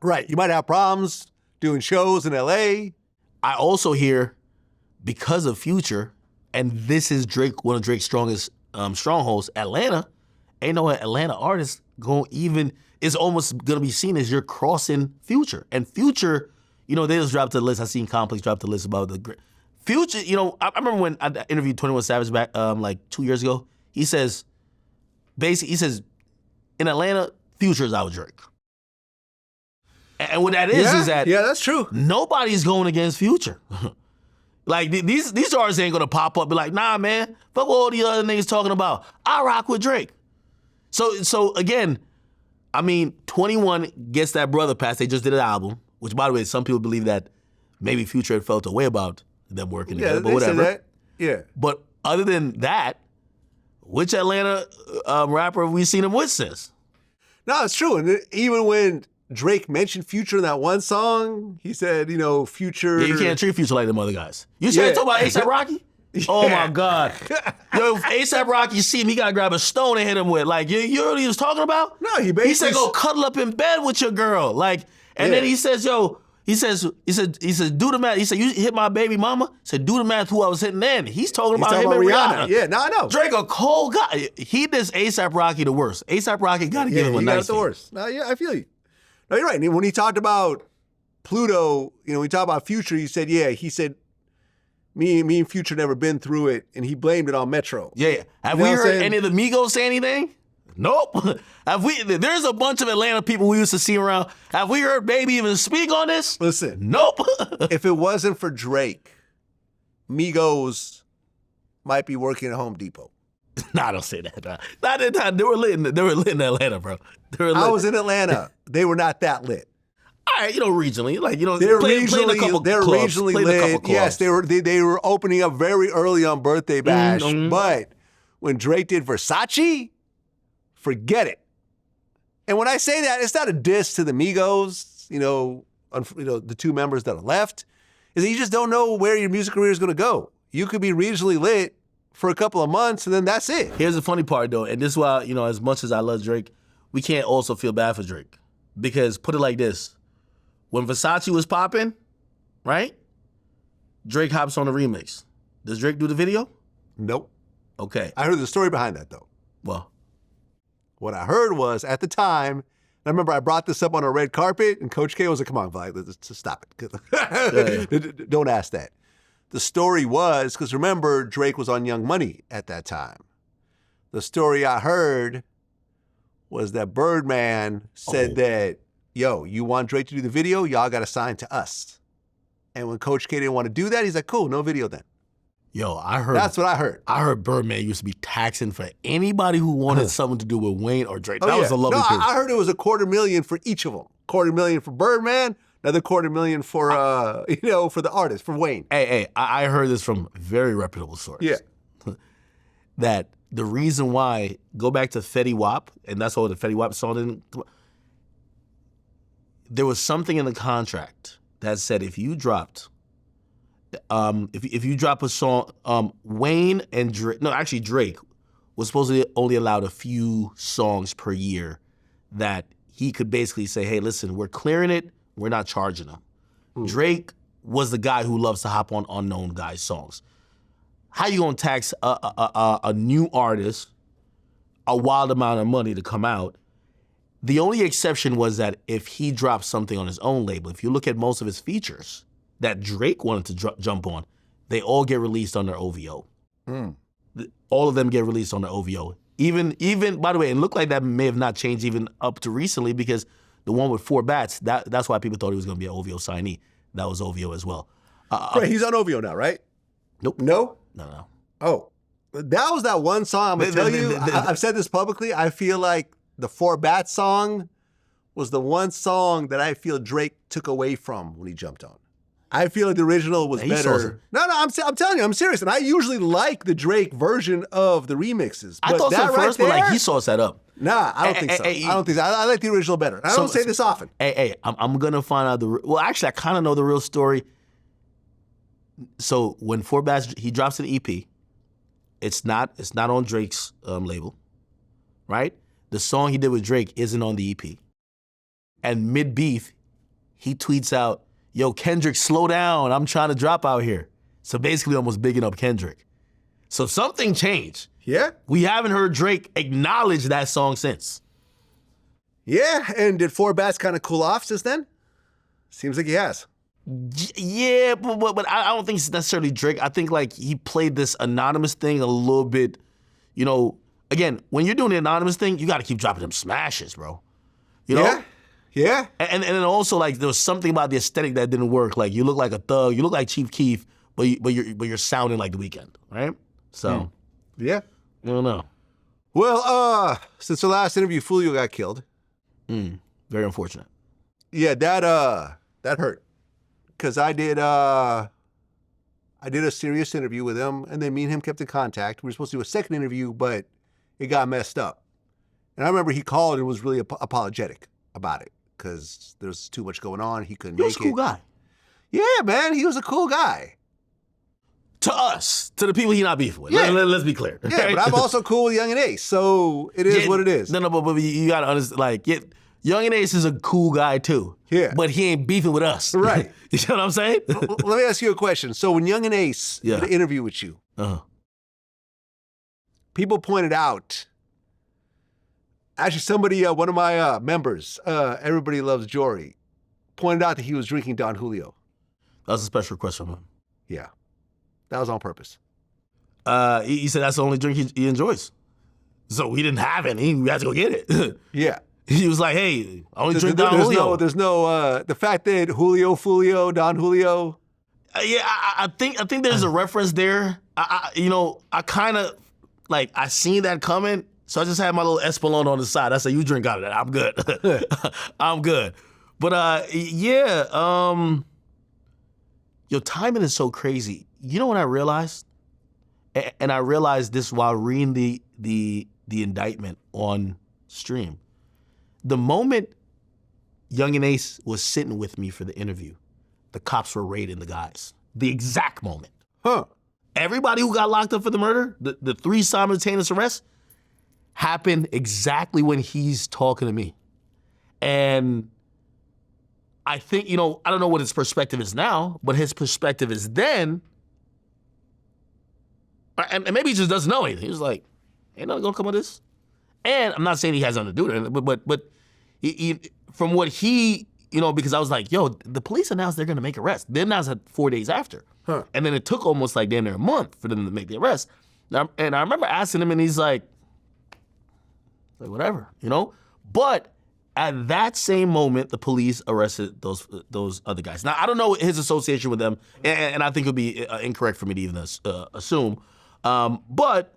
Right. You might have problems doing shows in LA. I also hear because of Future, and this is Drake, one of Drake's strongest strongholds, Atlanta, ain't no Atlanta artist is almost gonna be seen as you're crossing Future. And Future, you know, they just dropped the list. I seen Complex drop the list about the Future. You know, I remember when I interviewed 21 Savage back like 2 years ago. He says, in Atlanta, Future is our Drake. And what that is that that's true. Nobody's going against Future. Like these artists ain't gonna pop up and be like, nah, man, fuck what all the other niggas talking about. I rock with Drake. So again, I mean, 21 gets that brother pass. They just did an album, which by the way, some people believe that maybe Future had felt a way about them working together, but whatever. That. Yeah. But other than that, which Atlanta rapper have we seen him with since? No, it's true. And even when Drake mentioned Future in that one song, he said, you know, Future. Yeah, you can't treat Future like them other guys. You said talk about A$AP Rocky? Oh my God. Yo, if A$AP Rocky see him, he gotta grab a stone and hit him with. Like, you know what he was talking about? No, he basically said go cuddle up in bed with your girl. Like, and then he says, yo, he said, do the math. He said, you hit my baby mama? He said, do the math who I was hitting then. He's talking about him and Rihanna. Yeah, no, I know. Drake a cold guy. He does A$AP Rocky the worst. A$AP Rocky gotta give him a nice the worst. No, yeah, I feel you. No, you're right. And when he talked about Pluto, you know, when he talked about Future, he said, me and Future never been through it, and he blamed it on Metro. Yeah. Have we heard any of the Migos say anything? Nope. There's a bunch of Atlanta people we used to see around. Have we heard Baby even speak on this? Listen. Nope. If it wasn't for Drake, Migos might be working at Home Depot. Nah, don't say that. Nah. They were lit in Atlanta, bro. I was in Atlanta. They were not that lit. All right, you know, regionally, like, you know, they're regionally lit. Yes, they were opening up very early on Birthday Bash. But when Drake did Versace, forget it. And when I say that, it's not a diss to the Migos, the two members that are left. Is that you just don't know where your music career is going to go. You could be regionally lit for a couple of months, and then that's it. Here's the funny part, though, and this is why, you know, as much as I love Drake, we can't also feel bad for Drake. Because, put it like this, when Versace was popping, right, Drake hops on the remix. Does Drake do the video? Nope. Okay. I heard the story behind that, though. Well, what I heard was, at the time, I remember I brought this up on a red carpet, and Coach K was like, come on, Vlad, let's stop it. Don't ask that. The story was, because remember, Drake was on Young Money at that time. The story I heard was that Birdman said that, yo, you want Drake to do the video? Y'all got to sign to us. And when Coach K didn't want to do that, he's like, cool, no video then. Yo, I heard. That's what I heard. I heard Birdman used to be taxing for anybody who wanted something to do with Wayne or Drake. That was a lovely thing. I heard it was $250,000 for each of them. $250,000 for Birdman, another $250,000 for for the artist, for Wayne. Hey, I heard this from very reputable sources. Yeah. That the reason why, go back to Fetty Wap, and that's all the Fetty Wap song didn't. There was something in the contract that said if you dropped, if you drop a song, Wayne and Drake, no, actually Drake was supposedly only allowed a few songs per year that he could basically say, hey, listen, we're clearing it, we're not charging them. Drake was the guy who loves to hop on unknown guys' songs. How you gonna tax a new artist a wild amount of money to come out? The only exception was that if he dropped something on his own label, if you look at most of his features that Drake wanted to jump on, they all get released on their OVO. All of them get released on their OVO. Even by the way, it looked like that may have not changed even up to recently, because the one with 4 bats, that's why people thought he was gonna be an OVO signee. That was OVO as well. Right, he's on OVO now, right? Nope. No? No. Oh, that was that one song. I'm gonna tell you, I've said this publicly. I feel like the Four Bats song was the one song that I feel Drake took away from when he jumped on. I feel like the original was better. No, I'm telling you, I'm serious. And I usually like the Drake version of the remixes. I thought so first, but like he sauced that up. Nah, I don't think so. I don't think so. I like the original better. I don't say this often. I'm gonna find out well, actually, I kind of know the real story. So when Four Bats, he drops an EP. It's not on Drake's label, right? The song he did with Drake isn't on the EP. And mid-beef, he tweets out, yo, Kendrick, slow down. I'm trying to drop out here. So basically almost bigging up Kendrick. So something changed. Yeah? We haven't heard Drake acknowledge that song since. Yeah, and did Four Bats kind of cool off since then? Seems like he has. Yeah, but I don't think it's necessarily Drake. I think like he played this anonymous thing a little bit, you know, again, when you're doing the anonymous thing, you got to keep dropping them smashes, bro. You know? Yeah. Yeah. And then also like there was something about the aesthetic that didn't work. Like you look like a thug, you look like Chief Keef, but you're sounding like The Weeknd, right? So yeah, I don't know. Well, since the last interview, Fulio got killed. Very unfortunate. Yeah, that hurt because I did a serious interview with him, and then me and him kept in contact. We were supposed to do a second interview, but it got messed up. And I remember he called and was really apologetic about it. Because there's too much going on. He couldn't make it. He was a cool guy. Yeah, man. He was a cool guy. To us. To the people he not beefing with. Yeah. Let's be clear. Yeah, but I'm also cool with Young and Ace. So it is what it is. No, but you got to understand. Like, Young and Ace is a cool guy too. Yeah. But he ain't beefing with us. Right. You know what I'm saying? Let me ask you a question. So when Young and Ace did an interview with you, people pointed out, actually, somebody, one of my members, Everybody Loves Jory, pointed out that he was drinking Don Julio. That was a special request from him. Yeah. That was on purpose. He said that's the only drink he enjoys. So we didn't have any. We had to go get it. Yeah. He was like, hey, I only drink Don Julio. There's no, the fact that Julio, Fulio, Don Julio. I think there's a reference there. I kind of, like, I seen that coming. So I just had my little Espolon on the side. I said, you drink out of that. I'm good. I'm good. But your timing is so crazy. You know what I realized? And I realized this while reading the indictment on stream. The moment Young and Ace was sitting with me for the interview, the cops were raiding the guys. The exact moment. Everybody who got locked up for the murder, the 3 simultaneous arrests, happened exactly when he's talking to me. And I think, I don't know what his perspective is now, but his perspective is then, and maybe he just doesn't know anything. He was like, ain't nothing gonna come of this. And I'm not saying he has nothing to do with it, but he, from what he, because I was like, yo, the police announced they're gonna make arrests. They announced it 4 days after. And then it took almost like damn near a month for them to make the arrest. And I remember asking him, and he's like whatever, But at that same moment, the police arrested those other guys. Now, I don't know his association with them, and I think it would be incorrect for me to even assume. But,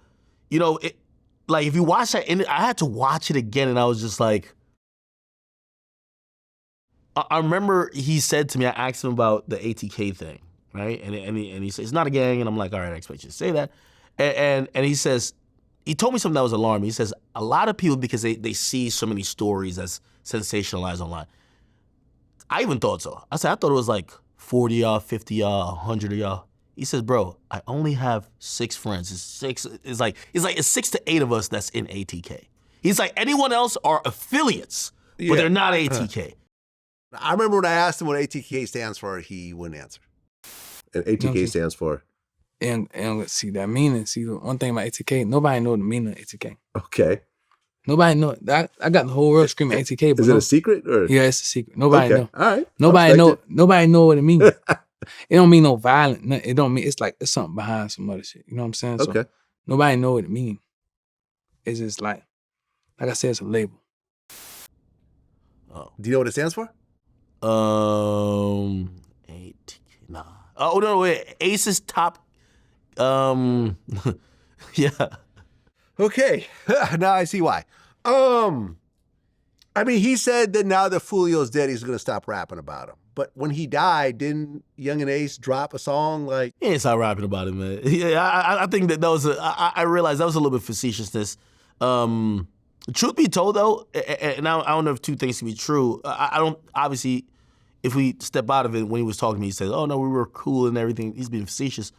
like if you watch that, I had to watch it again, and I was just like, I remember he said to me, I asked him about the ATK thing, right? And he says, it's not a gang, and I'm like, all right, I expect you to say that. And he says, he told me something that was alarming. He says, a lot of people, because they see so many stories as sensationalized online. I even thought so. I thought it was like 40 of y'all, 50 of y'all, 100 of y'all. He says, bro, I only have 6 friends. It's like 6 to 8 of us that's in ATK. He's like, anyone else are affiliates, but they're not ATK. I remember when I asked him what ATK stands for, he wouldn't answer. And ATK stands for? And see that meaning. See, one thing about ATK, nobody know the meaning of ATK. Okay. Nobody know. I got the whole world screaming ATK. But is it a secret? Or? Yeah, it's a secret. Nobody know. All right. Nobody know. Nobody know what it means. It don't mean no violent. It don't mean. It's like it's something behind some other shit. You know what I'm saying? Okay. So nobody know what it means. It's just like I said, it's a label. Oh. Do you know what it stands for? ATK. Nah. Oh no, wait. Ace's top. Yeah. Okay. Now I see why. I mean, he said that now that Fulio's dead, he's going to stop rapping about him. But when he died, didn't Young and Ace drop a song like... He ain't stop rapping about it, man. Yeah, I think that was I realized that was a little bit facetiousness. Truth be told, though, and I don't know if two things can be true. I don't, obviously, if we step out of it, when he was talking to me, he said, oh, no, we were cool and everything. He's being facetious.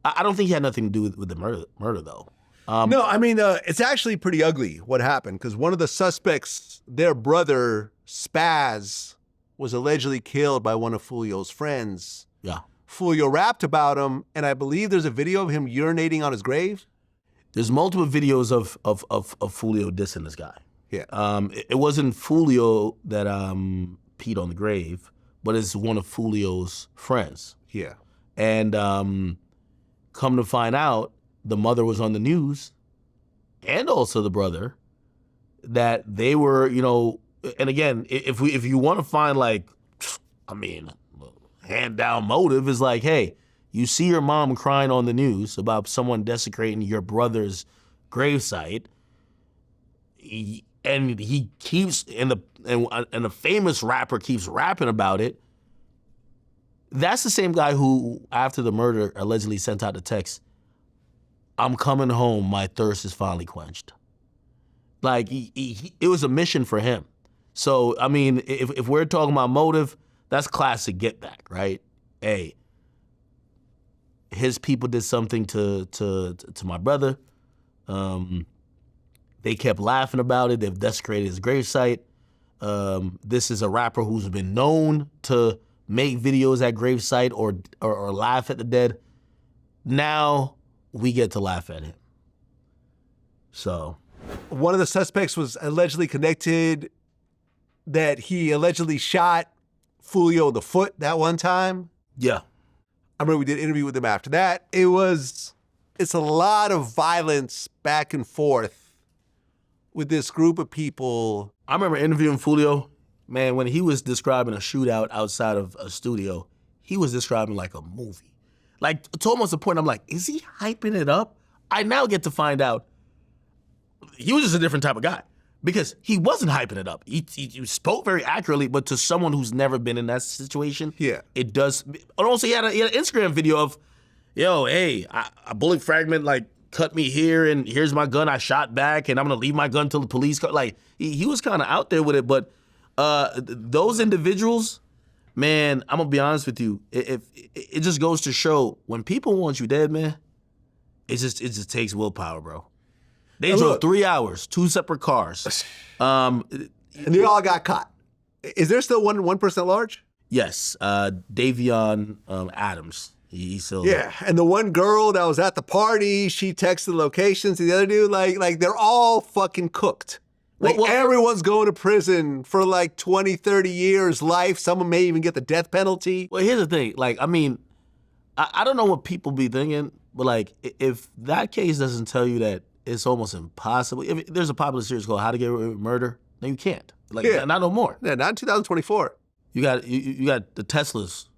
I don't think he had nothing to do with the murder though. No, I mean, it's actually pretty ugly what happened, because one of the suspects, their brother, Spaz, was allegedly killed by one of Fulio's friends. Yeah. Fulio rapped about him, and I believe there's a video of him urinating on his grave. There's multiple videos of Fulio dissing this guy. Yeah. It wasn't Fulio that peed on the grave, but it's one of Fulio's friends. Yeah. And come to find out, the mother was on the news, and also the brother, that they were, you know, and again, if you want to find like, I mean, hand down motive is like, hey, you see your mom crying on the news about someone desecrating your brother's gravesite, and he keeps, and the famous rapper keeps rapping about it. That's the same guy who, after the murder, allegedly sent out the text, I'm coming home, my thirst is finally quenched. Like, it was a mission for him. So, I mean, if we're talking about motive, that's classic get back, right? Hey, his people did something to my brother. They kept laughing about it. They've desecrated his gravesite. This is a rapper who's been known to make videos at gravesite or laugh at the dead. Now we get to laugh at him. So, one of the suspects was allegedly connected, that he allegedly shot Fulio in the foot that one time. Yeah. I remember we did an interview with him after that. It's a lot of violence back and forth with this group of people. I remember interviewing Fulio. Man, when he was describing a shootout outside of a studio, he was describing like a movie. Like, to almost the point I'm like, is he hyping it up? I now get to find out he was just a different type of guy, because he wasn't hyping it up. He spoke very accurately, but to someone who's never been in that situation, yeah, it does. And also, he had an Instagram video of, yo, hey, a bullet fragment like cut me here, and here's my gun. I shot back, and I'm gonna leave my gun till the police come. Like, he was kind of out there with it, but those individuals, man, I'm gonna be honest with you. It just goes to show, when people want you dead, man, it just takes willpower, bro. They drove 3 hours, 2 separate cars. And they all got caught. Is there still one person at large? Yes, Davion Adams. He's still there. And the one girl that was at the party, she texted locations to the other dude. Like they're all fucking cooked. Like, everyone's going to prison for like 20, 30 years, life. Someone may even get the death penalty. Well, here's the thing. Like, I mean, I don't know what people be thinking, but like, if that case doesn't tell you that it's almost impossible. If there's a popular series called How to Get Away with Murder, then you can't. Like, not no more. Yeah, not in 2024. You got the Teslas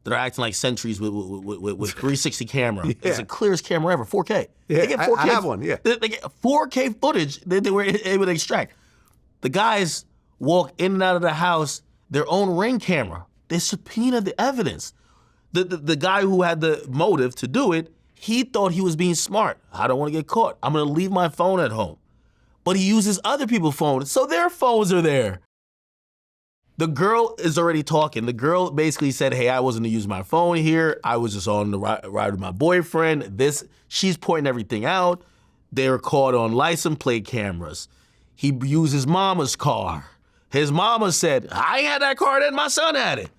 that are acting like sentries with 360 camera. Yeah. It's the clearest camera ever, 4K. Yeah, they get 4K. I have one, yeah. They get 4K footage that they were able to extract. The guys walk in and out of the house, their own Ring camera. They subpoenaed the evidence. The guy who had the motive to do it, he thought he was being smart. I don't want to get caught. I'm going to leave my phone at home. But he uses other people's phones, so their phones are there. The girl is already talking. The girl basically said, hey, I wasn't going to use my phone here. I was just on the ride with my boyfriend. She's pointing everything out. They were caught on license plate cameras. He used his mama's car. His mama said, I ain't had that car, then my son had it.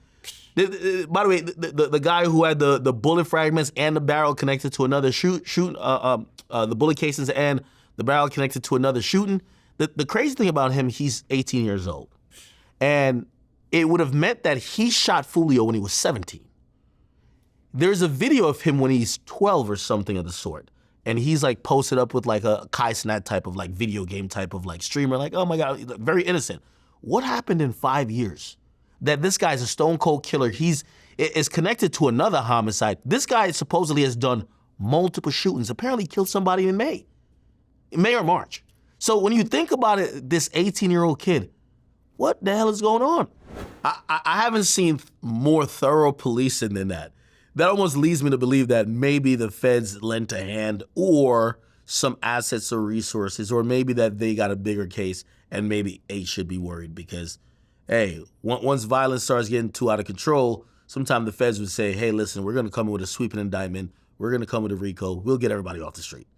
By the way, the guy who had the bullet fragments and the barrel connected to another the bullet casings and the barrel connected to another shooting. The crazy thing about him, he's 18 years old. And it would have meant that he shot Fulio when he was 17. There's a video of him when he's 12 or something of the sort. And he's like posted up with like a Kai Cenat type of like video game type of like streamer, like, oh my God, very innocent. What happened in 5 years? That this guy's a stone cold killer. Is connected to another homicide. This guy supposedly has done multiple shootings, apparently killed somebody in May or March. So when you think about it, this 18-year-old kid, what the hell is going on? I haven't seen more thorough policing than that. That almost leads me to believe that maybe the feds lent a hand, or some assets or resources, or maybe that they got a bigger case and maybe H should be worried because, hey, once violence starts getting too out of control, sometimes the feds would say, hey, listen, we're going to come in with a sweeping indictment. We're going to come with a RICO. We'll get everybody off the street.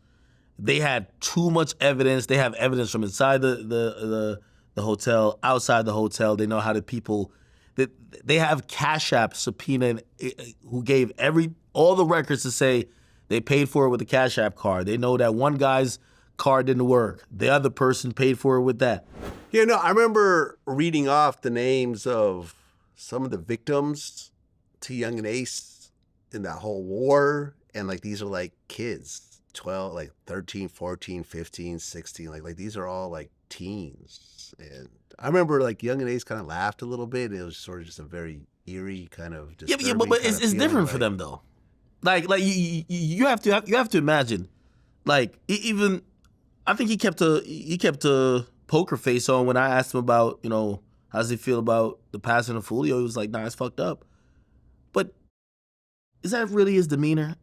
They had too much evidence. They have evidence from inside the hotel, outside the hotel. They know how the people, they have Cash App subpoena who gave all the records to say they paid for it with the Cash App card. They know that one guy's card didn't work. The other person paid for it with that. Yeah, no, I remember reading off the names of some of the victims to Young and Ace in that whole war. And like, these are like kids, 12, like 13, 14, 15, 16. Like these are all like teens. And I remember like Young and Ace kind of laughed a little bit. It was sort of just a very eerie kind of yeah, but it's different for them though. Like you have to imagine, like even I think he kept a poker face on when I asked him about, you know, how does he feel about the passing of Julio? He was like, nah, it's fucked up. But is that really his demeanor?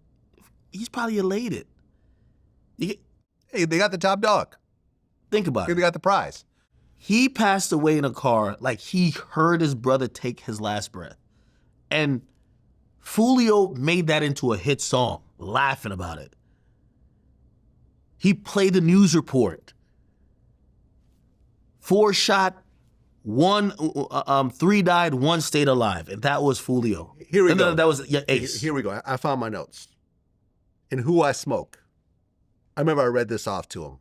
He's probably elated. Hey, they got the top dog. Think about it. They got the prize. He passed away in a car like he heard his brother take his last breath. And Julio made that into a hit song, laughing about it. He played the news report. 4 shot, 3 died, 1 stayed alive. And that was Julio. Here we go. That was Ace. Here we go. I found my notes. In Who I Smoke. I remember I read this off to him.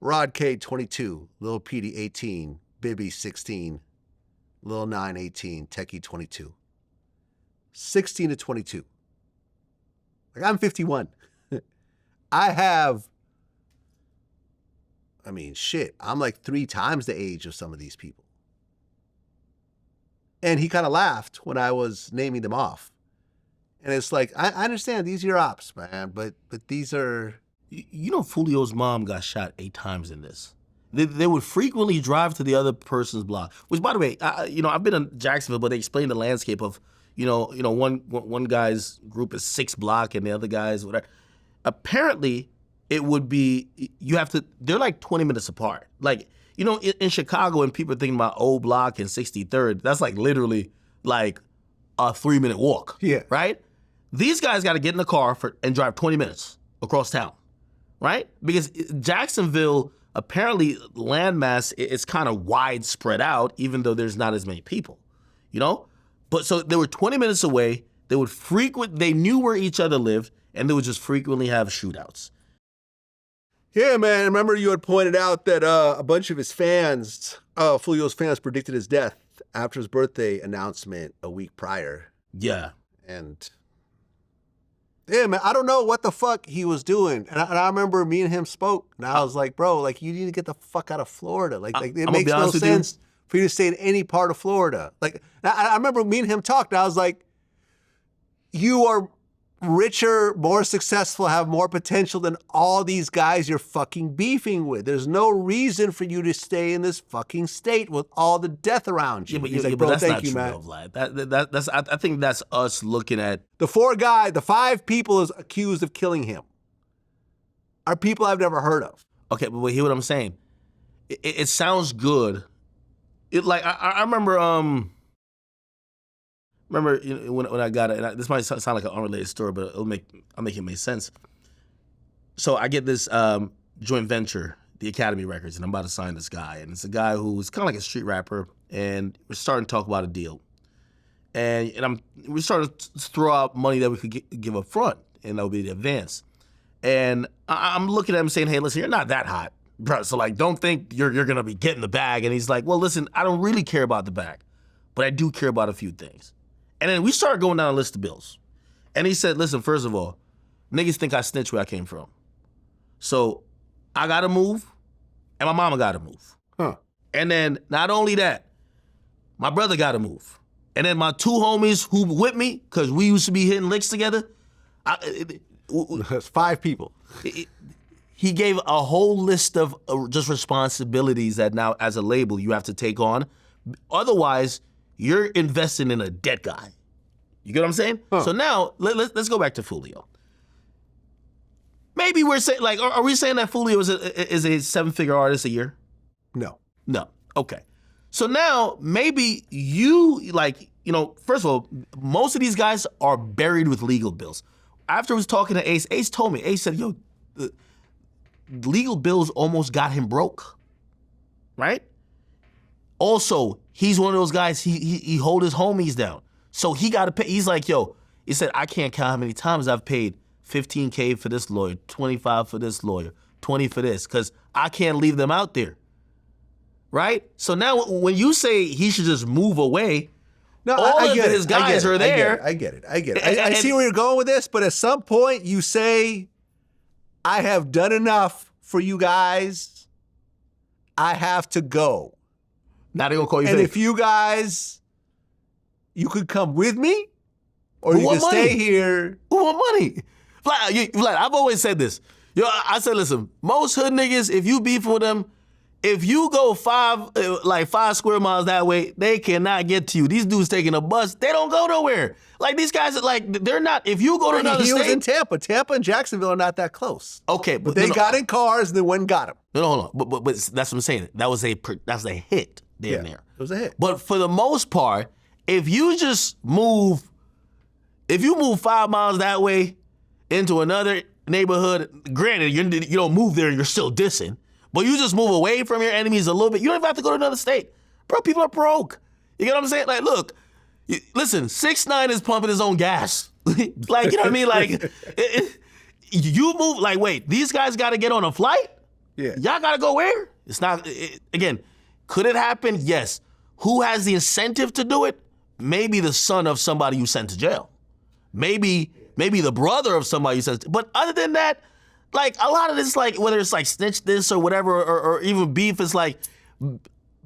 Rod K, 22. Lil Petey, 18. Bibby, 16. Lil 9, 18. Techie, 22. 16 to 22. Like, I'm 51. I'm like 3 times the age of some of these people. And he kind of laughed when I was naming them off. And it's like, I understand these are your ops, man, but these are... You know, Julio's mom got shot 8 times in this. They would frequently drive to the other person's block. Which, by the way, I've been in Jacksonville, but they explained the landscape of, one guy's group is 6 block and the other guy's whatever. Apparently, it would be they're like 20 minutes apart. Like, in Chicago, and people are thinking about Old Block and 63rd, that's like literally like a 3-minute walk. Yeah. Right? These guys got to get in the car and drive 20 minutes across town. Right? Because Jacksonville, apparently landmass is kind of widespread out, even though there's not as many people, But so they were 20 minutes away. They knew where each other lived, and they would just frequently have shootouts. Yeah, man. Remember you had pointed out that a bunch of his fans, Julio's fans, predicted his death after his birthday announcement a week prior. Yeah. And... yeah, man, I don't know what the fuck he was doing. And I remember me and him spoke, and I was like, bro, like, you need to get the fuck out of Florida. Like it makes no sense for you to stay in any part of Florida. Like, I remember me and him talked, and I was like, you are richer, more successful, have more potential than all these guys you're fucking beefing with. There's no reason for you to stay in this fucking state with all the death around you. Yeah, He's like, bro, that's thank not you, true, man. though, Vlad. I think that's us looking at... The 5 people is accused of killing him are people I've never heard of. Okay, but hear what I'm saying. It sounds good. I remember... Remember when I got it, and this might sound like an unrelated story, but I'll make it make sense. So I get this joint venture, the Academy Records, and I'm about to sign this guy. And it's a guy who's kind of like a street rapper, and we're starting to talk about a deal. And we're starting to throw out money that we could give up front, and that would be the advance. And I'm looking at him saying, hey, listen, you're not that hot, bro. So, like, don't think you're going to be getting the bag. And he's like, well, listen, I don't really care about the bag, but I do care about a few things. And then we started going down a list of bills. And he said, listen, first of all, niggas think I snitch where I came from. So I got to move, and my mama got to move. Huh. And then not only that, my brother got to move. And then my 2 homies who with me, because we used to be hitting licks together. That's 5 people. he gave a whole list of just responsibilities that now, as a label, you have to take on. Otherwise, you're investing in a dead guy. You get what I'm saying? Huh. So now, let's go back to Foolio. Maybe we're saying, like, are we saying that Foolio is a 7-figure artist a year? No. No. Okay. So now, maybe you, like, you know, first of all, most of these guys are buried with legal bills. After I was talking to Ace, Ace told me, Ace said, yo, the legal bills almost got him broke, right? Also, he's one of those guys, he hold his homies down. So he got to pay. He's like, yo, he said, I can't count how many times I've paid $15K for this lawyer, $25 for this lawyer, $20 for this, because I can't leave them out there, right? So now when you say he should just move away, no, all I of get his guys are there. I get it. I see where you're going with this, but at some point you say, I have done enough for you guys. I have to go. Now they're going to call you And fake. if you guys, you could come with me, or you can stay here. Who want money? Vlad, I've always said this. Yo, I said, listen, most hood niggas, if you beef with them, if you go 5 square miles that way, they cannot get to you. These dudes taking a bus, they don't go nowhere. Like, these guys are like, they're not, if you go to another state. He was in Tampa. Tampa and Jacksonville are not that close. Okay. But they got in cars and they went and got him. No, hold on. But that's what I'm saying. That's a hit there. It was a hit. But for the most part, if you move 5 miles that way into another neighborhood, granted, you don't move there and you're still dissing, but you just move away from your enemies a little bit. You don't even have to go to another state. Bro, people are broke. You get what I'm saying? Like, look, listen, 6ix9ine is pumping his own gas. Like, you know what I mean? Like, you move, like, wait, these guys got to get on a flight? Yeah. Y'all got to go where? It's not, again, could it happen? Yes. Who has the incentive to do it? Maybe the son of somebody you sent to jail. Maybe the brother of somebody you sent to, but other than that, like, a lot of this, like, whether it's like snitch this or whatever, or even beef, is like,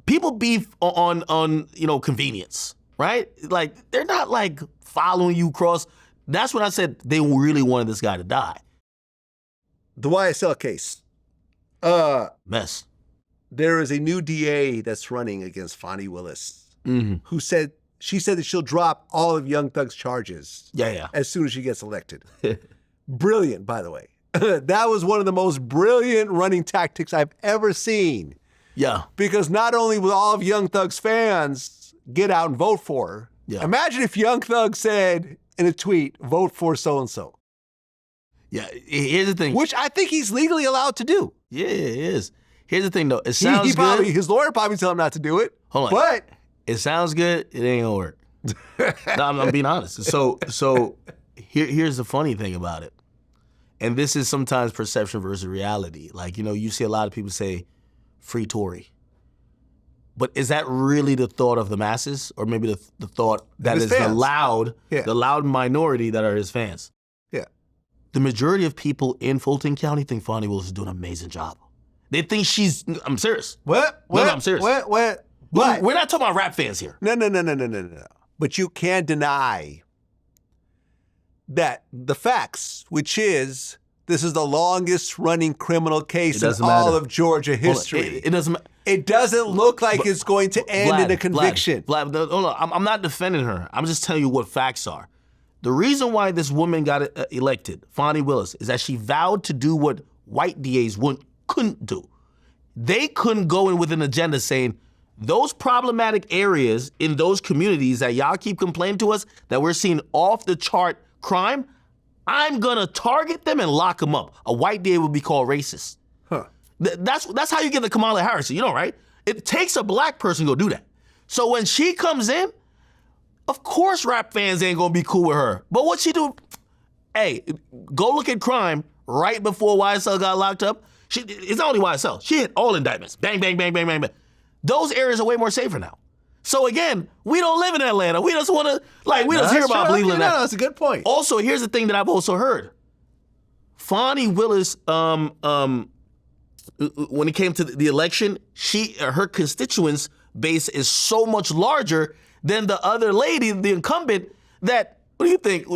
people beef on you know, convenience, right? Like, they're not like following you across. That's when I said they really wanted this guy to die. The YSL case. Mess. There is a new DA that's running against Fonnie Willis, who said, she said that she'll drop all of Young Thug's charges as soon as she gets elected. Brilliant, by the way. That was one of the most brilliant running tactics I've ever seen. Yeah. Because not only will all of Young Thug's fans get out and vote for her, imagine if Young Thug said in a tweet, vote for so-and-so. Yeah, here's the thing. Which I think he's legally allowed to do. Yeah, it is. Here's the thing, though. It sounds good. good. His lawyer probably tell him not to do it. Hold on. But it sounds good. It ain't gonna work. No, I'm being honest. So here's the funny thing about it. And this is sometimes perception versus reality. Like, you know, you see a lot of people say, free Tory. But is that really the thought of the masses? Or maybe the thought that is the loud minority that are his fans? Yeah. The majority of people in Fulton County think Fonnie Willis is doing an amazing job. They think I'm serious. What? No, I'm serious. What? We're not talking about rap fans here. No. But you can't deny that the facts, which is this is the longest running criminal case in all of Georgia history. It doesn't matter. It doesn't look like it's going to end in a conviction. Vlad, hold on. I'm not defending her. I'm just telling you what facts are. The reason why this woman got elected, Fonnie Willis, is that she vowed to do what white DAs couldn't do. They couldn't go in with an agenda saying, those problematic areas in those communities that y'all keep complaining to us that we're seeing off the chart crime, I'm gonna target them and lock them up. A white DA would be called racist. Huh. That's how you get the Kamala Harris, you know, right? It takes a black person to go do that. So when she comes in, of course rap fans ain't gonna be cool with her. But what she do? Hey, go look at crime right before YSL got locked up. It's not only YSL. She hit all indictments. Bang, bang, bang, bang, bang, bang. Those areas are way more safer now. So again, we don't live in Atlanta. We just want to, we just hear about Cleveland. No, that's a good point. Also, here's the thing that I've also heard. Fonnie Willis, when it came to the election, her constituents base is so much larger than the other lady, the incumbent, that, what do you think?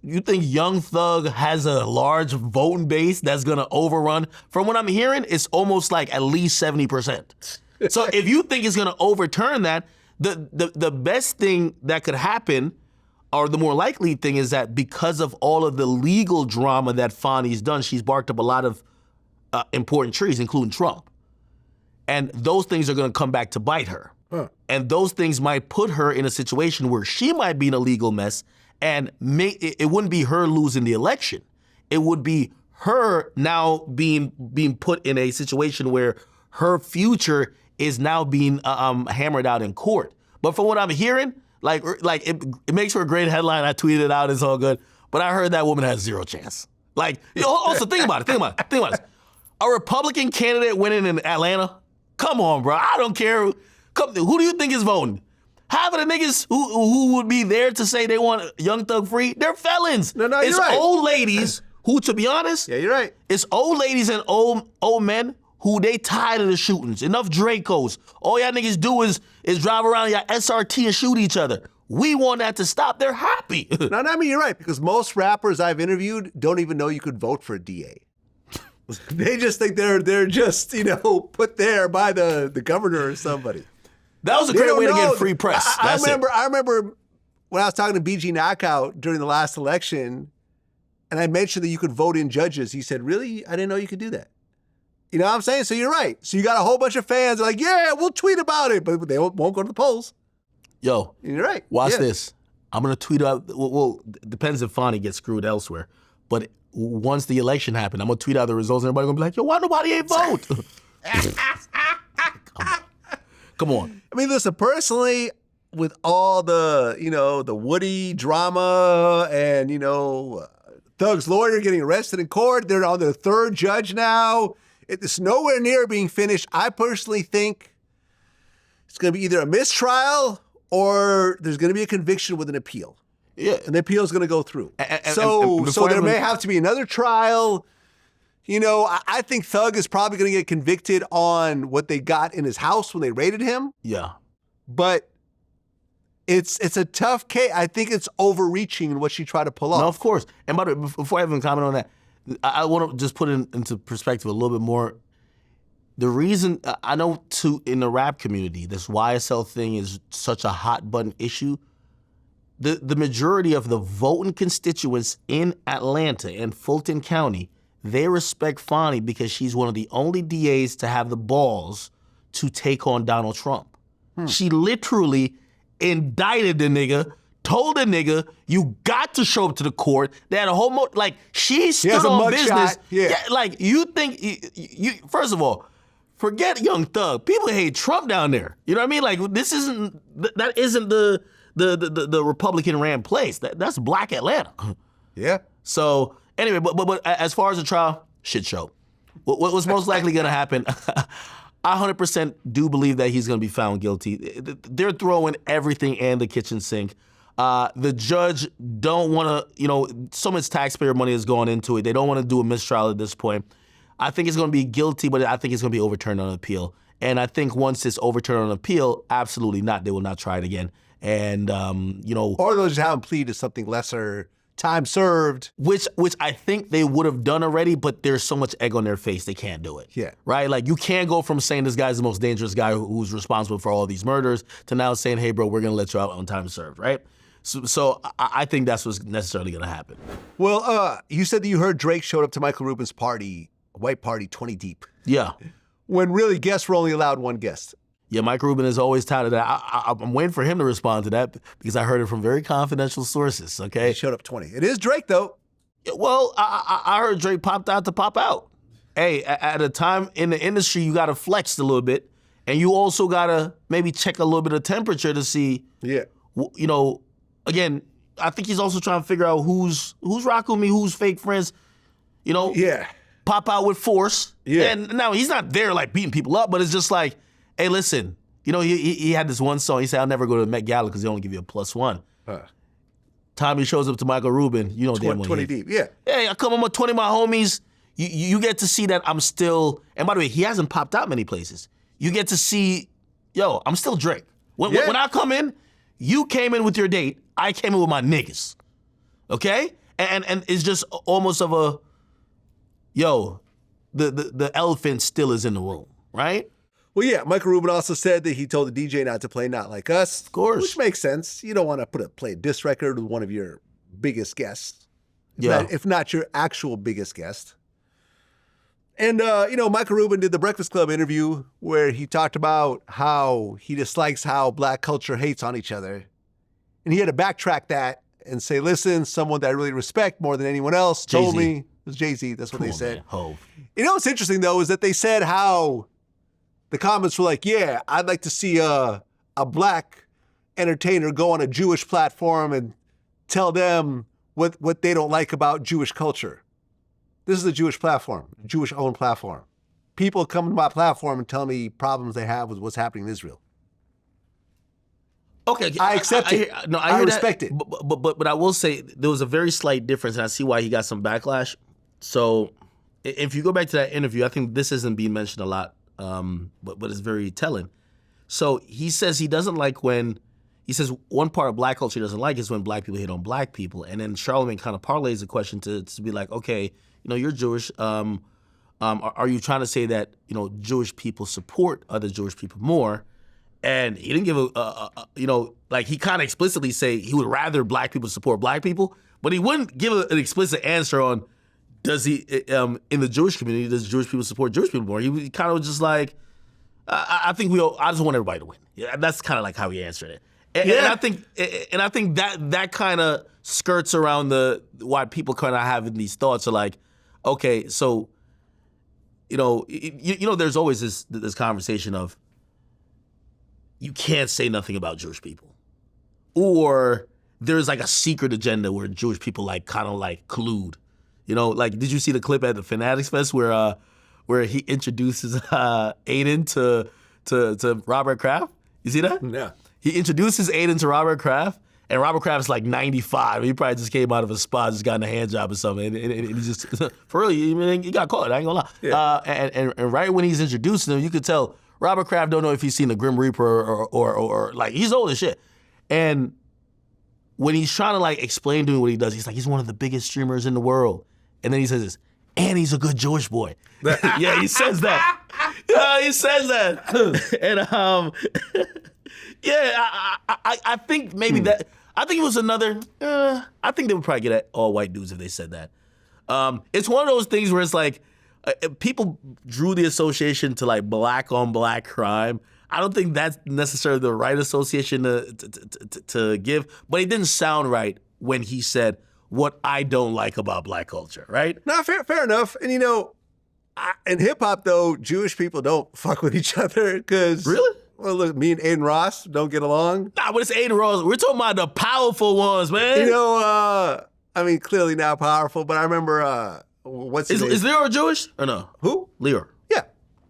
You think Young Thug has a large voting base that's gonna overrun? From what I'm hearing, it's almost like at least 70%. So if you think it's gonna overturn that, the best thing that could happen, or the more likely thing, is that because of all of the legal drama that Fonny's done, she's barked up a lot of important trees, including Trump. And those things are gonna come back to bite her. Huh. And those things might put her in a situation where she might be in a legal mess, and it wouldn't be her losing the election. It would be her now being put in a situation where her future is now being hammered out in court. But from what I'm hearing, like it makes for a great headline. I tweeted it out. It's all good. But I heard that woman has zero chance. Like, also think about it. A Republican candidate winning in Atlanta? Come on, bro. I don't care. Who do you think is voting? Half of the niggas who would be there to say they want Young Thug free, they're felons. No, it's you're right. Old ladies who, to be honest, yeah, you're right. It's old ladies and old men who they tired of the shootings. Enough Dracos. All y'all niggas do is drive around y'all SRT and shoot each other. We want that to stop. They're happy. No, I mean, you're right, because most rappers I've interviewed don't even know you could vote for a DA. They just think they're just, put there by the governor or somebody. That was a great way to get free press. I remember when I was talking to BG Knockout during the last election, and I mentioned that you could vote in judges. He said, really? I didn't know you could do that. You know what I'm saying? So you're right. So you got a whole bunch of fans that are like, yeah, we'll tweet about it, but they won't go to the polls. Yo, you're right. Watch this. I'm going to tweet out, well, it depends if Fonny gets screwed elsewhere, but once the election happened, I'm going to tweet out the results, and everybody going to be like, yo, why nobody ain't vote? Come on. I mean, listen, personally, with all the, the Woody drama and, Thug's lawyer getting arrested in court, they're on their third judge now. It's nowhere near being finished. I personally think it's going to be either a mistrial or there's going to be a conviction with an appeal. Yeah. And the appeal is going to go through. So there may have to be another trial. I think Thug is probably going to get convicted on what they got in his house when they raided him. Yeah. But it's a tough case. I think it's overreaching in what she tried to pull off. No, of course. And by the way, before I even comment on that, I want to just put it into perspective a little bit more. The reason, I know in the rap community, this YSL thing is such a hot button issue. The majority of the voting constituents in Atlanta and Fulton County, they respect Fonny because she's one of the only DAs to have the balls to take on Donald Trump. She literally indicted the nigga, told the nigga, you got to show up to the court. They had a whole, she stood on business. Yeah, like, you think, you first of all, forget Young Thug. People hate Trump down there. You know what I mean? Like, that isn't the Republican ran place. That's Black Atlanta. Yeah. So anyway, but as far as the trial, shit show. What's most likely going to happen? I 100% do believe that he's going to be found guilty. They're throwing everything in the kitchen sink. The judge don't want to, so much taxpayer money has gone into it. They don't want to do a mistrial at this point. I think it's going to be guilty, but I think it's going to be overturned on appeal. And I think once it's overturned on appeal, absolutely not. They will not try it again. And, Or they'll just have him plead to something lesser, time served. Which I think they would have done already, but there's so much egg on their face, they can't do it. Yeah. Right? Like, you can't go from saying this guy's the most dangerous guy who's responsible for all these murders to now saying, hey, bro, we're going to let you out on time served, right? So I think that's what's necessarily going to happen. Well, you said that you heard Drake showed up to Michael Rubin's party, white party, 20 deep. Yeah. When really guests were only allowed one guest. Yeah, Mike Rubin is always touted that. I'm waiting for him to respond to that because I heard it from very confidential sources, okay? He showed up 20. It is Drake, though. Well, I heard Drake popped out to pop out. Hey, at a time in the industry, you got to flex a little bit, and you also got to maybe check a little bit of temperature to see, again, I think he's also trying to figure out who's rocking with me, who's fake friends, Yeah. Pop out with force. Yeah. And now he's not there like beating people up, but it's just like, hey, listen, he had this one song. He said, I'll never go to the Met Gala because they only give you a +1. Time he shows up to Michael Rubin, 20 deep, yeah. Hey, I come on with 20 of my homies. You get to see that I'm still, and by the way, he hasn't popped out many places. You get to see, I'm still Drake. When I come in, you came in with your date, I came in with my niggas, okay? and it's just almost of a, yo, the elephant still is in the room, right? Well, yeah, Michael Rubin also said that he told the DJ not to play Not Like Us. Of course. Which makes sense. You don't want to play a diss record with one of your biggest guests. If not your actual biggest guest. And, Michael Rubin did the Breakfast Club interview where he talked about how he dislikes how black culture hates on each other. And he had to backtrack that and say, listen, someone that I really respect more than anyone else told me. It was Jay-Z. That's what they said. You know what's interesting, though, is that they said how the comments were like, yeah, I'd like to see a black entertainer go on a Jewish platform and tell them what they don't like about Jewish culture. This is a Jewish platform, a Jewish-owned platform. People come to my platform and tell me problems they have with what's happening in Israel. Okay, I accept it. I respect it. But I will say there was a very slight difference, and I see why he got some backlash. So if you go back to that interview, I think this isn't being mentioned a lot, but it's very telling. So he says he doesn't like when, he says one part of black culture he doesn't like is when black people hate on black people. And then Charlamagne kind of parlays the question to be like, okay, you're Jewish. Are you trying to say that, Jewish people support other Jewish people more? And he didn't give he kind of explicitly say he would rather black people support black people, but he wouldn't give an explicit answer on does he, in the Jewish community, does Jewish people support Jewish people more? He kind of was just like, I just want everybody to win. Yeah, that's kind of like how he answered it. And I think that kind of skirts around why people kind of having these thoughts are like, okay, so, there's always this conversation of you can't say nothing about Jewish people. Or there's like a secret agenda where Jewish people kind of collude. Did you see the clip at the Fanatics Fest where he introduces Aiden to Robert Kraft? You see that? Yeah. He introduces Aiden to Robert Kraft, and Robert Kraft's like 95. He probably just came out of a spa, just got in a hand job or something. And he just, for real, he got caught, I ain't gonna lie. Yeah. And right when he's introducing him, you could tell Robert Kraft don't know if he's seen the Grim Reaper or he's old as shit. And when he's trying to explain to me what he does, he's like, he's one of the biggest streamers in the world. And then he says this, and he's a good Jewish boy. Yeah, he says that. Yeah, he says that. And I think maybe that, I think it was another, I think they would probably get at all white dudes if they said that. It's one of those things where it's like, people drew the association to black on black crime. I don't think that's necessarily the right association to give, but it didn't sound right when he said what I don't like about black culture, right? No, fair enough. And in hip hop though, Jewish people don't fuck with each other because really. Well, look, me and Aiden Ross don't get along. Nah, but it's Aiden Ross. We're talking about the powerful ones, man. Clearly not powerful, but I remember what's his name? Is Leor Jewish or no? Who? Leor. Yeah.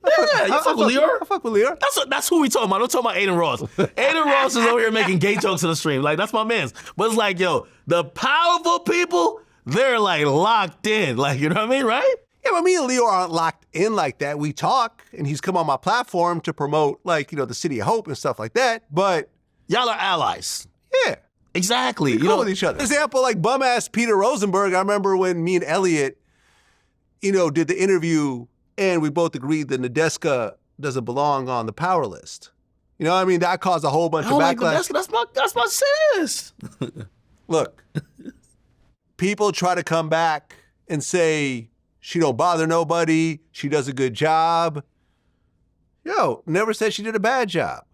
You fuck with Leor? I fuck with Leor. That's who we talking about. I'm talking about Aiden Ross. Aiden Ross is over here making gay jokes in the stream. That's my man's. But it's like, yo, the powerful people, they're locked in. You know what I mean, right? Yeah, but me and Leor aren't locked in like that. We talk, and he's come on my platform to promote, the City of Hope and stuff like that, but... Y'all are allies. Yeah. Exactly. We go with each other. For example, bum-ass Peter Rosenberg, I remember when me and Elliot, did the interview, and we both agreed that Nadeska doesn't belong on the power list. That caused a whole bunch of backlash. That's my sis. Look, people try to come back and say... she don't bother nobody. She does a good job. Never said she did a bad job.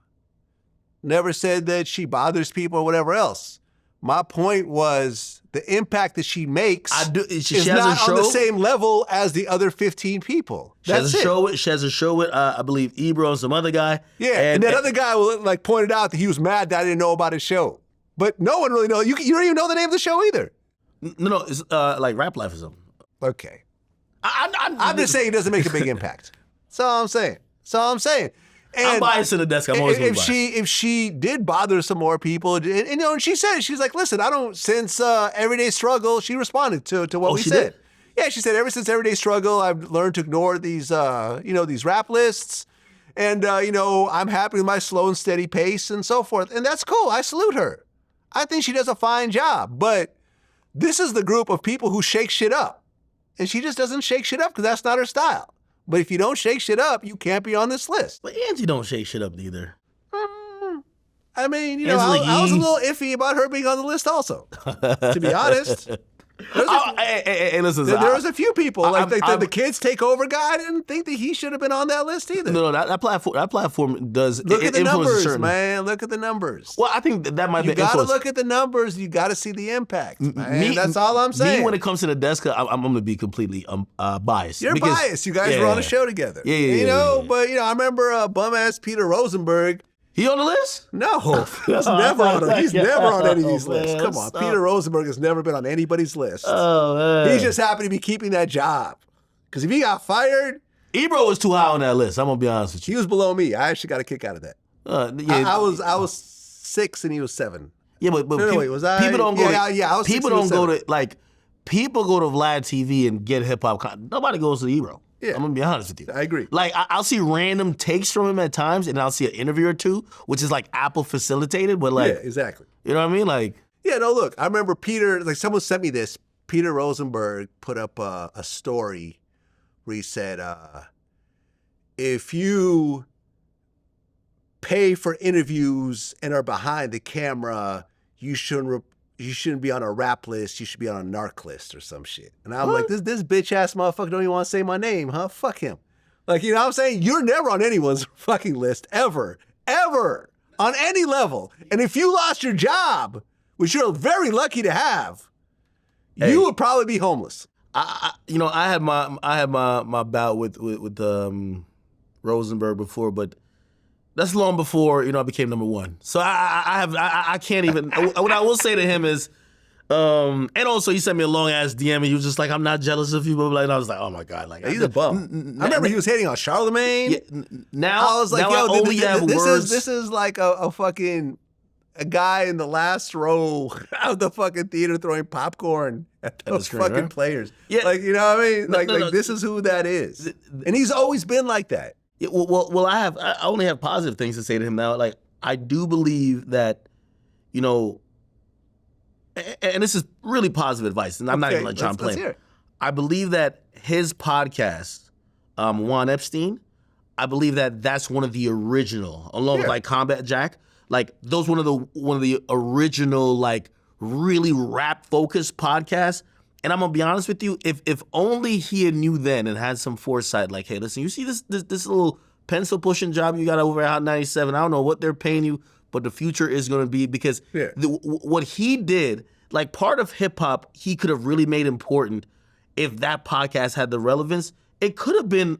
Never said that she bothers people or whatever else. My point was the impact that she makes is not on the same level as the other 15 people. She has a show with I believe Ebro and some other guy. Yeah, and that other guy pointed out that he was mad that I didn't know about his show. But no one really knows. You don't even know the name of the show either. No, it's Rap Life or something. Okay. I'm just saying it doesn't make a big impact. That's all I'm saying. And I'm biased to the desk. I'm always biased. If she did bother some more people, and she said, she's like, listen, since Everyday Struggle, she responded to what we said. Did? Yeah, she said, ever since Everyday Struggle, I've learned to ignore these, these rap lists. And, I'm happy with my slow and steady pace and so forth. And that's cool. I salute her. I think she does a fine job. But This is the group of people who shake shit up. And she just doesn't shake shit up because that's not her style. But if you don't shake shit up, you can't be on this list. But Angie don't shake shit up neither. I mean, I was a little iffy about her being on the list also, to be honest. Hey, listen, there was a few people, the Kids Take Over guy, I didn't think that he should have been on that list either. No, that platform does Look at the numbers, certain... man. Look at the numbers. Well, I think that might be influence. You got to look at the numbers. You got to see the impact, man. That's all I'm saying. Me, when it comes to the desk, I'm going to be completely biased. You're biased. You guys were on a show together. Yeah. But, I remember bum-ass Peter Rosenberg. He on the list? No, he's never on. He's never on any of these lists. Come on, Peter Rosenberg has never been on anybody's list. Oh man, he's just happy to be keeping that job. Because if he got fired, Ebro was too high on that list. I'm gonna be honest with you. He was below me. I actually got a kick out of that. I was 6 and he was 7. Yeah, but wait, was I? People don't go. I was. People don't go to people go to Vlad TV and get hip hop. Nobody goes to Ebro. Yeah. I'm gonna be honest with you. I agree. Like I'll see random takes from him at times, and I'll see an interview or two, which is like Apple facilitated, but like, yeah, exactly. You know what I mean? Like, yeah, no, look, I remember Peter. Like someone sent me this. Peter Rosenberg put up a story where he said, if you pay for interviews and are behind the camera, you shouldn't be on a rap list. You should be on a narc list or some shit. And I'm like, this bitch ass motherfucker don't even want to say my name, huh? Fuck him. Like, you know what I'm saying? You're never on anyone's fucking list ever, on any level. And if you lost your job, which you're very lucky to have, you would probably be homeless. I had my bout with Rosenberg before, but that's long before I became number one. So I can't even. What I will say to him is, and also he sent me a long ass DM and he was just like, I'm not jealous of you, but like, and I was like, oh my god, like he's a bum. I remember he was hating on Charlemagne. Yeah, now I was like, yo, this is like a fucking a guy in the last row of the fucking theater throwing popcorn at those fucking players. Yeah, like you know what I mean? Like this is who that is, and he's always been like that. Yeah, well, I only have positive things to say to him now. Like, I do believe that, and this is really positive advice, and I'm not even like John playing. I believe that his podcast, Juan Epstein, I believe that that's one of the original, along with like Combat Jack, like those one of the original like really rap focused podcasts. And I'm gonna be honest with you, if only he had knew then and had some foresight, like, hey, listen, you see this little pencil pushing job you got over at Hot 97, I don't know what they're paying you, but the future is gonna be, because what he did, like part of hip hop, he could have really made important if that podcast had the relevance. It could have been,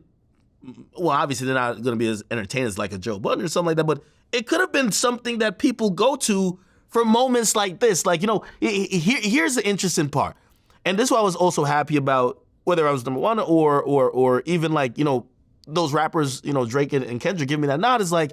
well, obviously they're not gonna be as entertaining as like a Joe Budden or something like that, but it could have been something that people go to for moments like this. Like, here's the interesting part. And this is why I was also happy about, whether I was number one or even like, those rappers, Drake and Kendrick give me that nod, is like,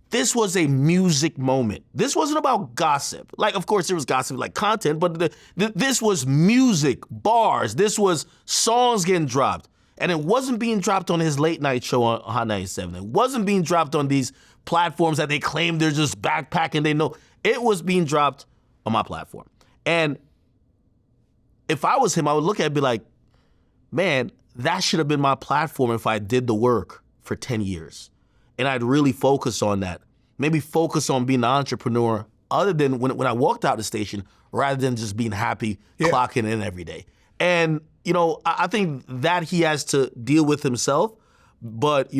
this was a music moment. This wasn't about gossip. Like, of course, there was gossip, like content, but this was music, bars. This was songs getting dropped. And it wasn't being dropped on his late night show on Hot 97. It wasn't being dropped on these platforms that they claim they're just backpacking. They know it was being dropped on my platform. And if I was him, I would look at it and be like, man, that should have been my platform if I did the work for 10 years. And I'd really focus on that. Maybe focus on being an entrepreneur other than when I walked out the station, rather than just being happy clocking in every day. And, I think that he has to deal with himself. But,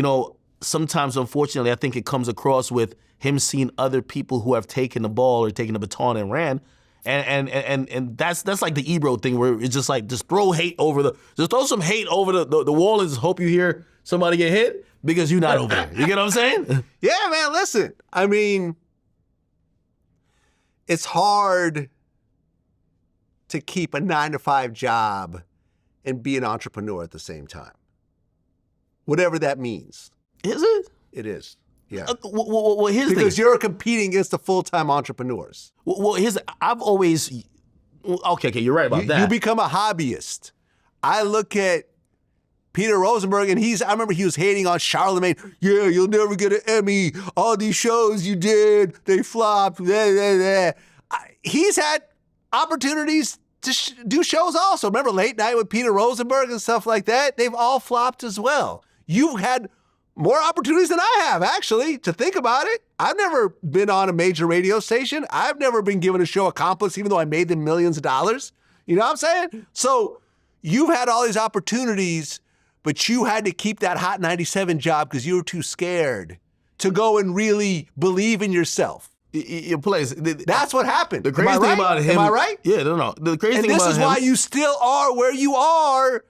sometimes, unfortunately, I think it comes across with him seeing other people who have taken the ball or taken the baton and ran. And that's like the Ebro thing, where it's just like, just throw some hate over the wall and just hope you hear somebody get hit because you're not over there. You get what I'm saying? Yeah, man, listen. I mean, it's hard to keep a 9-to-5 job and be an entrepreneur at the same time. Whatever that means. Is it? It is. Yeah. Well, here's the thing. Because you're competing against the full-time entrepreneurs. Well, I've always, okay, you're right about that. You become a hobbyist. I look at Peter Rosenberg, and I remember he was hating on Charlemagne. Yeah, you'll never get an Emmy. All these shows you did, they flopped. Blah, blah, blah. He's had opportunities to do shows also. Remember Late Night with Peter Rosenberg and stuff like that? They've all flopped as well. You've had more opportunities than I have, actually, to think about it. I've never been on a major radio station. I've never been given a show accomplice, even though I made them millions of dollars. You know what I'm saying? So you've had all these opportunities, but you had to keep that Hot 97 job because you were too scared to go and really believe in yourself. Your place. That's what happened. The crazy thing about him. Am I right? Yeah, no. The crazy thing about him. And this is why you still are where you are.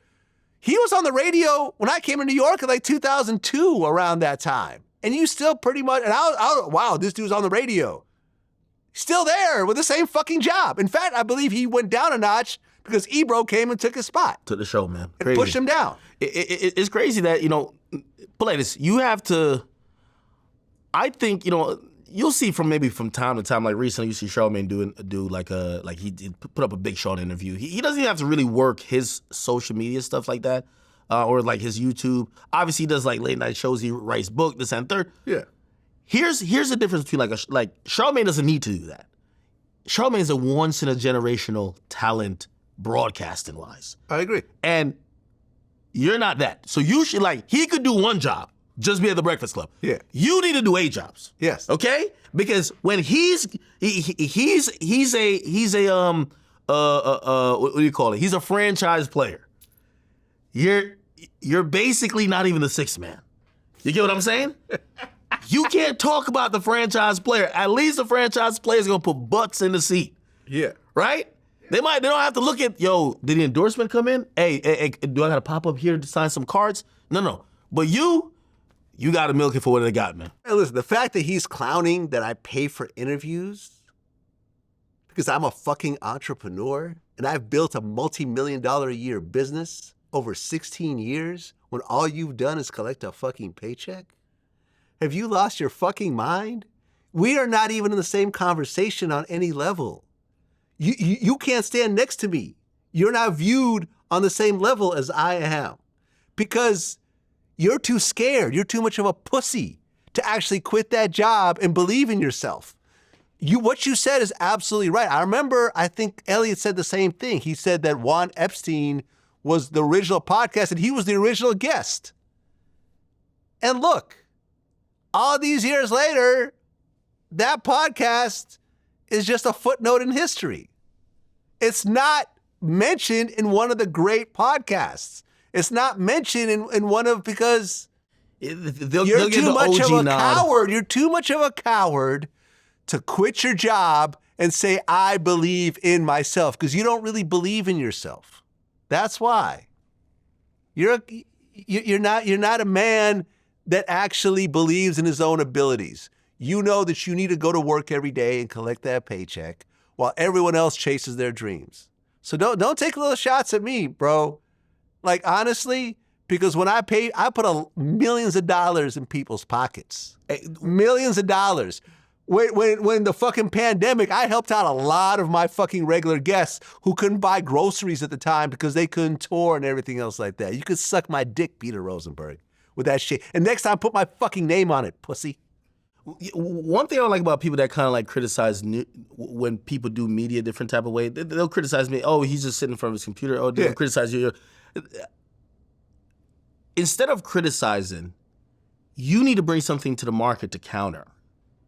He was on the radio when I came to New York in like 2002, around that time. And you still pretty much, and wow, this dude's on the radio. Still there with the same fucking job. In fact, I believe he went down a notch because Ebro came and took his spot. To the show, man. And Crazy. pushed him down. It's crazy that, put like this, you have to, I think, you'll see from time to time, like recently you see Charlamagne he put up a Big Sean interview. He doesn't even have to really work his social media stuff like that, or like his YouTube. Obviously he does like late night shows, he writes book, this and third. Yeah. Here's the difference between like Charlamagne doesn't need to do that. Charlamagne is a once in a generational talent broadcasting wise. I agree. And you're not that. So you should he could do one job. Just be at the Breakfast Club. Yeah. You need to do 8 jobs. Yes. Okay? Because when he's a what do you call it? He's a franchise player. You're basically not even the 6th man. You get what I'm saying? You can't talk about the franchise player. At least the franchise player is gonna put butts in the seat. Yeah. Right? They don't have to look at, did the endorsement come in? Hey, do I gotta pop up here to sign some cards? No. But you gotta milk it for what they got, man. Hey, listen, the fact that he's clowning that I pay for interviews because I'm a fucking entrepreneur and I've built a multi-million-dollar a year business over 16 years when all you've done is collect a fucking paycheck? Have you lost your fucking mind? We are not even in the same conversation on any level. You can't stand next to me. You're not viewed on the same level as I am because you're too scared. You're too much of a pussy to actually quit that job and believe in yourself. What you said is absolutely right. I remember, I think Elliot said the same thing. He said that Juan Epstein was the original podcast and he was the original guest. And look, all these years later, that podcast is just a footnote in history. It's not mentioned in one of the great podcasts. It's not mentioned in one of, because you're too much of a coward. You're too much of a coward to quit your job and say, I believe in myself, because you don't really believe in yourself. That's why. You're not a man that actually believes in his own abilities. You know that you need to go to work every day and collect that paycheck while everyone else chases their dreams. So don't take little shots at me, bro. Like, honestly, because when I put millions of dollars in people's pockets. Millions of dollars. When the fucking pandemic, I helped out a lot of my fucking regular guests who couldn't buy groceries at the time because they couldn't tour and everything else like that. You could suck my dick, Peter Rosenberg, with that shit. And next time, put my fucking name on it, pussy. One thing I don't like about people that kind of like criticize when people do media a different type of way, they'll criticize me. Oh, he's just sitting in front of his computer. Oh, they'll criticize you. Instead of criticizing, you need to bring something to the market to counter.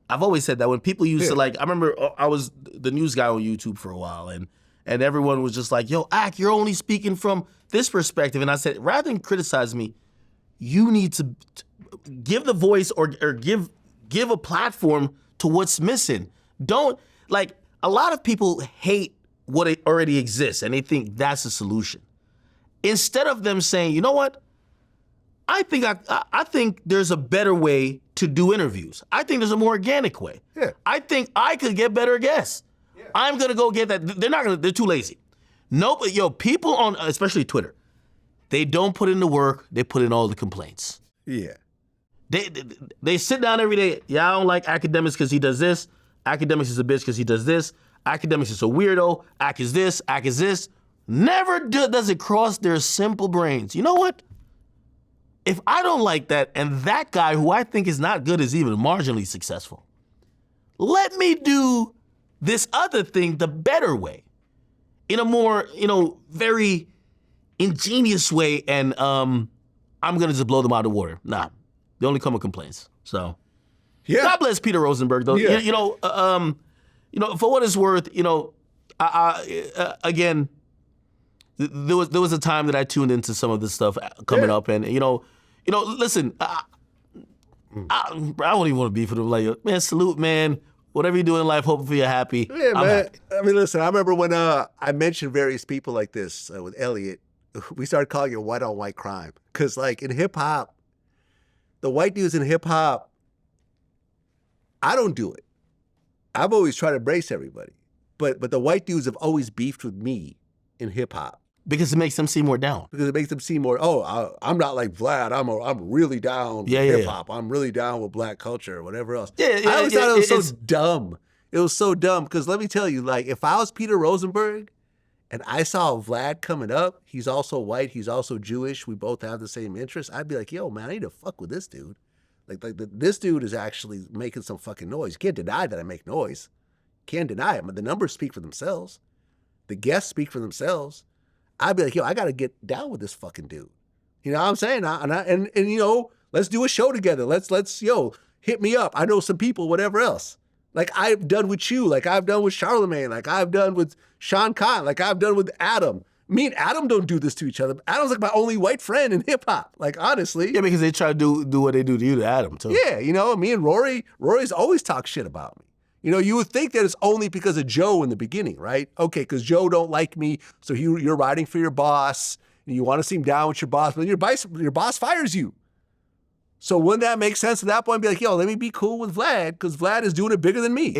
I've always said that when people used to I remember I was the news guy on YouTube for a while and everyone was just like, yo, Ak, you're only speaking from this perspective. And I said, rather than criticize me, you need to give the voice or give a platform to what's missing. Don't, a lot of people hate what already exists and they think that's a solution. Instead of them saying, you know what? I think there's a better way to do interviews. I think there's a more organic way. Yeah. I think I could get better guests. Yeah. I'm gonna go get that. They're too lazy. People on, especially Twitter, they don't put in the work, they put in all the complaints. Yeah. They sit down every day. Yeah, I don't like Akademiks because he does this. Akademiks is a bitch because he does this. Akademiks is a weirdo. Ak is this. Ak is this. Never does it cross their simple brains. You know what? If I don't like that and that guy who I think is not good is even marginally successful, let me do this other thing the better way. in a more, very ingenious way, and I'm gonna just blow them out of the water. Nah, they only come with complaints. So, God bless Peter Rosenberg, though. Yeah. For what it's worth, again, there was a time that I tuned into some of this stuff coming up, and listen, I don't even want to beef with him. Like, man, salute, man. Whatever you do in life, hoping for you're happy. Yeah, I'm man. happy. I mean, listen, I remember when I mentioned various people like this with Elliot, we started calling it white on white crime. Because, like, in hip hop, the white dudes in hip hop, I don't do it. I've always tried to embrace everybody. But the white dudes have always beefed with me in hip hop. Because it makes them seem more down. Because it makes them seem more, I'm not like Vlad. I'm really down with hip hop. I'm really down with black culture or whatever else. I always thought it was so dumb. It was so dumb because let me tell you, like, if I was Peter Rosenberg and I saw Vlad coming up, he's also white, he's also Jewish, we both have the same interests, I'd be like, yo, man, I need to fuck with this dude. This dude is actually making some fucking noise. You can't deny that I make noise. Can't deny it. The numbers speak for themselves. The guests speak for themselves. I'd be like, yo, I got to get down with this fucking dude. You know what I'm saying? And let's do a show together. Let's hit me up. I know some people, whatever else. Like I've done with you, like I've done with Charlemagne, like I've done with Sean Khan, like I've done with Adam. Me and Adam don't do this to each other. Adam's like my only white friend in hip hop. Like, honestly. Yeah, because they try to do what they do to you to Adam, too. Yeah, me and Rory's always talked shit about me. You would think that it's only because of Joe in the beginning, right? Okay, because Joe don't like me, so you're riding for your boss, and you want to seem down with your boss, but your boss fires you. So wouldn't that make sense at that point? Be like, yo, let me be cool with Vlad, because Vlad is doing it bigger than me.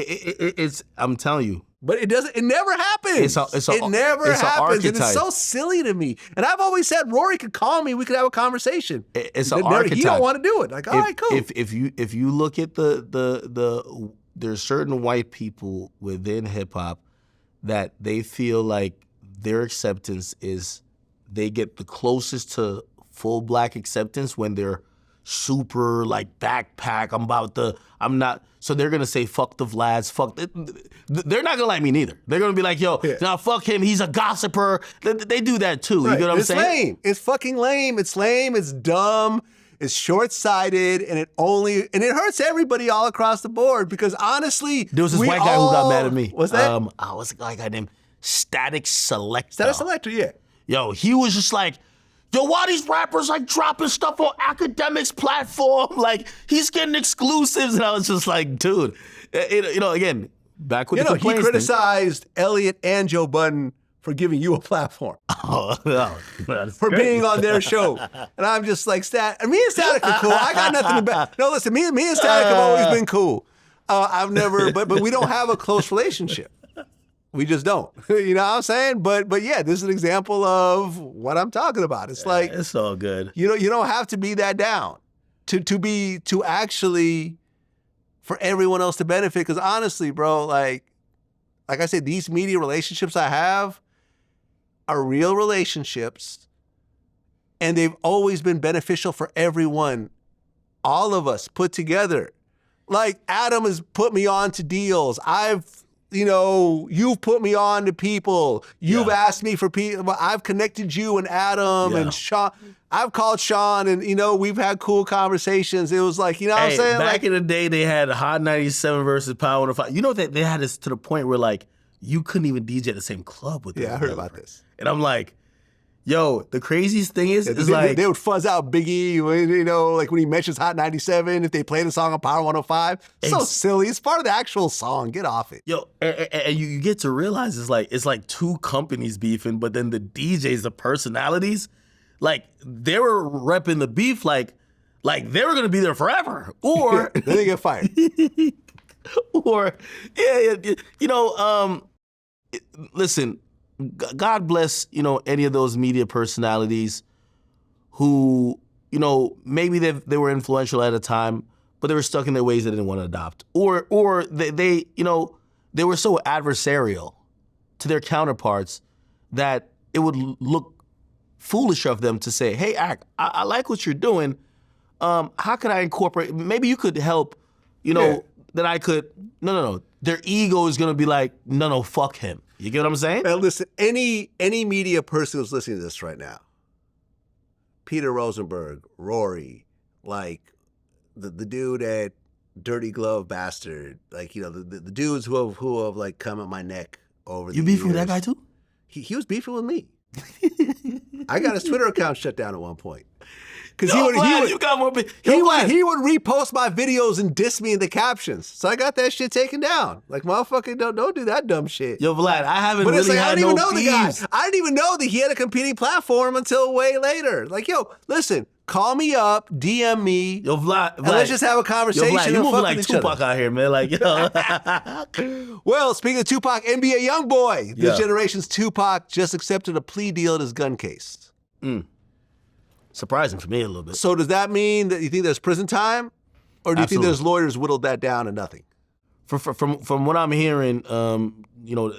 I'm telling you. But it never happens. It never happens. And it's so silly to me. And I've always said Rory could call me, we could have a conversation. It's an archetype. He don't want to do it. Like, all right, cool. If you look at there's certain white people within hip hop that they feel like their acceptance is they get the closest to full black acceptance when they're super like backpack. I'm not. So they're gonna say fuck the Vlads, fuck. They're not gonna like me neither. They're gonna be like, yo, now fuck him. He's a gossiper. They do that too. Right. You get what I'm saying? It's lame. It's fucking lame. It's lame. It's dumb. It's short-sighted, and it hurts everybody all across the board because honestly, there was this white guy who got mad at me. What's that? What's the guy named Static Selector? Static Selector, yeah. Yo, he was just like, yo, why these rappers like dropping stuff on Akademiks platform? Like he's getting exclusives, and I was just like, dude, again, back with the complaints. He criticized Elliot and Joe Budden for giving you a platform. For being on their show. And I'm just like, me and Static are cool. I got nothing to back. No, listen, me and Static have always been cool. I've never, but we don't have a close relationship. We just don't. You know what I'm saying? But yeah, this is an example of what I'm talking about. It's like, it's all good. You don't have to be that down to actually for everyone else to benefit. Because honestly, bro, like I said, these media relationships I have are real relationships, and they've always been beneficial for everyone, all of us put together. Like Adam has put me on to deals. You've put me on to people. You've asked me for people. I've connected you and Adam and Sean. I've called Sean, and we've had cool conversations. It was like, what I'm saying? Back in the day, they had Hot 97 versus Power 105. You know that they had this to the point where like you couldn't even DJ at the same club with them. Yeah, I heard about this. And I'm like, yo, the craziest thing is they would fuzz out Biggie, like when he mentions Hot 97, if they play the song on Power 105. So silly. It's part of the actual song. Get off it. Yo, and you get to realize it's like two companies beefing, but then the DJs, the personalities, like they were repping the beef like they were gonna be there forever. Or then they get fired. Or listen, God bless, any of those media personalities who, maybe they were influential at a time, but they were stuck in their ways they didn't want to adopt. Or they were so adversarial to their counterparts that it would look foolish of them to say, hey, I like what you're doing. How could I incorporate, maybe you could help, that I could, no. Their ego is going to be like, no, fuck him. You get what I'm saying? Now listen, any media person who's listening to this right now, Peter Rosenberg, Rory, like the dude at Dirty Glove Bastard, like, you know, the dudes who have like come at my neck over the years. You beefing with that guy too? He was beefing with me. I got his Twitter account shut down at one point. Because you got more. He would repost my videos and diss me in the captions. So I got that shit taken down. Like, motherfucker, don't do that dumb shit. Yo, Vlad, I haven't but really it's like, had I didn't no even know beefs. the guy. I didn't even know that he had a competing platform until way later. Like, yo, listen, call me up, DM me. Yo, Vlad, and let's just have a conversation. Yo, Vlad, you moving like each Tupac other. out here, man. Like, yo. Well, speaking of Tupac, NBA YoungBoy, this generation's Tupac just accepted a plea deal in his gun case. Surprising for me a little bit. So does that mean that you think there's prison time? Or do you think there's lawyers whittled that down to nothing? From what I'm hearing, you know,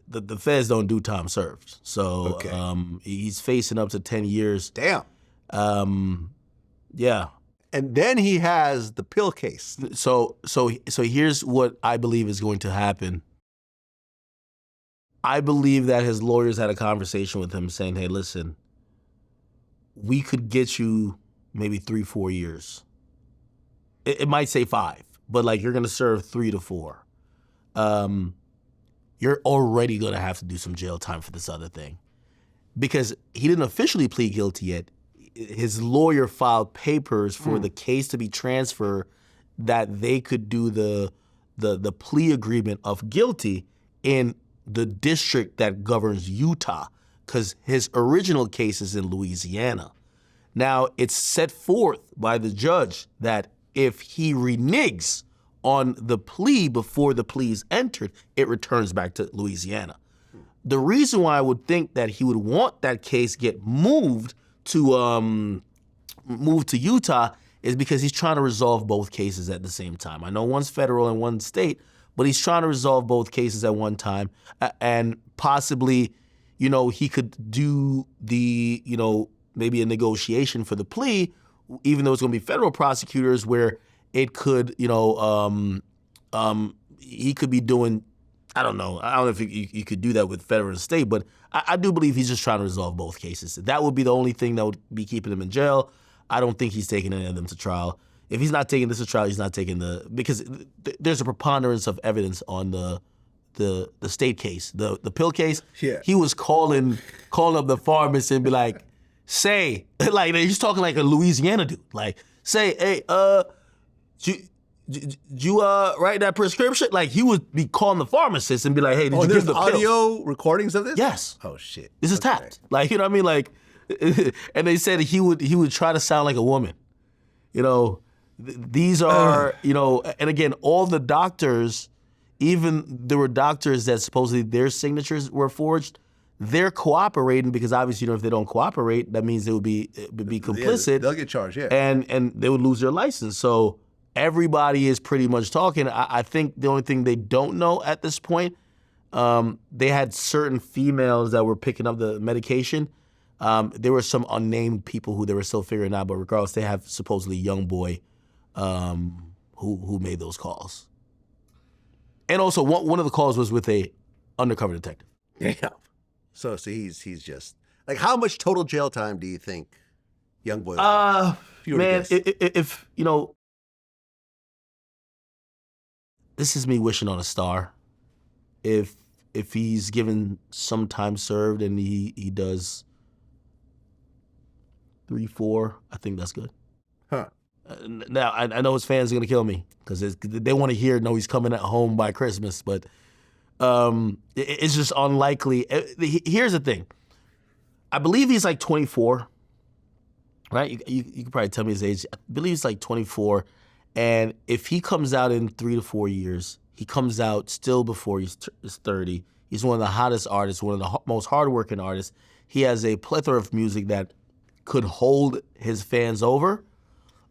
the feds don't do time served. So he's facing up to 10 years. Damn. Yeah. And then he has the pill case. So here's what I believe is going to happen. I believe that his lawyers had a conversation with him saying, hey, listen, we could get you maybe 3-4 years. It might say 5, but like you're gonna serve 3 to 4. You're already gonna have to do some jail time for this other thing. Because he didn't officially plead guilty yet. His lawyer filed papers for the case to be transferred that they could do the plea agreement of guilty in the district that governs Utah, because his original case is in Louisiana. Now, it's set forth by the judge that if he reneges on the plea before the plea is entered, it returns back to Louisiana. The reason why I would think that he would want that case get moved to Utah is because he's trying to resolve both cases at the same time. I know one's federal and one's state, but he's trying to resolve both cases at one time, and possibly, you know, he could do the, you know, maybe a negotiation for the plea, even though it's going to be federal prosecutors, where it could, you know, he could be doing, I don't know if you could do that with federal and state, but I do believe he's just trying to resolve both cases. That would be the only thing that would be keeping him in jail. I don't think he's taking any of them to trial. If he's not taking this to trial, he's not taking because there's a preponderance of evidence on the state case, the pill case. Yeah. He was calling up the pharmacist and be like, say, like, he's talking like a Louisiana dude. Like, say, hey, did you write that prescription? Like, he would be calling the pharmacist and be like, hey, did you give the audio pills? recordings of this? Yes. Oh shit. This is tapped. Like, you know what I mean? Like, and they said he would try to sound like a woman. You know, these are, you know, and again, all the doctors, even there were doctors that supposedly their signatures were forged. They're cooperating because obviously, you know, if they don't cooperate, that means they would be complicit. Yeah, they'll get charged, yeah. And they would lose their license. So everybody is pretty much talking. I think the only thing they don't know at this point, they had certain females that were picking up the medication. There were some unnamed people who they were still figuring out, but regardless, they have supposedly YoungBoy who made those calls. And also, one of the calls was with a undercover detective. Yeah. So he's just like, how much total jail time do you think YoungBoy? Man, if you know, this is me wishing on a star. If he's given some time served and he does 3-4, I think that's good. Huh. Now I know his fans are gonna kill me because they want to hear, no, he's coming at home by Christmas, but it's just unlikely. Here's the thing. I believe he's like 24, right? You could probably tell me his age. I believe he's like 24. And if he comes out in 3 to 4 years, he comes out still before he's 30. He's one of the hottest artists, one of the most hardworking artists. He has a plethora of music that could hold his fans over.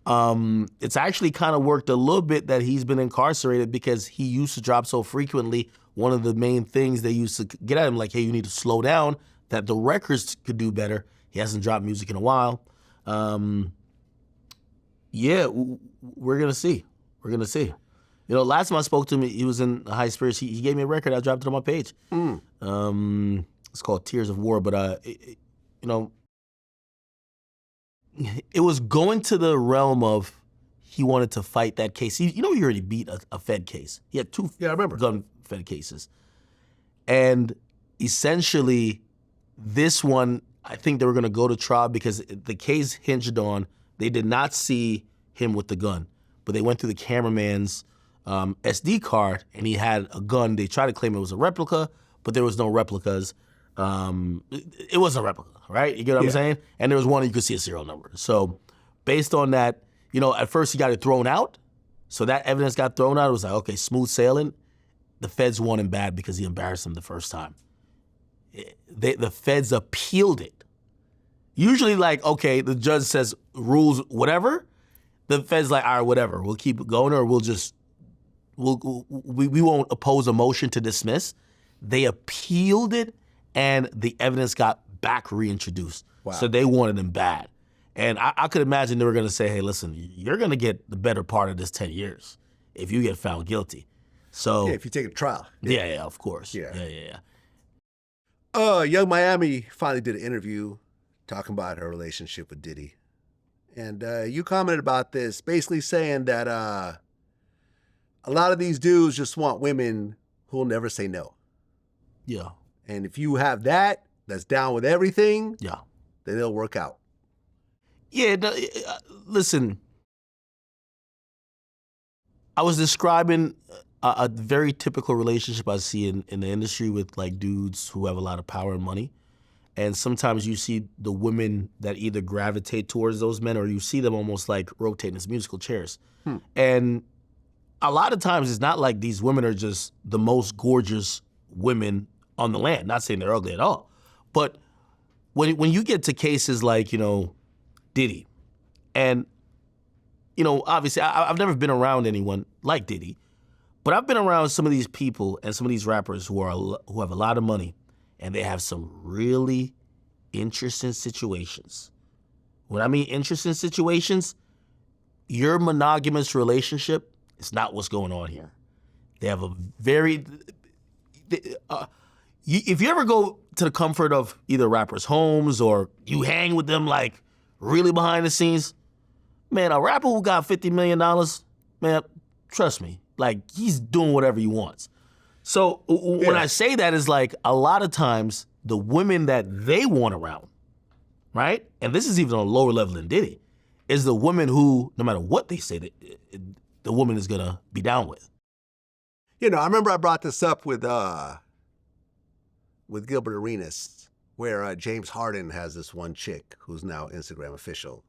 It's actually kind of worked a little bit that he's been incarcerated because he used to drop so frequently. One of the main things they used to get at him, like, hey, you need to slow down, that the records could do better. He hasn't dropped music in a while. Yeah, we're going to see. We're going to see. You know, last time I spoke to him, he was in high spirits. He gave me a record. I dropped it on my page. It's called Tears of War. But, you know, it was going to the realm of he wanted to fight that case. He already beat a Fed case. He had 2 I remember. gun Fed cases. And essentially, this one, I think they were going to go to trial because the case hinged on they did not see him with the gun, but they went through the cameraman's SD card and he had a gun. They tried to claim it was a replica, but there was no replicas. It wasn't a replica, right? You get what I'm saying? And there was one you could see a serial number. So based on that, you know, at first he got it thrown out. So that evidence got thrown out. It was like, okay, smooth sailing. The feds want him bad because he embarrassed them the first time. The feds appealed it. Usually, like, okay, the judge says rules, whatever. The feds like, all right, whatever. We'll keep it going, or we won't oppose a motion to dismiss. They appealed it, and the evidence got back reintroduced. Wow. So they wanted him bad. And I could imagine they were going to say, hey, listen, you're going to get the better part of this 10 years if you get found guilty. So Yeah, if you take a trial. yeah, of course. Yeah. Yeah. Young Miami finally did an interview talking about her relationship with Diddy. And you commented about this, basically saying that a lot of these dudes just want women who'll never say no. Yeah. And if you have that's down with everything, Yeah. then it'll work out. Yeah, no, listen, I was describing a very typical relationship I see in the industry with like dudes who have a lot of power and money. And sometimes you see the women that either gravitate towards those men or you see them almost like rotating as musical chairs. And a lot of times it's not like these women are just the most gorgeous women on the land. Not saying they're ugly at all. But when you get to cases like, you know, Diddy, and, you know, obviously I've never been around anyone like Diddy, but I've been around some of these people and some of these rappers who have a lot of money, and they have some really interesting situations. When I mean interesting situations, your monogamous relationship is not what's going on here. They have a very, if you ever go to the comfort of either rappers' homes or you hang with them like really behind the scenes, man, a rapper who got $50 million, man, trust me, like he's doing whatever he wants. So when I say that, is like a lot of times the women that they want around, right? And this is even on a lower level than Diddy, is the women who, no matter what they say, the woman is gonna be down with. You know, I remember I brought this up with Gilbert Arenas, where James Harden has this one chick who's now Instagram official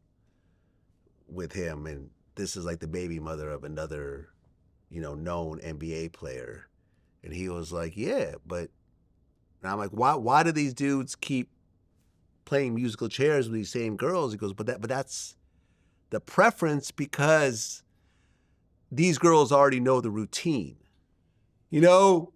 with him, and this is like the baby mother of another, you know, known NBA player. And he was like, yeah, but, and I'm like, why do these dudes keep playing musical chairs with these same girls? He goes, but that's the preference because these girls already know the routine. You know,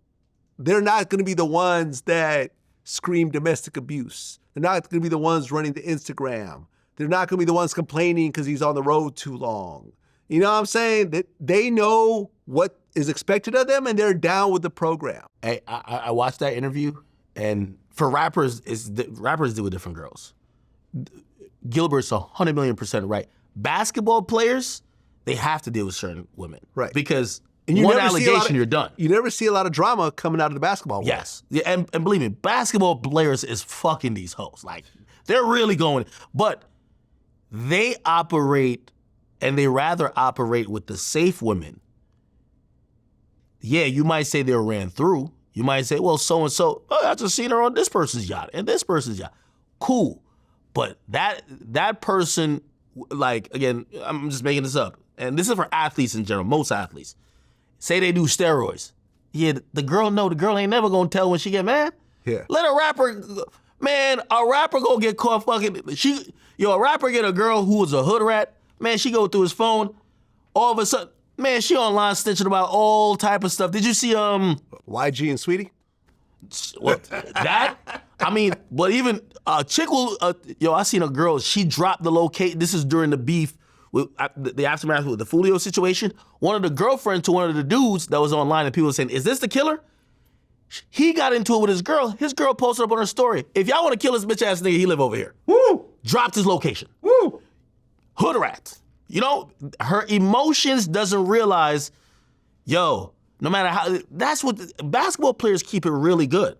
they're not going to be the ones that scream domestic abuse. They're not going to be the ones running the Instagram. They're not going to be the ones complaining because he's on the road too long. You know what I'm saying? That they know what is expected of them and they're down with the program. Hey, I watched that interview, and for rappers, rappers deal with different girls. Gilbert's 100 million% right. Basketball players, they have to deal with certain women. Right. Because and you one allegation, you're done. You never see a lot of drama coming out of the basketball world. Yes. Yeah, and believe me, basketball players is fucking these hoes. Like, they're really going, but they operate, and they rather operate with the safe women. Yeah, you might say they were ran through. You might say, well, so-and-so, oh, I just seen her on this person's yacht and this person's yacht. Cool. But that person, like, again, I'm just making this up. And this is for athletes in general, most athletes. Say they do steroids. Yeah, the girl ain't never gonna tell when she get mad. Yeah. Let a rapper, man, a rapper go get caught fucking, a rapper get a girl who was a hood rat, man, she go through his phone, all of a sudden, man, she online snitching about all type of stuff. Did you see, YG and Sweetie? What, that? I mean, but even a chick will, I seen a girl, she dropped the location, this is during the beef the aftermath with the Fulio situation, one of the girlfriends to one of the dudes that was online and people were saying, is this the killer? He got into it with his girl. His girl posted up on her story, if y'all want to kill this bitch ass nigga, he live over here. Woo! Dropped his location. Woo! Hood rat. You know, her emotions doesn't realize, yo, no matter how, that's what basketball players keep it really good.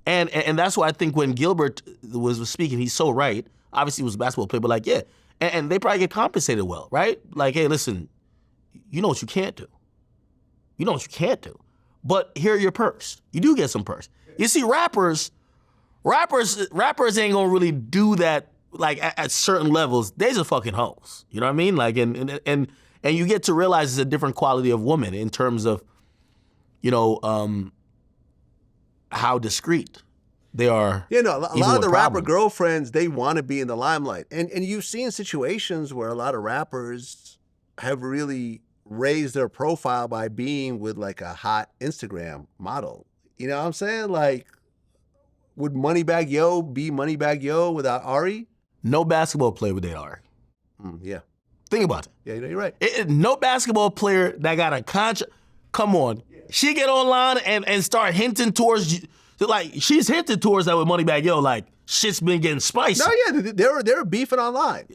And that's why I think when Gilbert was speaking, he's so right. Obviously he was a basketball player, but like, yeah. And they probably get compensated well, right? Like, hey, listen, you know what you can't do. You know what you can't do. But here are your perks. You do get some perks. You see, rappers ain't gonna really do that like at certain levels. They just fucking hoes. You know what I mean? Like, and you get to realize it's a different quality of woman in terms of, you know, how discreet they are. You know, a lot of the rapper girlfriends, they want to be in the limelight. And you've seen situations where a lot of rappers have really raised their profile by being with like a hot Instagram model. You know what I'm saying? Like, would Moneybagg Yo be Moneybagg Yo without Ari? No basketball player would date Ari. Yeah. Think about it. Yeah, you're right. No basketball player that got a contract. Come on. She get online and start hinting towards, like, she's hinted towards that with Moneybagg Yo, like, shit's been getting spicy. No, yeah, they were beefing online.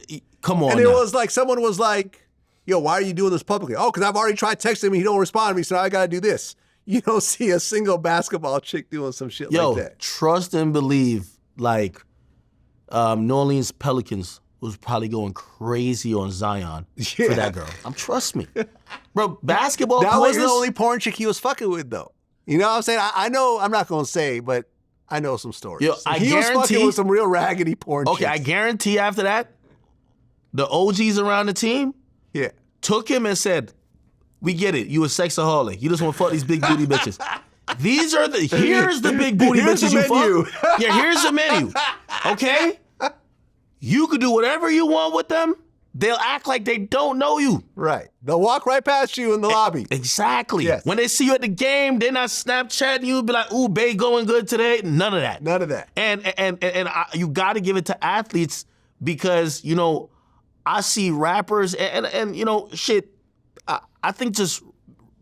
Come on. And it was like, someone was like, yo, why are you doing this publicly? Oh, because I've already tried texting him, he don't respond to me, so now I gotta do this. You don't see a single basketball chick doing some shit like that. Trust and believe, like, New Orleans Pelicans was probably going crazy on Zion for that girl. Trust me. Bro, basketball that players. That was the only porn chick he was fucking with, though. You know what I'm saying? I know, I'm not gonna say, but I know some stories. Yo, he was fucking with some real raggedy porn chicks. Okay, I guarantee after that, the OGs around the team took him and said, we get it, you a sexaholic. You just want to fuck these big booty bitches. Here's the big booty bitches you fuck. Yeah, here's the menu. Okay? You could do whatever you want with them. They'll act like they don't know you. Right. They'll walk right past you in the lobby. Exactly. Yes. When they see you at the game, they're not Snapchatting you, be like, ooh, babe, going good today. None of that. None of that. And you got to give it to athletes because, you know, I see rappers and you know, shit, I think just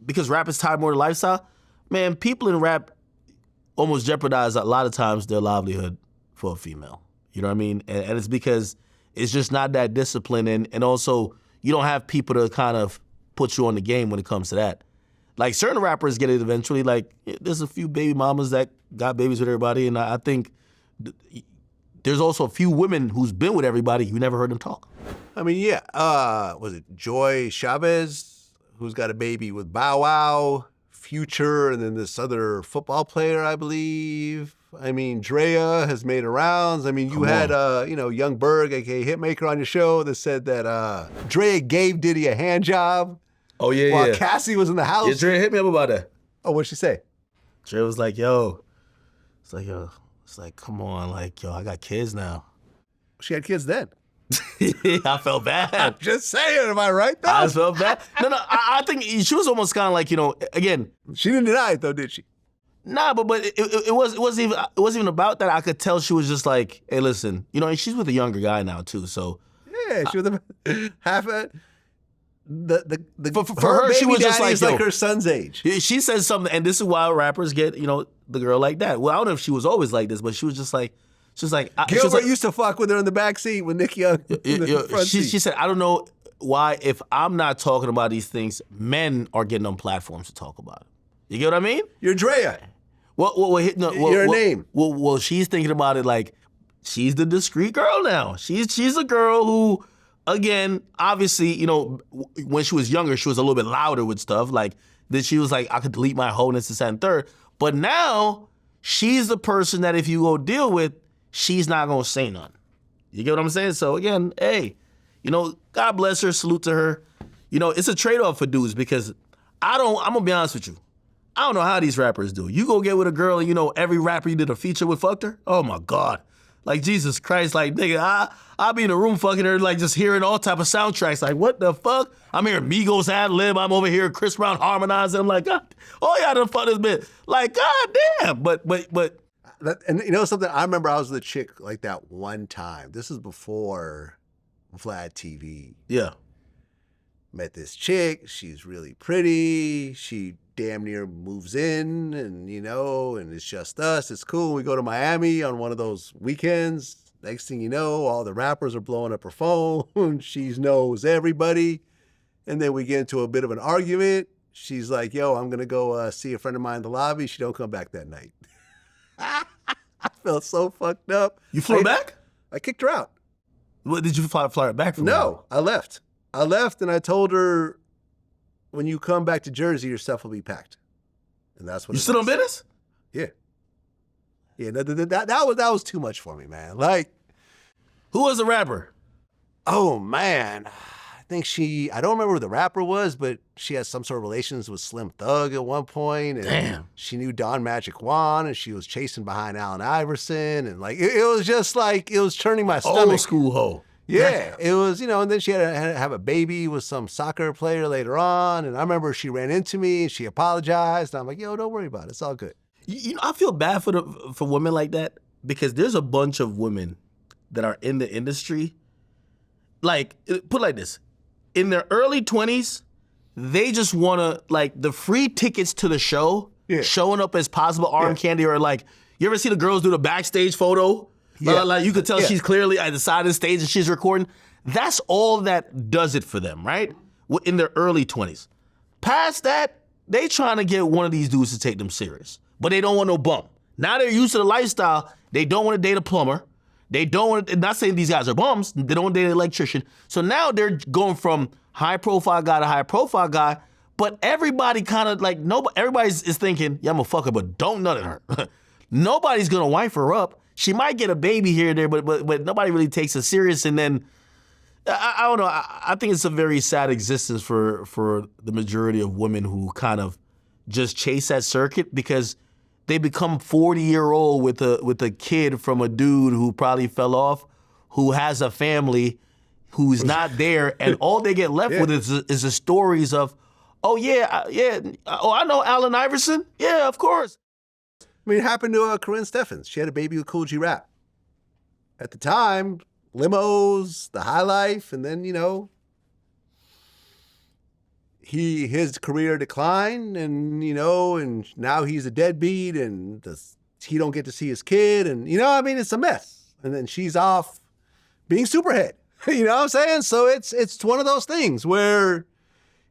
because rap is tied more to lifestyle, man, people in rap almost jeopardize a lot of times their livelihood for a female. You know what I mean? And it's because it's just not that discipline. And also, you don't have people to kind of put you on the game when it comes to that. Like, certain rappers get it eventually. Like, there's a few baby mamas that got babies with everybody. And I think there's also a few women who's been with everybody. You never heard them talk. I mean, yeah. Was it Joy Chavez, who's got a baby with Bow Wow, Future, and then this other football player, I believe. I mean, Drea has made her rounds. I mean, you had, you know, Young Berg, aka Hitmaker, on your show that said that Drea gave Diddy a hand job. Oh, yeah, while Cassie was in the house. Yeah, Drea hit me up about that. Oh, what'd she say? Drea was like, yo, it's like, come on, like, yo, I got kids now. She had kids then. I felt bad. I'm just saying, am I right, though? I felt bad. No, I think she was almost kind of like, you know, again. She didn't deny it, though, did she? Nah, but it wasn't even about that. I could tell she was just like, hey, listen, you know, and she's with a younger guy now too, so. Yeah, she was half a. For her, she was just like her son's age. She said something, and this is why rappers get, you know, the girl like that. Well, I don't know if she was always like this, but she was just like, Gilbert used to fuck with her in the back seat with Nicki in the front seat. She said, I don't know why, if I'm not talking about these things, men are getting on platforms to talk about it. You get what I mean? You're Drea. You're a name. Well, she's thinking about it like she's the discreet girl now. She's a girl who, again, obviously, you know, when she was younger, she was a little bit louder with stuff. Like, then she was like, I could delete my wholeness, this, and third. But now, she's the person that if you go deal with, she's not going to say none. You get what I'm saying? So, again, hey, you know, God bless her, salute to her. You know, it's a trade-off for dudes because I'm going to be honest with you. I don't know how these rappers do. You go get with a girl and, you know, every rapper you did a feature with fucked her? Oh, my God. Like, Jesus Christ, like, nigga, I be in a room fucking her, like, just hearing all type of soundtracks. Like, what the fuck? I'm hearing Migos ad-lib. I'm over here Chris Brown harmonizing. I'm like, God, oh, y'all done fuck this bitch. Like, God damn. But. And you know something? I remember I was with a chick like that one time. This is before Vlad TV. Yeah. met this chick. She's really pretty. She damn near moves in, and and it's just us. It's cool. We go to Miami on one of those weekends. Next thing you know, all the rappers are blowing up her phone. She knows everybody. And then we get into a bit of an argument. She's like, yo, I'm going to go see a friend of mine in the lobby. She don't come back that night. I felt so fucked up. You flew back? I kicked her out. What, did you fly her back from? No, I left. I left and I told her, when you come back to Jersey, your stuff will be packed. And that's what you stood on business? Yeah. Yeah, that was too much for me, man. Like, who was the rapper? Oh, man. I think I don't remember who the rapper was, but she had some sort of relations with Slim Thug at one point. And damn. She knew Don Magic Juan, and she was chasing behind Allen Iverson. And like, it was just like, it was turning my stomach. Old school hoe. Yeah, it was, and then she had to have a baby with some soccer player later on. And I remember she ran into me and she apologized. And I'm like, yo, don't worry about it. It's all good. I feel bad for women like that, because there's a bunch of women that are in the industry. Like, put it like this. In their early 20s, they just want to, like, the free tickets to the show, showing up as possible arm candy, or like, you ever see the girls do the backstage photo? Yeah. Like, you could tell she's clearly at the side of the stage and she's recording. That's all that does it for them, right? In their early 20s. Past that, they trying to get one of these dudes to take them serious, but they don't want no bump. Now they're used to the lifestyle. They don't want to date a plumber. They don't want to, not saying these guys are bums, they don't want to date an electrician. So now they're going from high profile guy to high profile guy, but everybody kind of like, everybody is thinking, yeah, I'm gonna fuck her, but don't nut at her. Nobody's gonna wife her up. She might get a baby here and there, but nobody really takes her serious. And then, I don't know, I think it's a very sad existence for the majority of women who kind of just chase that circuit, because they become 40-year-old with a kid from a dude who probably fell off, who has a family, who's not there, and all they get left with is the stories of, oh I know Allen Iverson, yeah, of course. I mean, it happened to Corinne Steffens. She had a baby with Cool G Rap. At the time, limos, the high life, and then his career declined, and and now he's a deadbeat, and he don't get to see his kid, and it's a mess. And then she's off being Superhead. You know what I'm saying? So it's one of those things where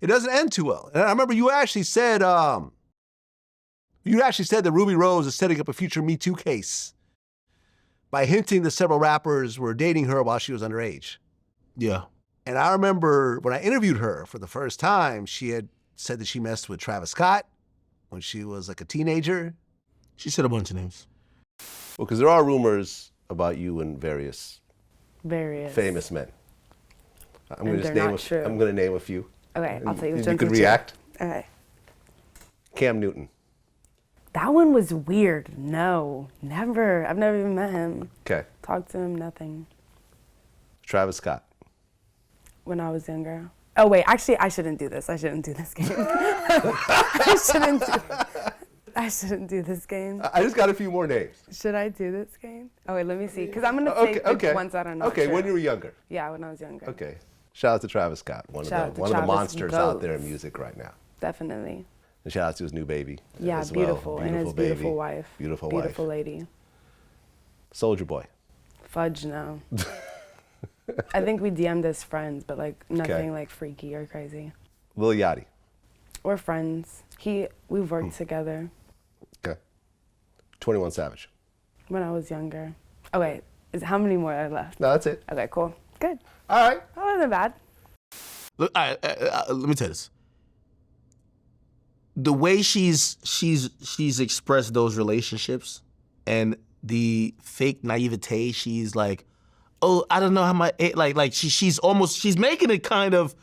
it doesn't end too well. And I remember you actually said that Ruby Rose is setting up a future Me Too case by hinting that several rappers were dating her while she was underage. Yeah. And I remember when I interviewed her for the first time, she had said that she messed with Travis Scott when she was like a teenager. She said a bunch of names. Well, because there are rumors about you and various famous men. I'm going to name a few. Okay, I'll tell you which one. You could react. Okay. Cam Newton. That one was weird. No, never. I've never even met him. Okay. Talked to him, nothing. Travis Scott. When I was younger. Oh wait, actually I shouldn't do this. I shouldn't do this game. I shouldn't do this game. I just got a few more names. Should I do this game? Oh wait, let me see. Because I'm going to take the ones that are not Okay, true. when you were younger. Yeah, when I was younger. Okay. Shout out to Travis Scott, one of the monsters out there in music right now. Definitely. And shout out to his new baby. Yeah, beautiful. And his beautiful wife. Beautiful lady. Soulja Boy. Fudge no. I think we DM'd as friends, but like nothing like freaky or crazy. Lil Yachty. We're friends. We've worked together. Okay. 21 Savage. When I was younger. Oh wait, how many more are left? No, that's it. Okay, cool. Good. All right. That wasn't bad. Look, let me tell you this. The way she's expressed those relationships and the fake naivete, she's like, oh, I don't know how my she's making it kind of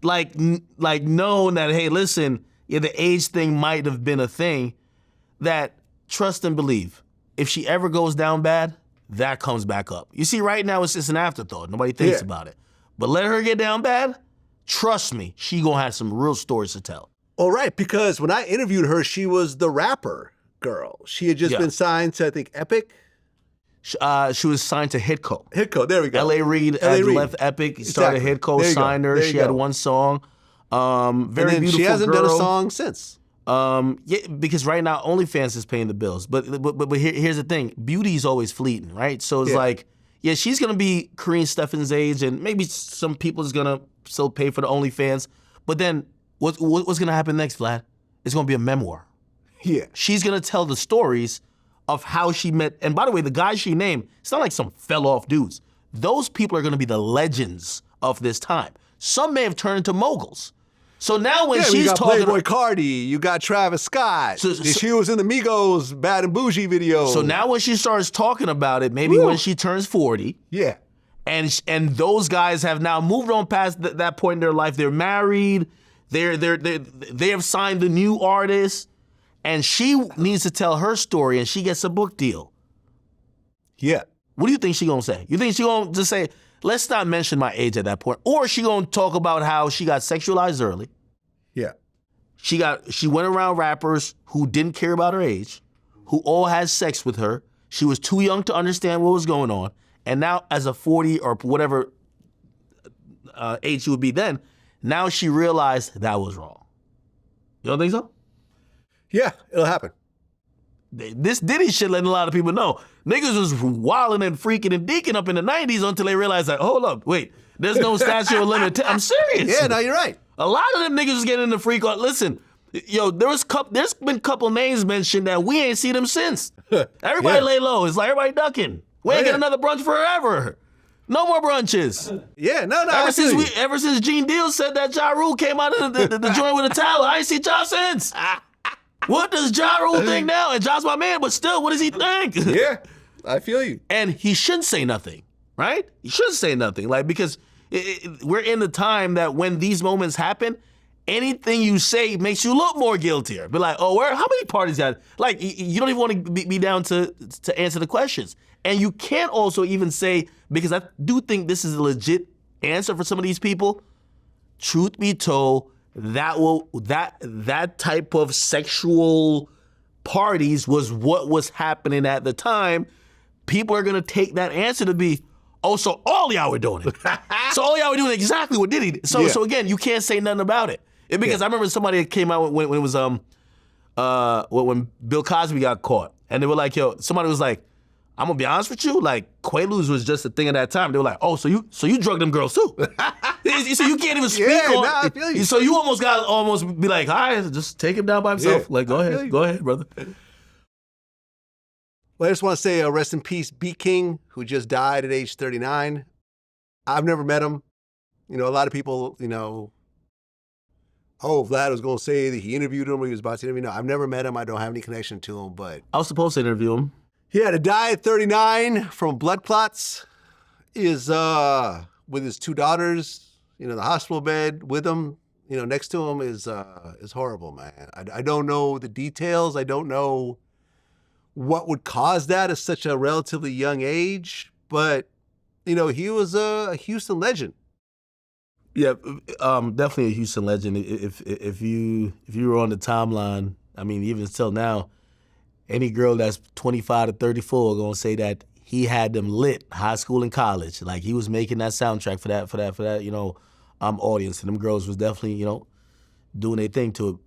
like known that, hey, listen, the age thing might have been a thing. That trust and believe. If she ever goes down bad, that comes back up. You see, right now it's just an afterthought. Nobody thinks about it. But let her get down bad, trust me, she gonna have some real stories to tell. All right, because when I interviewed her, she was the rapper girl. She had just been signed to, I think, Epic. She was signed to Hitco. Hitco, there we go. L.A. Reid had left Epic, started Hitco, signed her. She had one song. Very beautiful she hasn't girl. done a song since. Yeah, because right now OnlyFans is paying the bills. But here's the thing: beauty is always fleeting, right? So it's like, yeah, she's gonna be Karine Steffans' age, and maybe some people is gonna still pay for the OnlyFans. But then what's gonna happen next, Vlad? It's gonna be a memoir. Yeah. She's gonna tell the stories of how she met. And by the way, the guys she named, it's not like some fell off dudes. Those people are gonna be the legends of this time. Some may have turned into moguls. So now when she's you got talking, Playboy Cardi, you got Travis Scott. She was in the Migos Bad and Bougie video. So now when she starts talking about it, maybe when she turns 40, yeah, and those guys have now moved on past that point in their life. They're married. They have signed a new artist, and she needs to tell her story, and she gets a book deal. Yeah. What do you think she gonna say? You think she gonna just say, let's not mention my age at that point, or she gonna talk about how she got sexualized early? Yeah. She went around rappers who didn't care about her age, who all had sex with her. She was too young to understand what was going on. And now as a 40 or whatever age she would be then, now she realized that was wrong. You don't think so? Yeah, it'll happen. This Diddy shit letting a lot of people know. Niggas was wilding and freaking and deaking up in the 90s until they realized that, hold up, wait, there's no statute of limit. I'm serious. Yeah, no, you're right. A lot of them niggas was getting into freak on. Listen, yo, there's been a couple names mentioned that we ain't seen them since. Everybody lay low. It's like everybody ducking. We ain't get another brunch forever. No more brunches. Yeah, no. Ever since Gene Deal said that Ja Rule came out of the joint with a towel, I ain't seen Ja since. What does Ja Rule think now? And Ja's my man, but still, what does he think? Yeah, I feel you. And he shouldn't say nothing, right? He shouldn't say nothing, like, because we're in the time that when these moments happen, anything you say makes you look more guiltier. Be like, oh, how many parties got? Like, you don't even want to be down to answer the questions. And you can't also even say, because I do think this is a legit answer for some of these people. Truth be told, that type of sexual parties was what was happening at the time. People are gonna take that answer to be, oh, so all y'all were doing it. So all y'all were doing exactly what Diddy did. So again, you can't say nothing about it. Because I remember somebody that came out when it was when Bill Cosby got caught, and they were like, yo, somebody was like, I'm gonna be honest with you, like, Quaaludes was just a thing at that time. They were like, oh, so you drugged them girls too. So you can't even speak on. I feel you. So you almost be like, all right, just take him down by himself. Yeah, like, go ahead, brother. Well, I just want to say rest in peace, B. King, who just died at age 39. I've never met him. You know, a lot of people, oh, Vlad was going to say that he interviewed him or he was about to interview. No, I've never met him. I don't have any connection to him, but I was supposed to interview him. He had to die at 39 from blood clots. Is with his two daughters, the hospital bed with him, next to him is horrible, man. I don't know the details. I don't know what would cause that at such a relatively young age, but he was a Houston legend. Yeah, definitely a Houston legend. If you were on the timeline, I mean, even till now, any girl that's 25 to 34 are gonna say that he had them lit, high school and college. Like, he was making that soundtrack for that audience, and them girls was definitely doing their thing to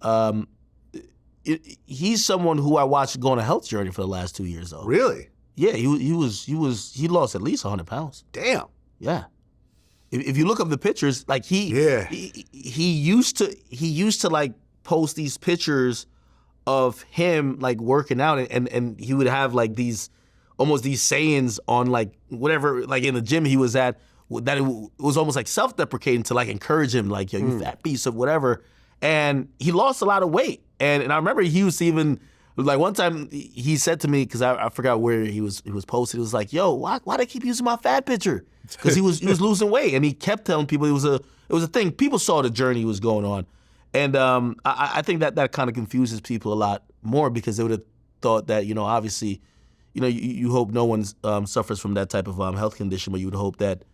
it. He's someone who I watched go on a health journey for the last 2 years, though. Really? Yeah, he lost at least 100 pounds. Damn. Yeah. If you look up the pictures, like he used to like post these pictures of him like working out, and he would have like these sayings on like whatever, like in the gym he was at, that it was almost like self-deprecating to like encourage him, like, yo, you fat piece of whatever. And he lost a lot of weight. And I remember he was even like, one time he said to me, because I forgot where he was posted, he was like, yo, why they keep using my fat picture? Because he was losing weight, and he kept telling people it was a thing. People saw the journey he was going on. And I think that kind of confuses people a lot more, because they would have thought that, obviously, you hope no one suffers from that type of health condition, but you would hope that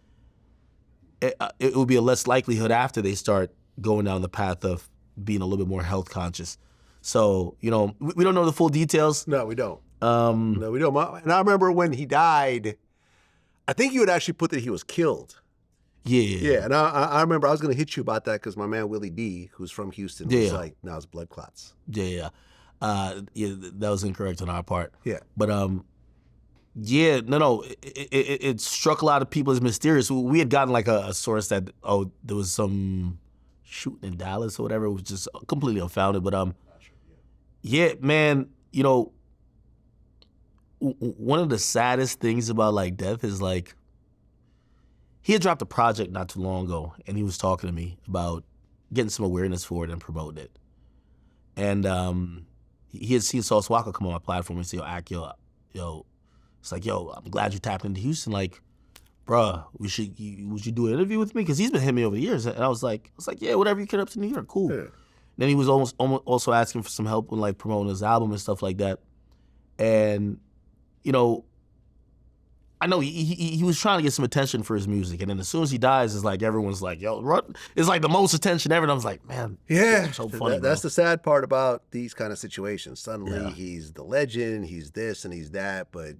it would be a less likelihood after they start going down the path of being a little bit more health conscious. So, we don't know the full details. No, we don't. No, we don't. And I remember when he died, I think you would actually put that he was killed. Yeah, and I remember I was going to hit you about that because my man Willie D, who's from Houston, was like, "No, it's blood clots." Yeah, that was incorrect on our part. Yeah, but it struck a lot of people as mysterious. We had gotten like a source that there was some shooting in Dallas or whatever. It was just completely unfounded. But yeah, man, you know, one of the saddest things about like death is like, he had dropped a project not too long ago, and he was talking to me about getting some awareness for it and promoting it. And he had seen Sauce Walker come on my platform and say, yo, it's like, yo, I'm glad you tapped into Houston. Like, bruh, would you do an interview with me? Because he's been hitting me over the years. And I was like, yeah, whatever you get up to New York, cool. Yeah. Then he was almost also asking for some help with like promoting his album and stuff like that. And, you know, I know he was trying to get some attention for his music, and then as soon as he dies, it's like everyone's like, "Yo, run!" It's like the most attention ever. And I was like, "Man, yeah, so funny." That's the sad part about these kind of situations. Suddenly, he's the legend, he's this and he's that, but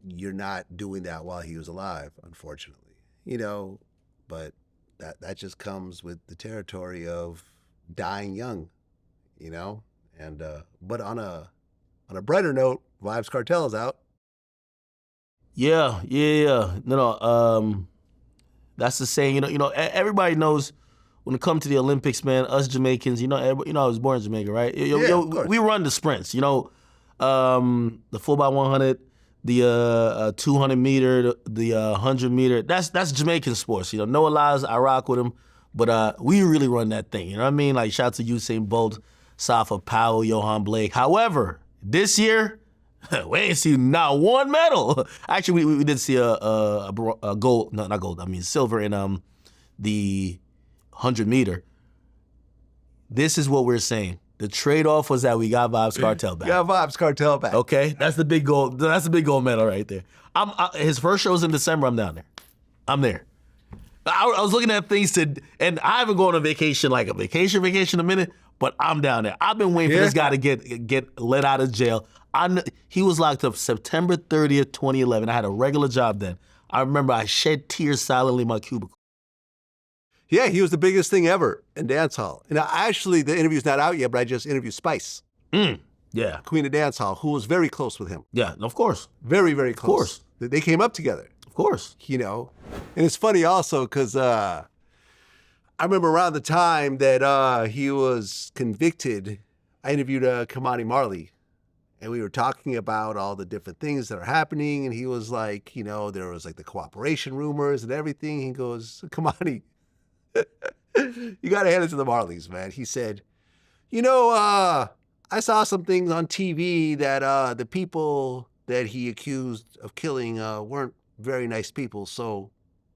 you're not doing that while he was alive, unfortunately. You know, but that just comes with the territory of dying young. You know, and but on a brighter note, Vybz Kartel is out. Yeah. No, that's the saying. You know, everybody knows when it comes to the Olympics, man. Us Jamaicans, you know, I was born in Jamaica, right? We run the sprints. You know, the 4x100, the 200 meter, the 100 meter. That's Jamaican sports. You know, Noah Lyles, I rock with him, but we really run that thing. You know what I mean? Like, shout out to Usain Bolt, Safa Powell, Johan Blake. However, this year, we ain't seen not one medal. Actually, we did see a gold, not gold, I mean silver in the 100 meter. This is what we're saying. The trade-off was that we got Vybz Kartel back. Got Vybz Kartel back. Okay, that's the big gold. That's the big gold medal right there. His first show's in December. I'm down there. I'm there. I was looking at things and I haven't gone on vacation like a vacation in a minute, but I'm down there. I've been waiting for this guy to get let out of jail. He was locked up September 30th, 2011. I had a regular job then. I remember I shed tears silently in my cubicle. Yeah, he was the biggest thing ever in dancehall. And actually, the interview's not out yet, but I just interviewed Spice. Yeah. Queen of dancehall, who was very close with him. Yeah, of course. Very, very close. Of course. They came up together. Of course. You know, and it's funny also because I remember around the time that he was convicted, I interviewed Kamani Marley. And we were talking about all the different things that are happening. And he was like, you know, there was like the cooperation rumors and everything. He goes, Kamani, you got to hand it to the Marleys, man. He said, you know, I saw some things on TV that the people that he accused of killing weren't very nice people. So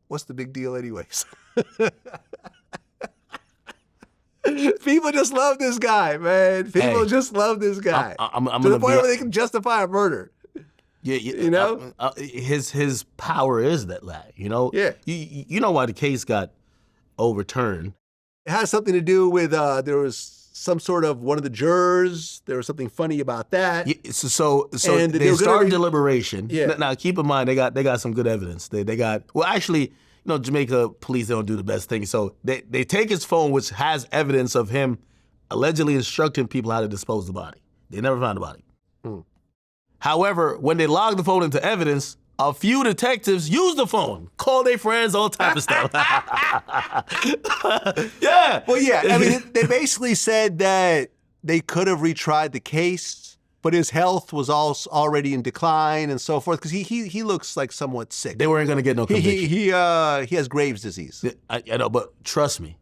what's the big deal anyways? People just love this guy, man. People just love this guy. I'm to the point where they can justify a murder. Yeah, you know? His power is that lad, you know? Yeah. You know why the case got overturned. It has something to do with, there was some sort of one of the jurors, there was something funny about that. Yeah, so they started deliberation. Yeah. Now, keep in mind, they got some good evidence. They got, well, actually, you know, Jamaica police, they don't do the best thing. So they take his phone, which has evidence of him allegedly instructing people how to dispose of the body. They never found the body. However, when they logged the phone into evidence, a few detectives used the phone, called their friends, all type of stuff. Yeah. Well, yeah. I mean, they basically said that they could have retried the case, but his health was already in decline and so forth, because he looks like somewhat sick. They weren't going to get no conviction. He has Graves' disease. I know, but trust me,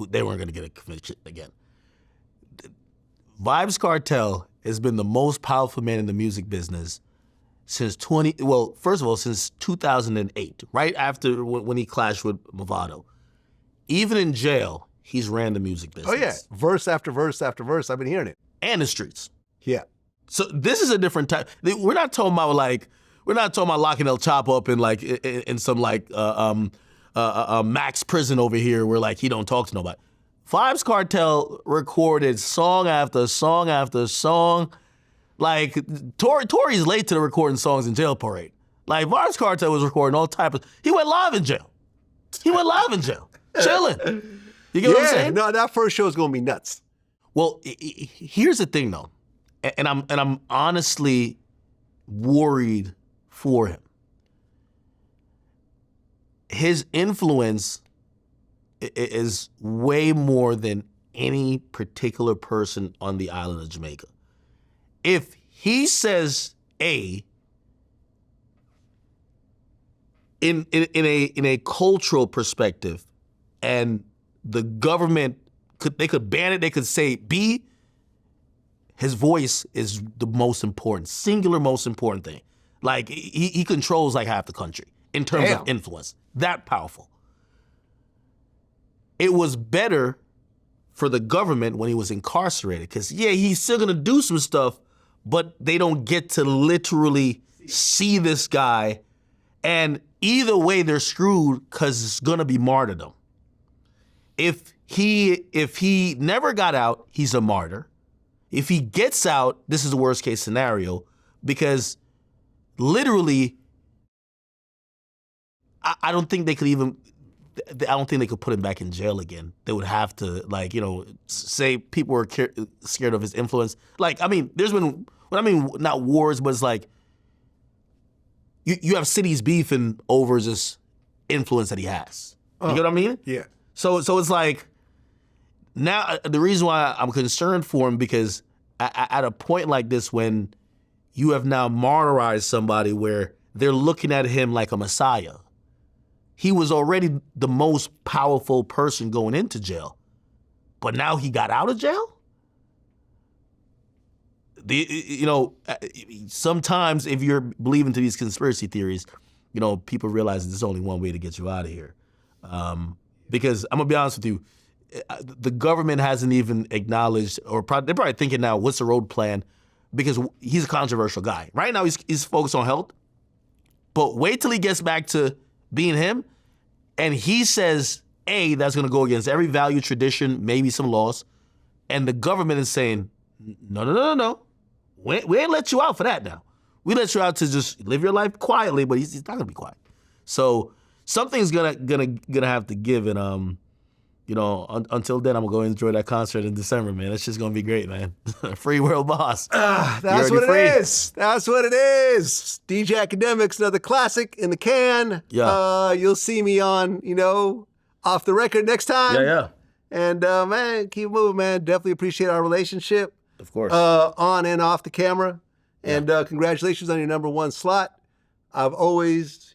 they weren't going to get a conviction again. Vybz Kartel has been the most powerful man in the music business since 2008, right after when he clashed with Movado. Even in jail, he's ran the music business. Oh yeah, verse after verse after verse, I've been hearing it. And the streets. Yeah. So this is a different type. We're not talking about locking El Chapo up in like in some like max prison over here where like he don't talk to nobody. Vybz Kartel recorded song after song after song. Like Tory's late to the recording songs in Jail Parade. Like Vybz Kartel was recording all type of. He went live in jail. Chilling. You get what I'm saying? No, that first show is gonna be nuts. Well, here's the thing though, and I'm honestly worried for him. His influence is way more than any particular person on the island of Jamaica. If he says A in a cultural perspective, and the government could ban it, they could say B, his voice is the most important, singular most important thing. Like he controls like half the country in terms of influence. That powerful. It was better for the government when he was incarcerated, because he's still gonna do some stuff, but they don't get to literally see this guy, and either way they're screwed because it's gonna be martyrdom. If he never got out, he's a martyr. If he gets out, this is the worst case scenario, because literally, I don't think they could put him back in jail again. They would have to, like, say people were scared of his influence. Like, I mean, there's been, not wars, but it's like, you have cities beefing over this influence that he has. You get what I mean? Yeah. So it's like, now the reason why I'm concerned for him, because at a point like this, when you have now martyrized somebody where they're looking at him like a messiah. He was already the most powerful person going into jail, but now he got out of jail? Sometimes if you're believing to these conspiracy theories, people realize there's only one way to get you out of here. Because I'm gonna be honest with you, the government hasn't even acknowledged, or they're probably thinking now, what's the road plan? Because he's a controversial guy. Right now he's focused on health, but wait till he gets back to being him, and he says, A, that's gonna go against every value, tradition, maybe some laws, and the government is saying, no. We ain't let you out for that now. We let you out to just live your life quietly, but he's not gonna be quiet. So something's gonna have to give, and until then, I'm gonna go enjoy that concert in December, man. It's just gonna be great, man. Free world boss. That's what it is. That's what it is. DJ Akademiks, another classic in the can. Yeah. You'll see me on, Off the Record next time. Yeah. And man, keep moving, man. Definitely appreciate our relationship. Of course. On and off the camera. And congratulations on your #1 slot.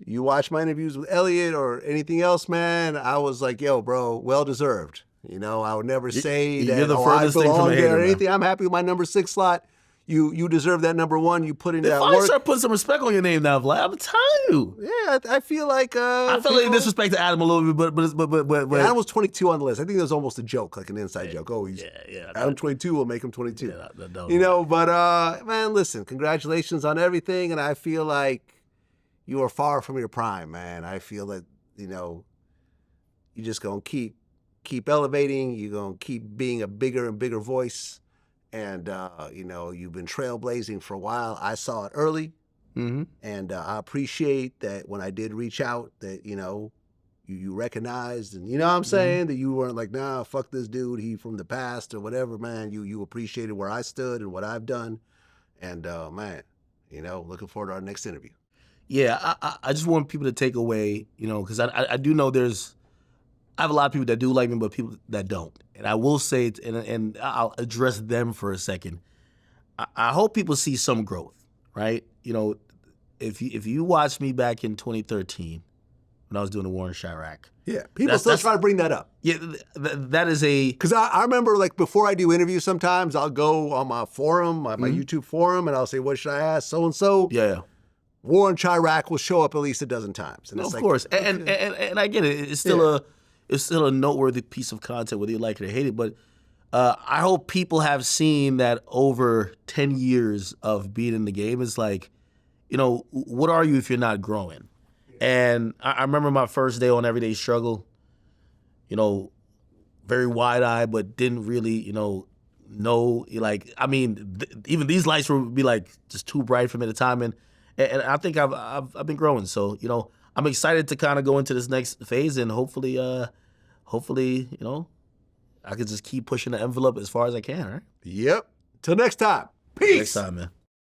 You watch my interviews with Elliot or anything else, man, I was like, yo, bro, well-deserved. I would never say that you're the I furthest thing belong from a there hater, or man. anything. I'm happy with my #6 slot. You deserve that #1. You put in that If I work. start putting some respect on your name now, Vlad, I'm telling you. Yeah, I feel like I felt like disrespect to Adam a little bit, but Adam was 22 on the list. I think that was almost a joke, like an inside joke. Oh, Adam 22 will make him 22. But man, listen, congratulations on everything, and I feel like you are far from your prime, man. I feel that you're just gonna keep elevating. You're gonna keep being a bigger and bigger voice, and you've been trailblazing for a while. I saw it early. Mm-hmm. And I appreciate that when I did reach out that, you recognized, and what I'm saying, that you weren't like, nah, fuck this dude, he from the past or whatever, man. You appreciated where I stood and what I've done. And man, looking forward to our next interview. Yeah, I just want people to take away, because I do know I have a lot of people that do like me, but people that don't. And I will say, and I'll address them for a second. I hope people see some growth, right? If you watched me back in 2013 when I was doing the war in Chirac. Yeah, people still try to bring that up. Yeah, that is a... Because I remember, like, before I do interviews sometimes, I'll go on my forum, my YouTube forum, and I'll say, what should I ask so-and-so? Yeah. War in Chirac will show up at least a dozen times. And of it's course. Okay. And I get it. It's still a noteworthy piece of content, whether you like it or hate it. But I hope people have seen that over 10 years of being in the game. It's like, what are you if you're not growing? And I remember my first day on Everyday Struggle, very wide-eyed, but didn't really, know, like, I mean, even these lights would be like just too bright for me at the time. And and I think I've been growing. So you know, I'm excited to kind of go into this next phase, and hopefully, you know, I can just keep pushing the envelope as far as I can. Right? Yep. Till next time. Peace. Next time, man.